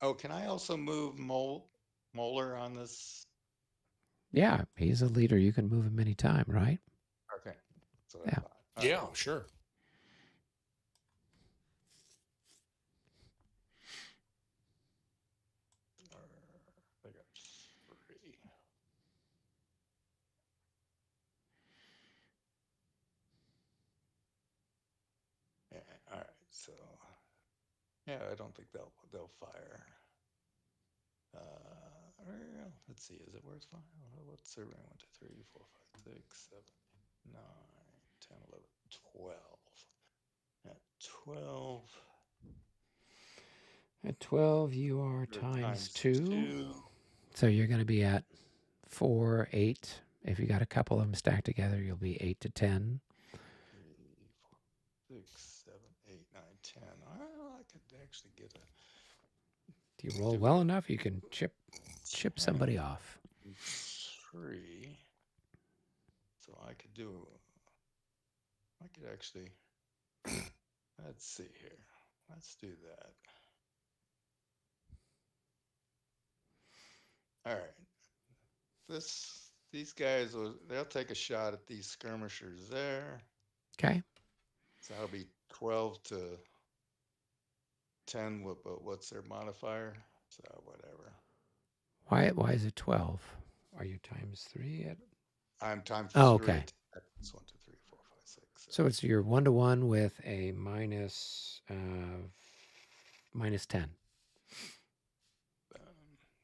Oh, can I also move Moeller on this? Yeah, he's a leader. You can move him anytime, right? Okay. That's what I Yeah. thought. All Yeah, right. sure. I got 3. Yeah. All right. So yeah, I don't think they'll fire. Let's see. Is it worth firing? What's their range? 1, 2, 3, 4, 5, 6, 7, 9, 10, 11, 12. At 12. At 12, you are Or times times 2. 2. So you're going to be at 4, 8. If you got a couple of them stacked together, you'll be 8 to 10. 3, 4, 6, 7, 8, 9, 10. Well, I could actually get a. If you roll Do well enough, you can chip 10, somebody off. 3. So I could do. I could actually. Let's see here. Let's do that. All right. These guys they'll take a shot at these skirmishers there. Okay. So that'll be 12 to 10. What's their modifier? So whatever. Why is it 12? Are you times 3 at? I'm times Oh, three okay. at that's 1, 2, 3, 4, 5, 6, So 7. it's your 1-to-1 with a minus 10.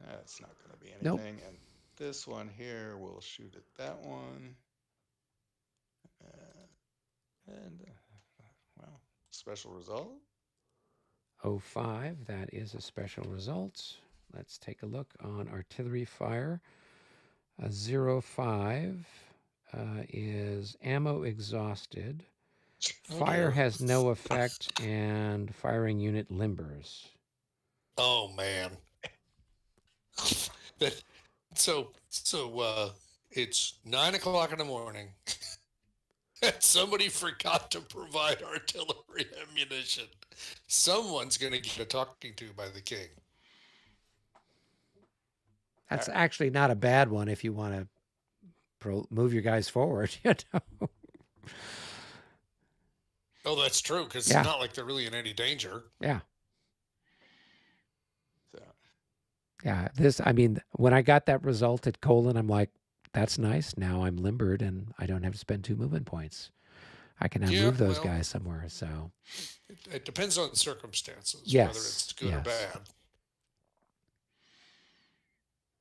That's not going to be Nope. anything. And this one here, we'll shoot at that one. And, well, special result. 05, that is a special result. Let's take a look on artillery fire. A 05 is ammo exhausted. Oh Fire dear. has no effect, and firing unit limbers. Oh man. That so it's 9 o'clock in the morning. And somebody forgot to provide artillery ammunition. Someone's going to get a talking to by the king. That's actually not a bad one if you want to move your guys forward. You know? Oh, that's true, because it's Yeah, not like they're really in any danger. yeah, So, yeah. This, I mean, when I got that result at Colon, I'm like, that's nice. Now I'm limbered and I don't have to spend 2 movement points. I can now Yeah, move those well, guys somewhere. So, it depends on the circumstances, whether yes, it's good or yes. bad.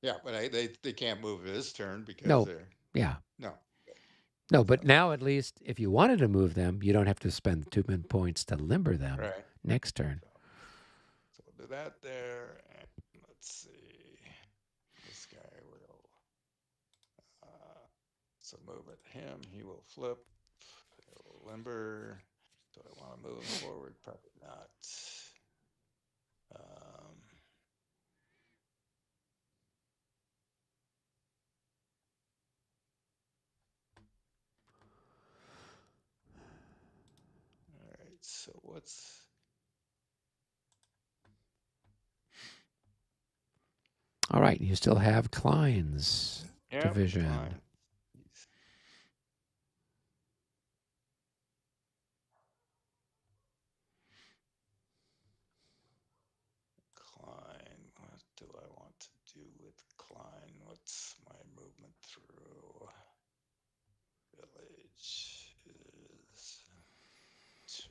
yeah, but they can't move this turn because No, they're, yeah. no. No, So, but now at least if you wanted to move them, you don't have to spend 2 movement points to limber them right. next turn. So we'll do that there. And let's see. This guy will, so move at him. He will flip. He'll limber. Do I want to move him forward? Probably not. Um, all right. So what's, All right, you still have Klein's yep, division. Klein. Klein. What do I want to do with Klein? What's my movement through? Village is 2.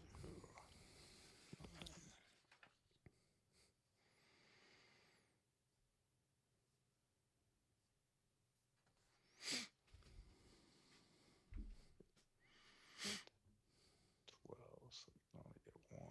12, so you can only get 1.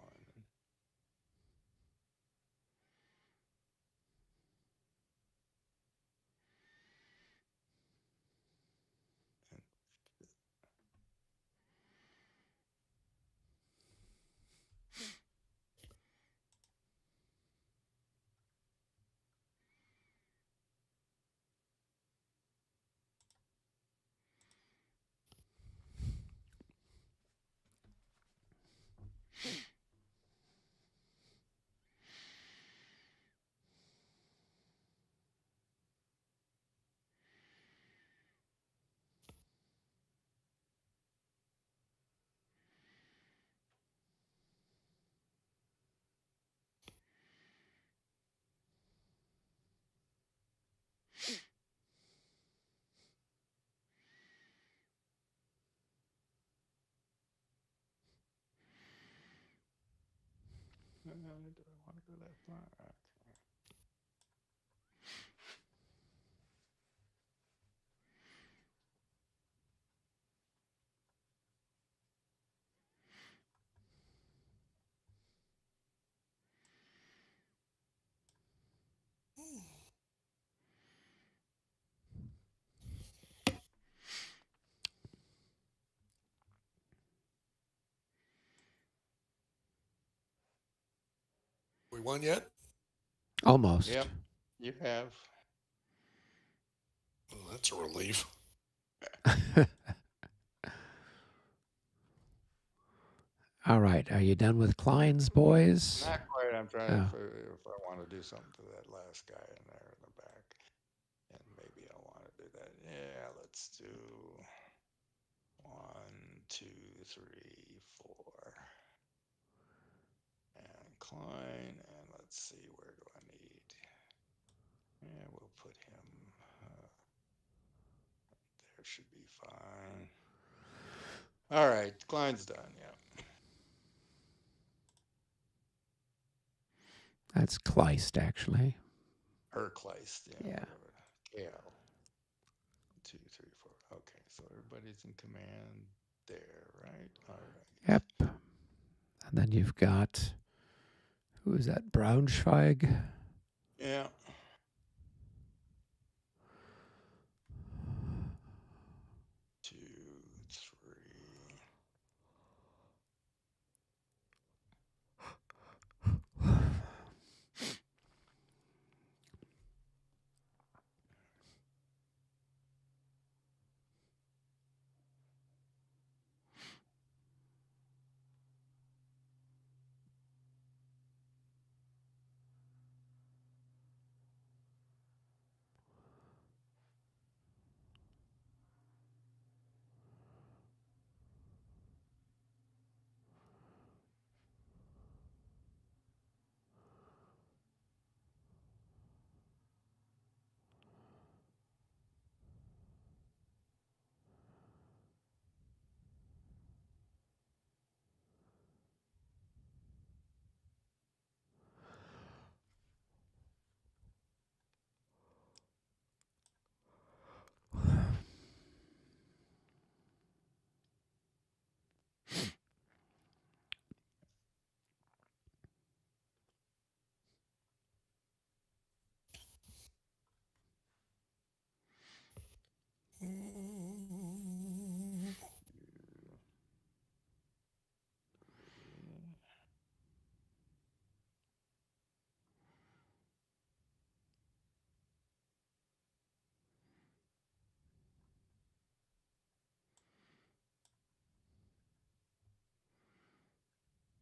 And do I want to go that far? We won yet? Almost. Yep, you have. Oh, that's a relief. All right, are you done with Klein's, boys? Not quite. I'm trying to, Oh, if I want to do something to that last guy in there in the back. And maybe I want to do that. Yeah, let's do 1, 2, 3, 4. And Klein. And let's see, where do I need? Yeah, we'll put him. should be fine. All right, Klein's done. Yeah. That's Kleist, actually. Erkleist, yeah, Yeah. whatever. KL. 2, 3, 4. Okay, so everybody's in command there, right? All right. Yep. And then you've got, who is that? Braunschweig. Yeah. 2, 3.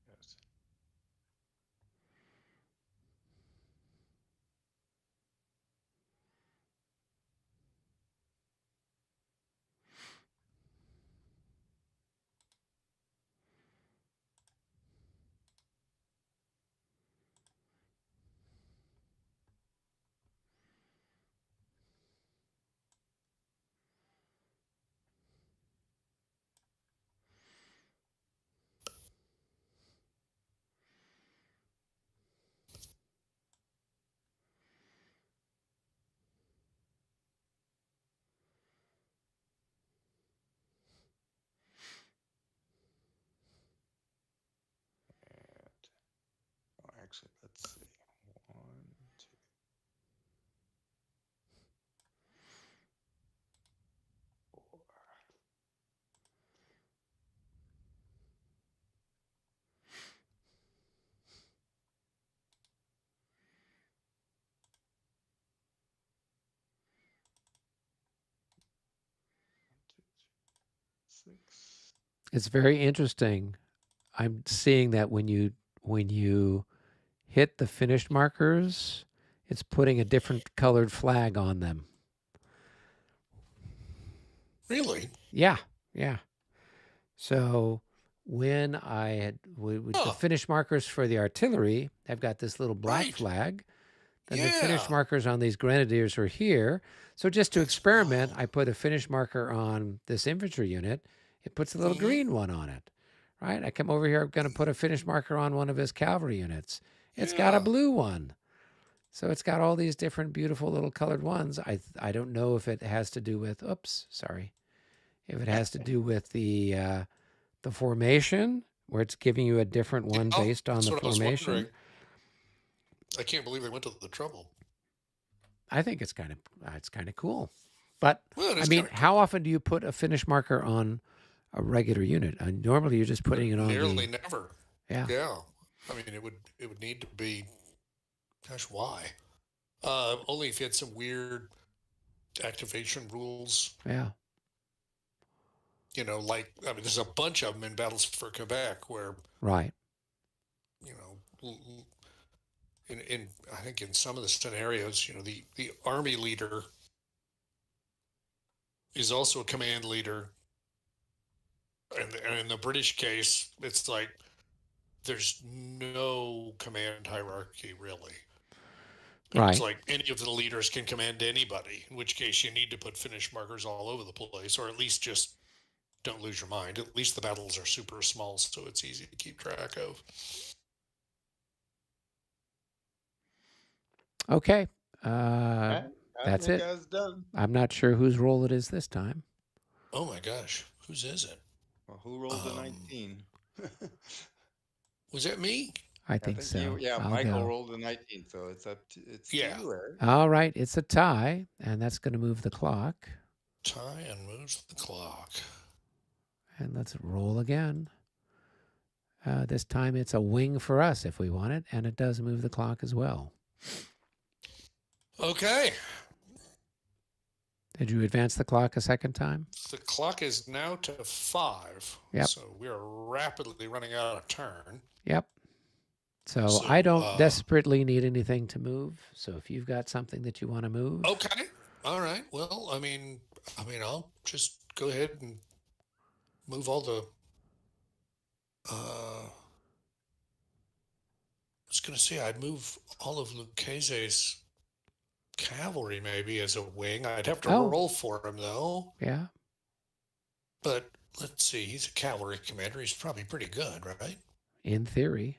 Yes. And, oh, actually, let's see. 1, 2, 4. 6. It's very interesting. I'm seeing that when you hit the finished markers, it's putting a different colored flag on them. Really? Yeah, yeah. So when I had with the Huh. finished markers for the artillery, I've got this little black Right. flag. Then the finished Yeah. markers on these grenadiers are here. So just to That's experiment, wild. I put a finished marker on this infantry unit. It puts a little Hmm. green one on it. Right? I come over here, I'm going to put a finished marker on one of his cavalry units. It's got a Yeah. blue one. So it's got all these different beautiful little colored ones. I don't know if it has to do with oops, sorry. If it has to do with the formation where it's giving you a different one Oh, based on that's the what I was formation. wondering. I can't believe they went to the trouble. I think it's kind of cool. But Well, it I is mean, kind of how cool. often do you put a finish marker on a regular unit? Normally, you're just putting it on Nearly the never. yeah, Yeah. I mean, it would need to be. Gosh, why? Only if you had some weird activation rules. yeah, Like I mean, there's a bunch of them in Battles for Quebec where right. you know, in I think in some of the scenarios, the army leader is also a command leader, and in the British case, it's like there's no command hierarchy really. It's Right. like any of the leaders can command anybody, in which case you need to put finish markers all over the place, or at least just don't lose your mind. At least the battles are super small, so it's easy to keep track of. Okay. I That's think it. I was done. I'm not sure whose role it is this time. Oh my gosh, whose is it? Well, who rolled the 19? Was that me? I I think think you, so. yeah, I'll Michael go. rolled the 19, so it's to Yeah. you, Eric. All right. It's a tie, and that's going to move the clock. Tie and moves the clock. And let's roll again. This time it's a wing for us if we want it, and it does move the clock as well. Okay. Did you advance the clock a second time? The clock is now to 5. Yep. So we are rapidly running out of turn. Yep. So I don't desperately need anything to move. So if you've got something that you want to move. Okay. All right. Well, I mean, I'll just go ahead and move all the. I was going to say I'd move all of Lucchese's cavalry maybe as a wing. I'd have to roll for him though. Yeah. But let's see. He's a cavalry commander. He's probably pretty good, right? In theory.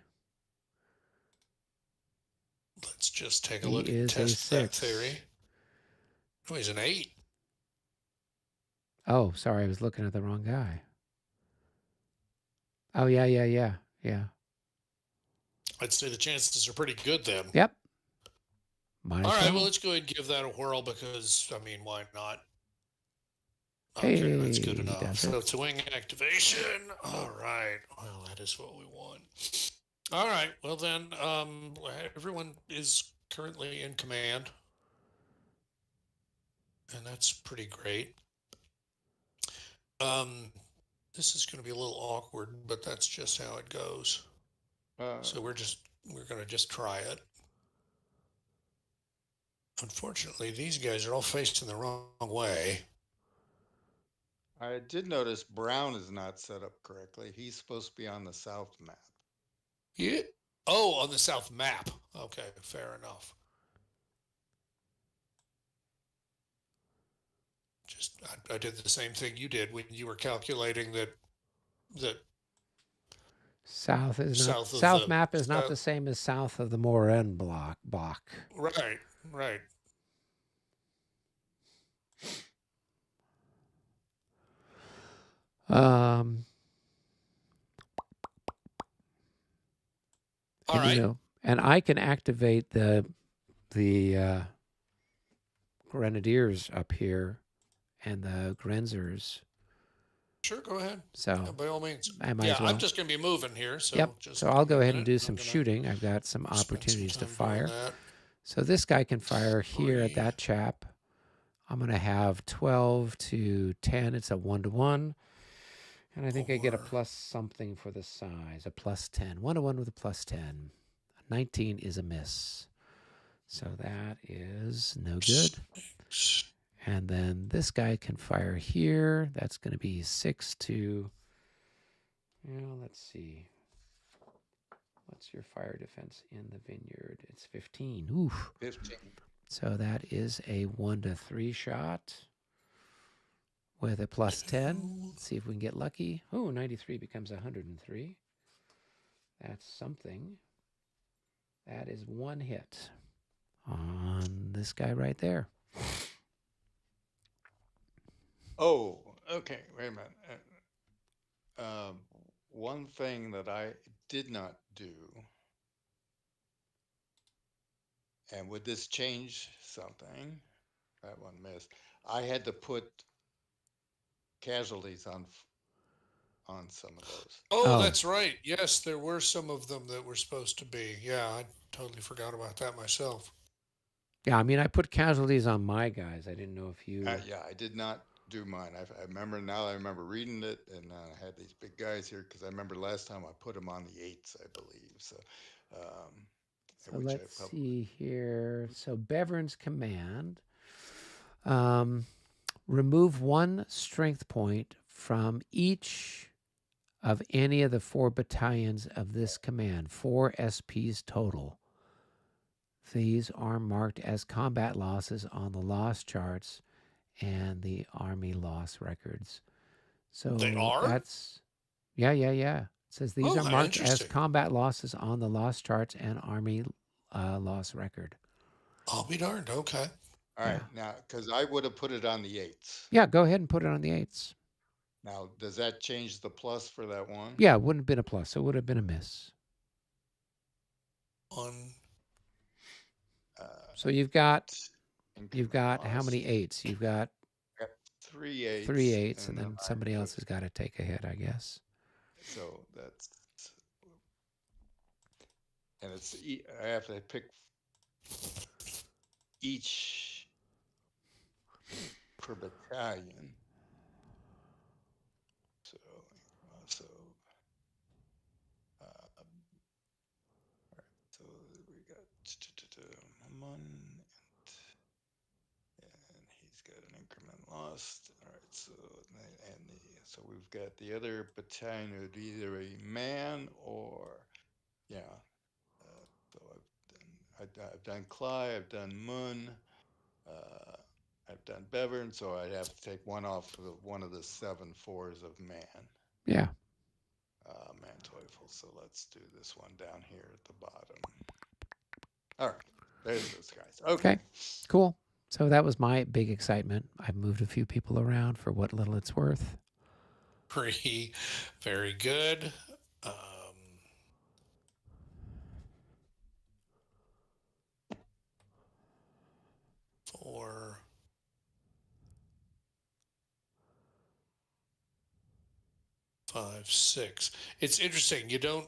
Let's just take a look and test that theory. Oh, he's an 8. Oh, sorry. I was looking at the wrong guy. Oh, yeah. I'd say the chances are pretty good then. Yep. All right, well, let's go ahead and give that a whirl because, I mean, why not? Okay, that's good enough. So it's a wing activation. All right. Well, that is what we want. All right. Well, then, everyone is currently in command. And that's pretty great. This is going to be a little awkward, but that's just how it goes. So we're going to just try it. Unfortunately, these guys are all facing the wrong way. I did notice Brown is not set up correctly. He's supposed to be on the south map. Yeah. Oh, on the south map. Okay, fair enough. Just I did the same thing you did when you were calculating that south is not south map is not the same as south of the Morin block. Right. All right. And I can activate the grenadiers up here and the grenzers. Sure, go ahead. So by all means. I'm just going to be moving here. So yep. So I'll go ahead and do some shooting. I've got some opportunities to fire. So this guy can fire here at that chap. I'm going to have 12 to 10. It's a 1-to-1. And I think I get a plus something for the size, a plus 10. 1-to-1 with a plus 10. 19 is a miss. So that is no good. And then this guy can fire here. That's going to be 6 to, let's see. What's your fire defense in the vineyard? It's 15. Oof. 15. So that is a 1-to-3 shot with a plus 10. Let's see if we can get lucky. Oh, 93 becomes 103. That's something. That is one hit on this guy right there. Oh, okay. Wait a minute. One thing that I did not do, and would this change something? That one missed. I had to put casualties on some of those. Oh, that's right. Yes, there were some of them that were supposed to be. Yeah, I totally forgot about that myself. Yeah, I mean, I put casualties on my guys. I didn't know if you... yeah, I did not do mine. I remember reading it, and I had these big guys here because I remember last time I put them on the 8s, I believe. So, let's see here. So Bevern's command. Remove 1 strength point from each of any of the 4 battalions of this command. 4 SPs total. These are marked as combat losses on the loss charts and the Army loss records. They So are? that's, yeah. It says these Oh, are how marked as interesting. combat losses on the loss charts and Army loss record. I'll be darned. Okay. All Yeah. right, now because I would have put it on the eights. Yeah, go ahead and put it on the eights. Now, does that change the plus for that one? Yeah, it wouldn't have been a plus. It would have been a miss. On So you've got Increment how loss. many eights? You've got Got three 3 eights, eights, and and then then I somebody put, else has got to take a hit, I guess. so that's, and it's, I have to pick each per battalion. So, so, so we got one, and he's got an increment lost. All right, so so we've got the other battalion would be either a man or, yeah. So I've done Cly, I've done Mun, uh, I've done Bevern, so I'd have to take one off of one of the 7 4s of man. Yeah. Manteuffel. So let's do this one down here at the bottom. All right, there's those guys. Okay. Cool. So that was my big excitement. I've moved a few people around for what little it's worth. very good. For 5, 6. It's interesting. You don't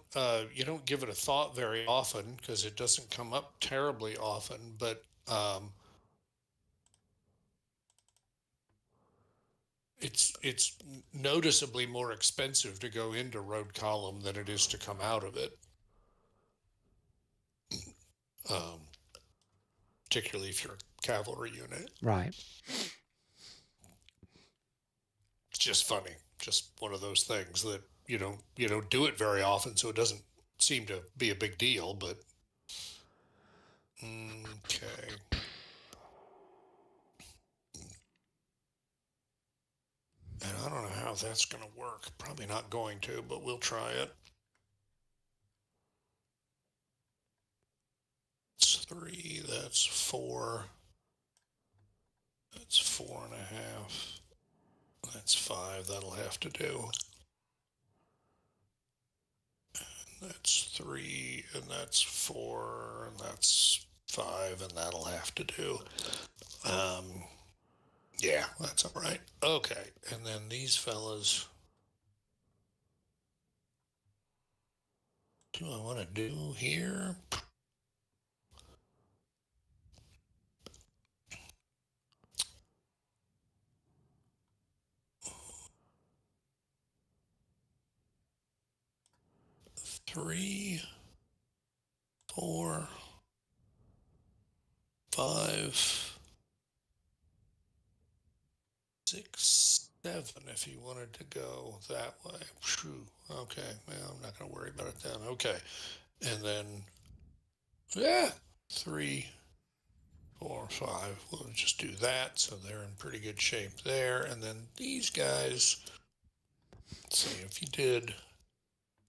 give it a thought very often because it doesn't come up terribly often. But it's noticeably more expensive to go into road column than it is to come out of it. Particularly if you're a cavalry unit. Right. It's just funny. Just one of those things that you don't do it very often, so it doesn't seem to be a big deal. But okay. And I don't know how that's going to work. Probably not going to, but we'll try it. That's 3. That's 4. That's 4.5. That's 5. That'll have to do. And that's 3, and that's 4, and that's 5, and that'll have to do. Yeah, that's all right. Okay, and then these fellas. Do I want to do here? Three, 4, 5, 6, 7. If you wanted to go that way. Whew. Okay, well, I'm not going to worry about it then. Okay, and then 3, 4, 5. We'll just do that. So they're in pretty good shape there. And then these guys. Let's see if you did.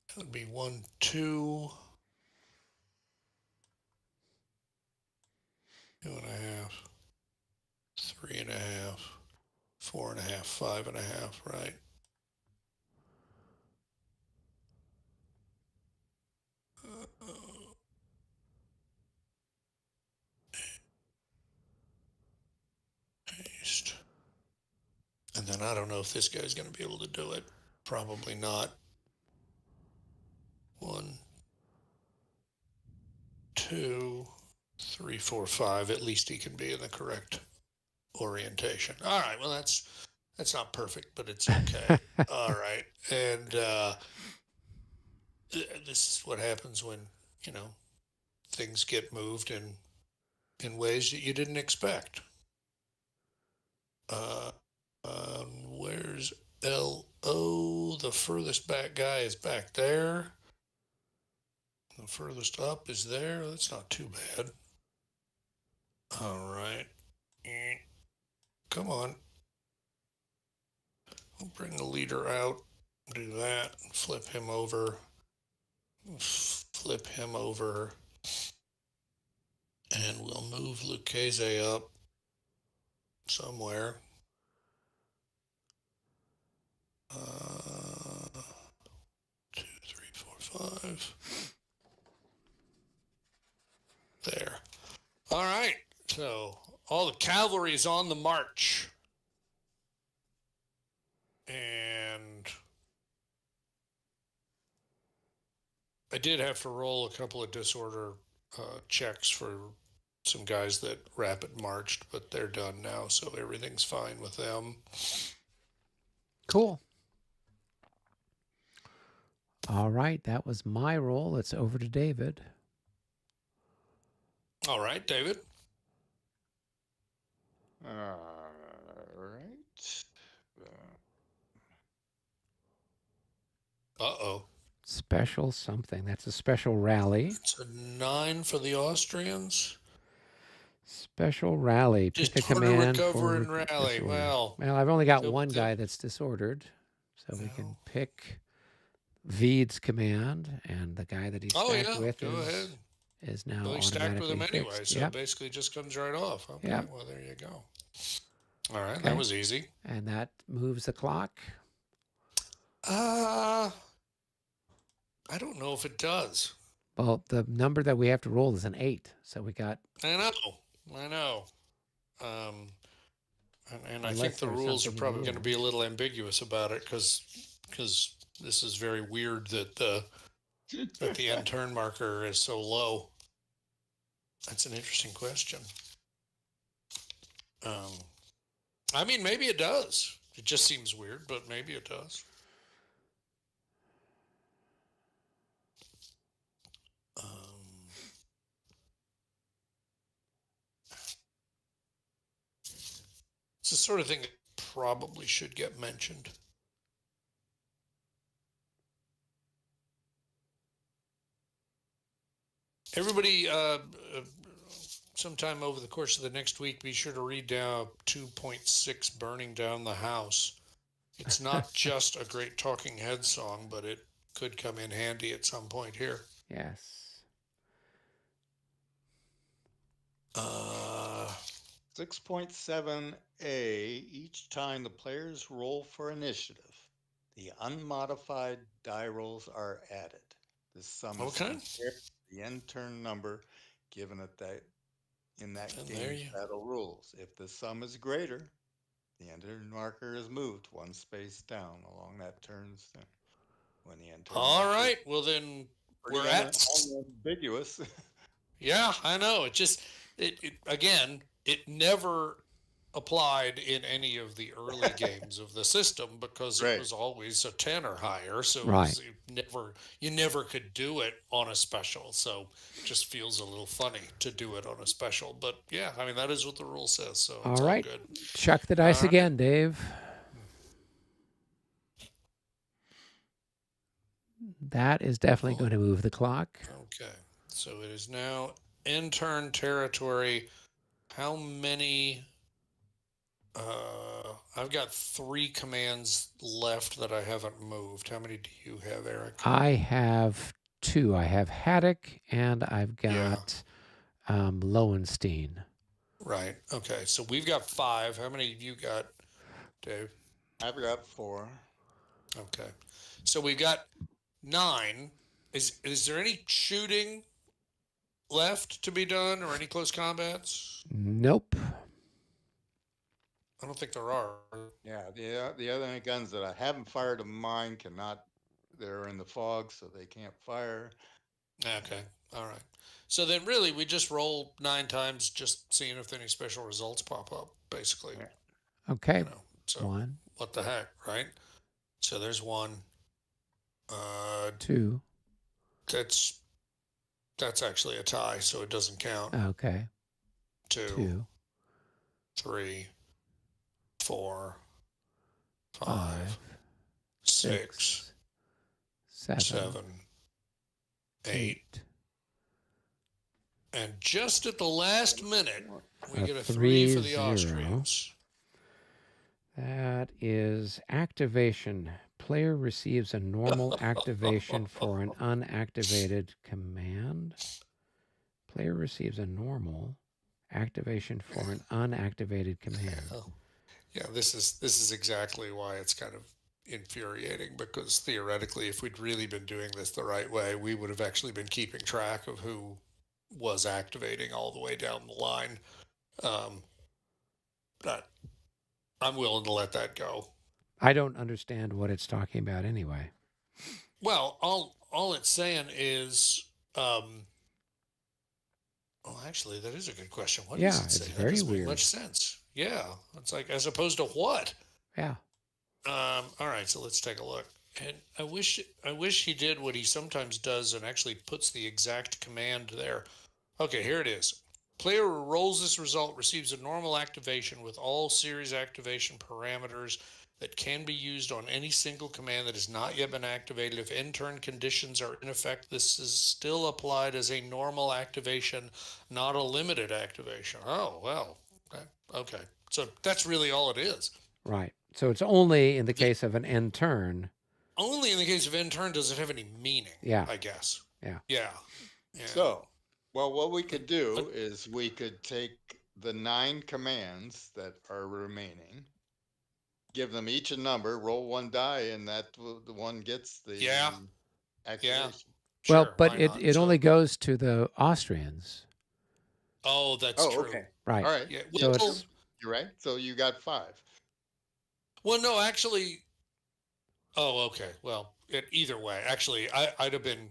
That would be 1, 2. 2.5, 3.5, 4.5, 5.5, right? Paste. And then I don't know if this guy's going to be able to do it. Probably not. 1, 2, 3, 4, 5. At least he can be in the correct orientation. All right. Well, that's not perfect, but it's okay. All right. And this is what happens when things get moved in ways that you didn't expect. Where's LO? The furthest back guy is back there. The furthest up is there. That's not too bad. All right. Come on. We'll bring the leader out. Do that. Flip him over. Flip him over. And we'll move Lucchese up somewhere. 2, 3, 4, 5. There. All right. So all the cavalry is on the march. And I did have to roll a couple of disorder checks for some guys that rapid marched, but they're done now, so everything's fine with them. Cool. All right, that was my roll. It's over to David. All right, David. All right. Uh-oh. Special something. That's a special rally. It's a 9 for the Austrians. Special rally. Just Pick a order, command recover, for and rally. disorder. Well, I've only got so one guy that's disordered, so we can pick Veed's command, and the guy that he's stacked with is now well, he's stacked with him automatically anyway, fixed. so it basically just comes right off. Okay, Yep. well, there you go. All right, Okay. that was easy. And that moves the clock. I don't know if it does. Well, the number that we have to roll is an 8, so we got. I know. And I think the there's rules are something in the probably going to be a rules. little ambiguous about it because this is very weird that the end turn marker is so low. That's an interesting question. I mean, maybe it does. It just seems weird, but maybe it does. It's the sort of thing that probably should get mentioned. Everybody, sometime over the course of the next week, be sure to read down 2.6 Burning Down the House. It's not just a great Talking Head song, but it could come in handy at some point here. Yes. 6.7a, each time the players roll for initiative, the unmodified die rolls are added. This sum is compared to the end turn number given at that in that game's battle rules. If the sum is greater, the end turn marker is moved one space down along that turn's when the end turn. All right, well then we're at ambiguous. Yeah, I know. It never applied in any of the early games of the system because it was always a 10 or higher. So you never could do it on a special. So it just feels a little funny to do it on a special. But yeah, I mean, that is what the rule says. So it's all good. Chuck the dice again, Dave. That is definitely going to move the clock. Okay. So it is now end turn territory. How many? I've got 3 commands left that I haven't moved. How many do you have, Eric? I have 2. I have Haddock and I've got Lowenstein. Right. Okay. So we've got 5. How many have you got, Dave? I've got 4. Okay. So we've got 9. Is there any shooting left to be done or any close combats? Nope. I don't think there are. Yeah, the other guns that I haven't fired of mine cannot. They're in the fog, so they can't fire. Okay. All right. So then really we just roll 9 times just seeing if any special results pop up, basically. Yeah. Okay. So 1. What the heck, right? So there's 1. 2. That's actually a tie, so it doesn't count. Okay. 2. 3. 4. 5. 6. 7. 8. And just at the last minute, we A get a 3 for the 3-0. Austrians. That is activation. Player receives a normal activation for an unactivated command. Player receives a normal activation for an unactivated command. Yeah, this is exactly why it's kind of infuriating, because theoretically, if we'd really been doing this the right way, we would have actually been keeping track of who was activating all the way down the line. But I'm willing to let that go. I don't understand what it's talking about anyway. Well, all it's saying is, well, actually, that is a good question. What does it say? It's That very doesn't make weird. much sense. Yeah, it's like, as opposed to what? Yeah. All right, so let's take a look. And I wish he did what he sometimes does and actually puts the exact command there. Okay, here it is. Player who rolls this result receives a normal activation with all series activation parameters that can be used on any single command that has not yet been activated. If end turn conditions are in effect, this is still applied as a normal activation, not a limited activation. Oh, well, okay. So that's really all it is. Right. So it's only in the case of an end turn. Only in the case of end turn does it have any meaning, Yeah. I guess. Yeah. Yeah. So, well, what we could do is we could take the 9 commands that are remaining, give them each a number, roll one die, and the one gets the activation. Sure, Well, but why it, not? it only goes to the Austrians. Oh, that's true. Okay. Right. All right. Yeah. So Well, it's You're right. So you got 5. well, no, actually. Oh, okay. Well, either way, actually, I'd have been.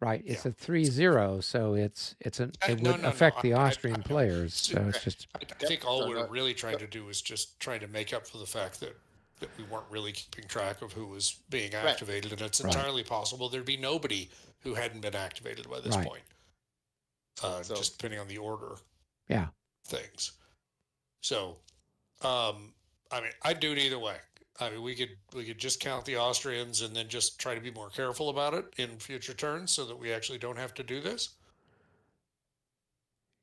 right. It's a 3-0, so it would affect the Austrian players. So it's just. I think all we're really trying to do is just trying to make up for the fact that we weren't really keeping track of who was being activated, and it's entirely possible there'd be nobody who hadn't been activated by this point. Just depending on the order. Yeah. Things. So, I mean, I'd do it either way. I mean, we could just count the Austrians and then just try to be more careful about it in future turns so that we actually don't have to do this.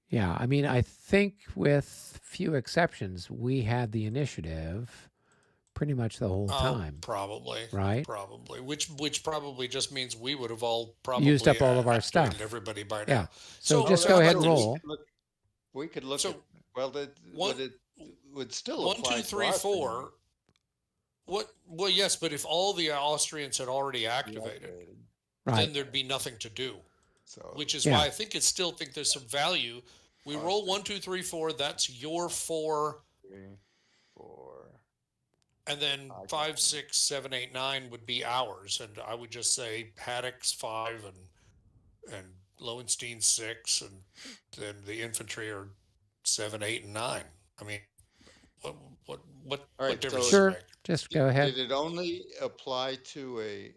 Yeah, I mean, I think with few exceptions, we had the initiative pretty much the whole time. Probably. Right? Probably. Which probably just means we would have all probably used up all of our stuff. Everybody by now. Yeah. So just go ahead and roll. We could look at, well, it would still 1, apply 2, 3, 4. What? Well, yes, but if all the Austrians had already activated, then there'd be nothing to do. So, which is why I still think there's some value. We roll 1, 2, 3, 4. That's your 4. 3, 4. And then 5, 6, 7, 8, 9 would be ours, and I would just say Haddock's 5 and Lowenstein 6, and then the infantry are 7, 8, and 9. I mean, what difference? Sure, just go ahead. Did it only apply to a?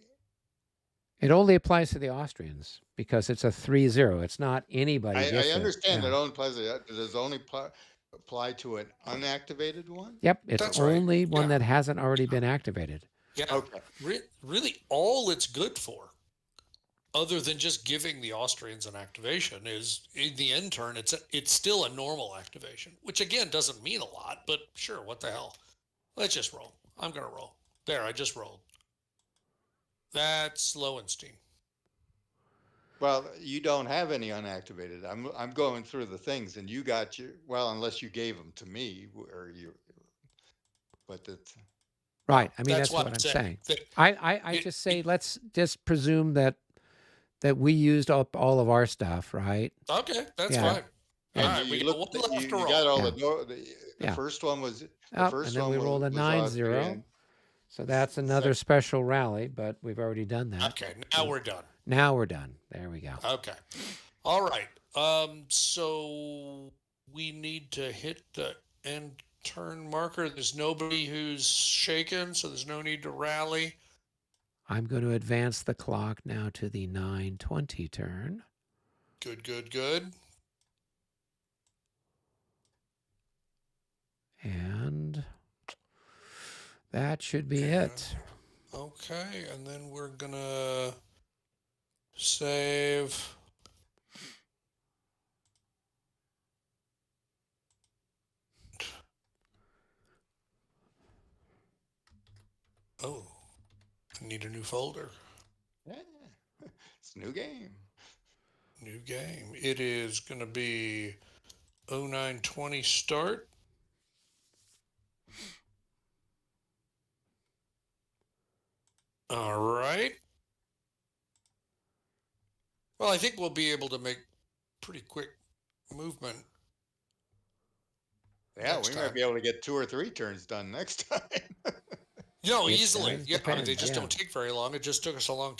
It only applies to the Austrians because it's a 3-0. It's not anybody. I understand it only applies. Does it only apply to an unactivated one? Yep, it's only one that hasn't already been activated. Yeah. Okay. Really, all it's good for, other than just giving the Austrians an activation, is in the end turn. It's still a normal activation, which again doesn't mean a lot, but sure, what the hell? Let's just roll. I'm gonna roll. There, I just rolled. That's Lowenstein. Well, you don't have any unactivated. I'm going through the things, and you got your, well, unless you gave them to me, or you, but it's right. I mean, that's what I'm saying. I just say let's just presume that we used up all of our stuff, right? Okay, that's fine. And all right, you got all the first one was the first and then one we rolled a 9-0. So that's another special rally, but we've already done that. Okay, now we're done. Now we're done. There we go. Okay. All right. So we need to hit the end turn marker. There's nobody who's shaken, so there's no need to rally. I'm going to advance the clock now to the 9:20 turn. Good. And that should be it. Okay, and then we're gonna Save. Oh, I need a new folder. Yeah. It's a new game. New game. It is going to be 0920 start. All right. Well, I think we'll be able to make pretty quick movement. Yeah, next we time. might be able to get 2 or 3 turns done next time. No, It easily. does Yeah, depend, they just yeah. don't take very long. It just took us a long time.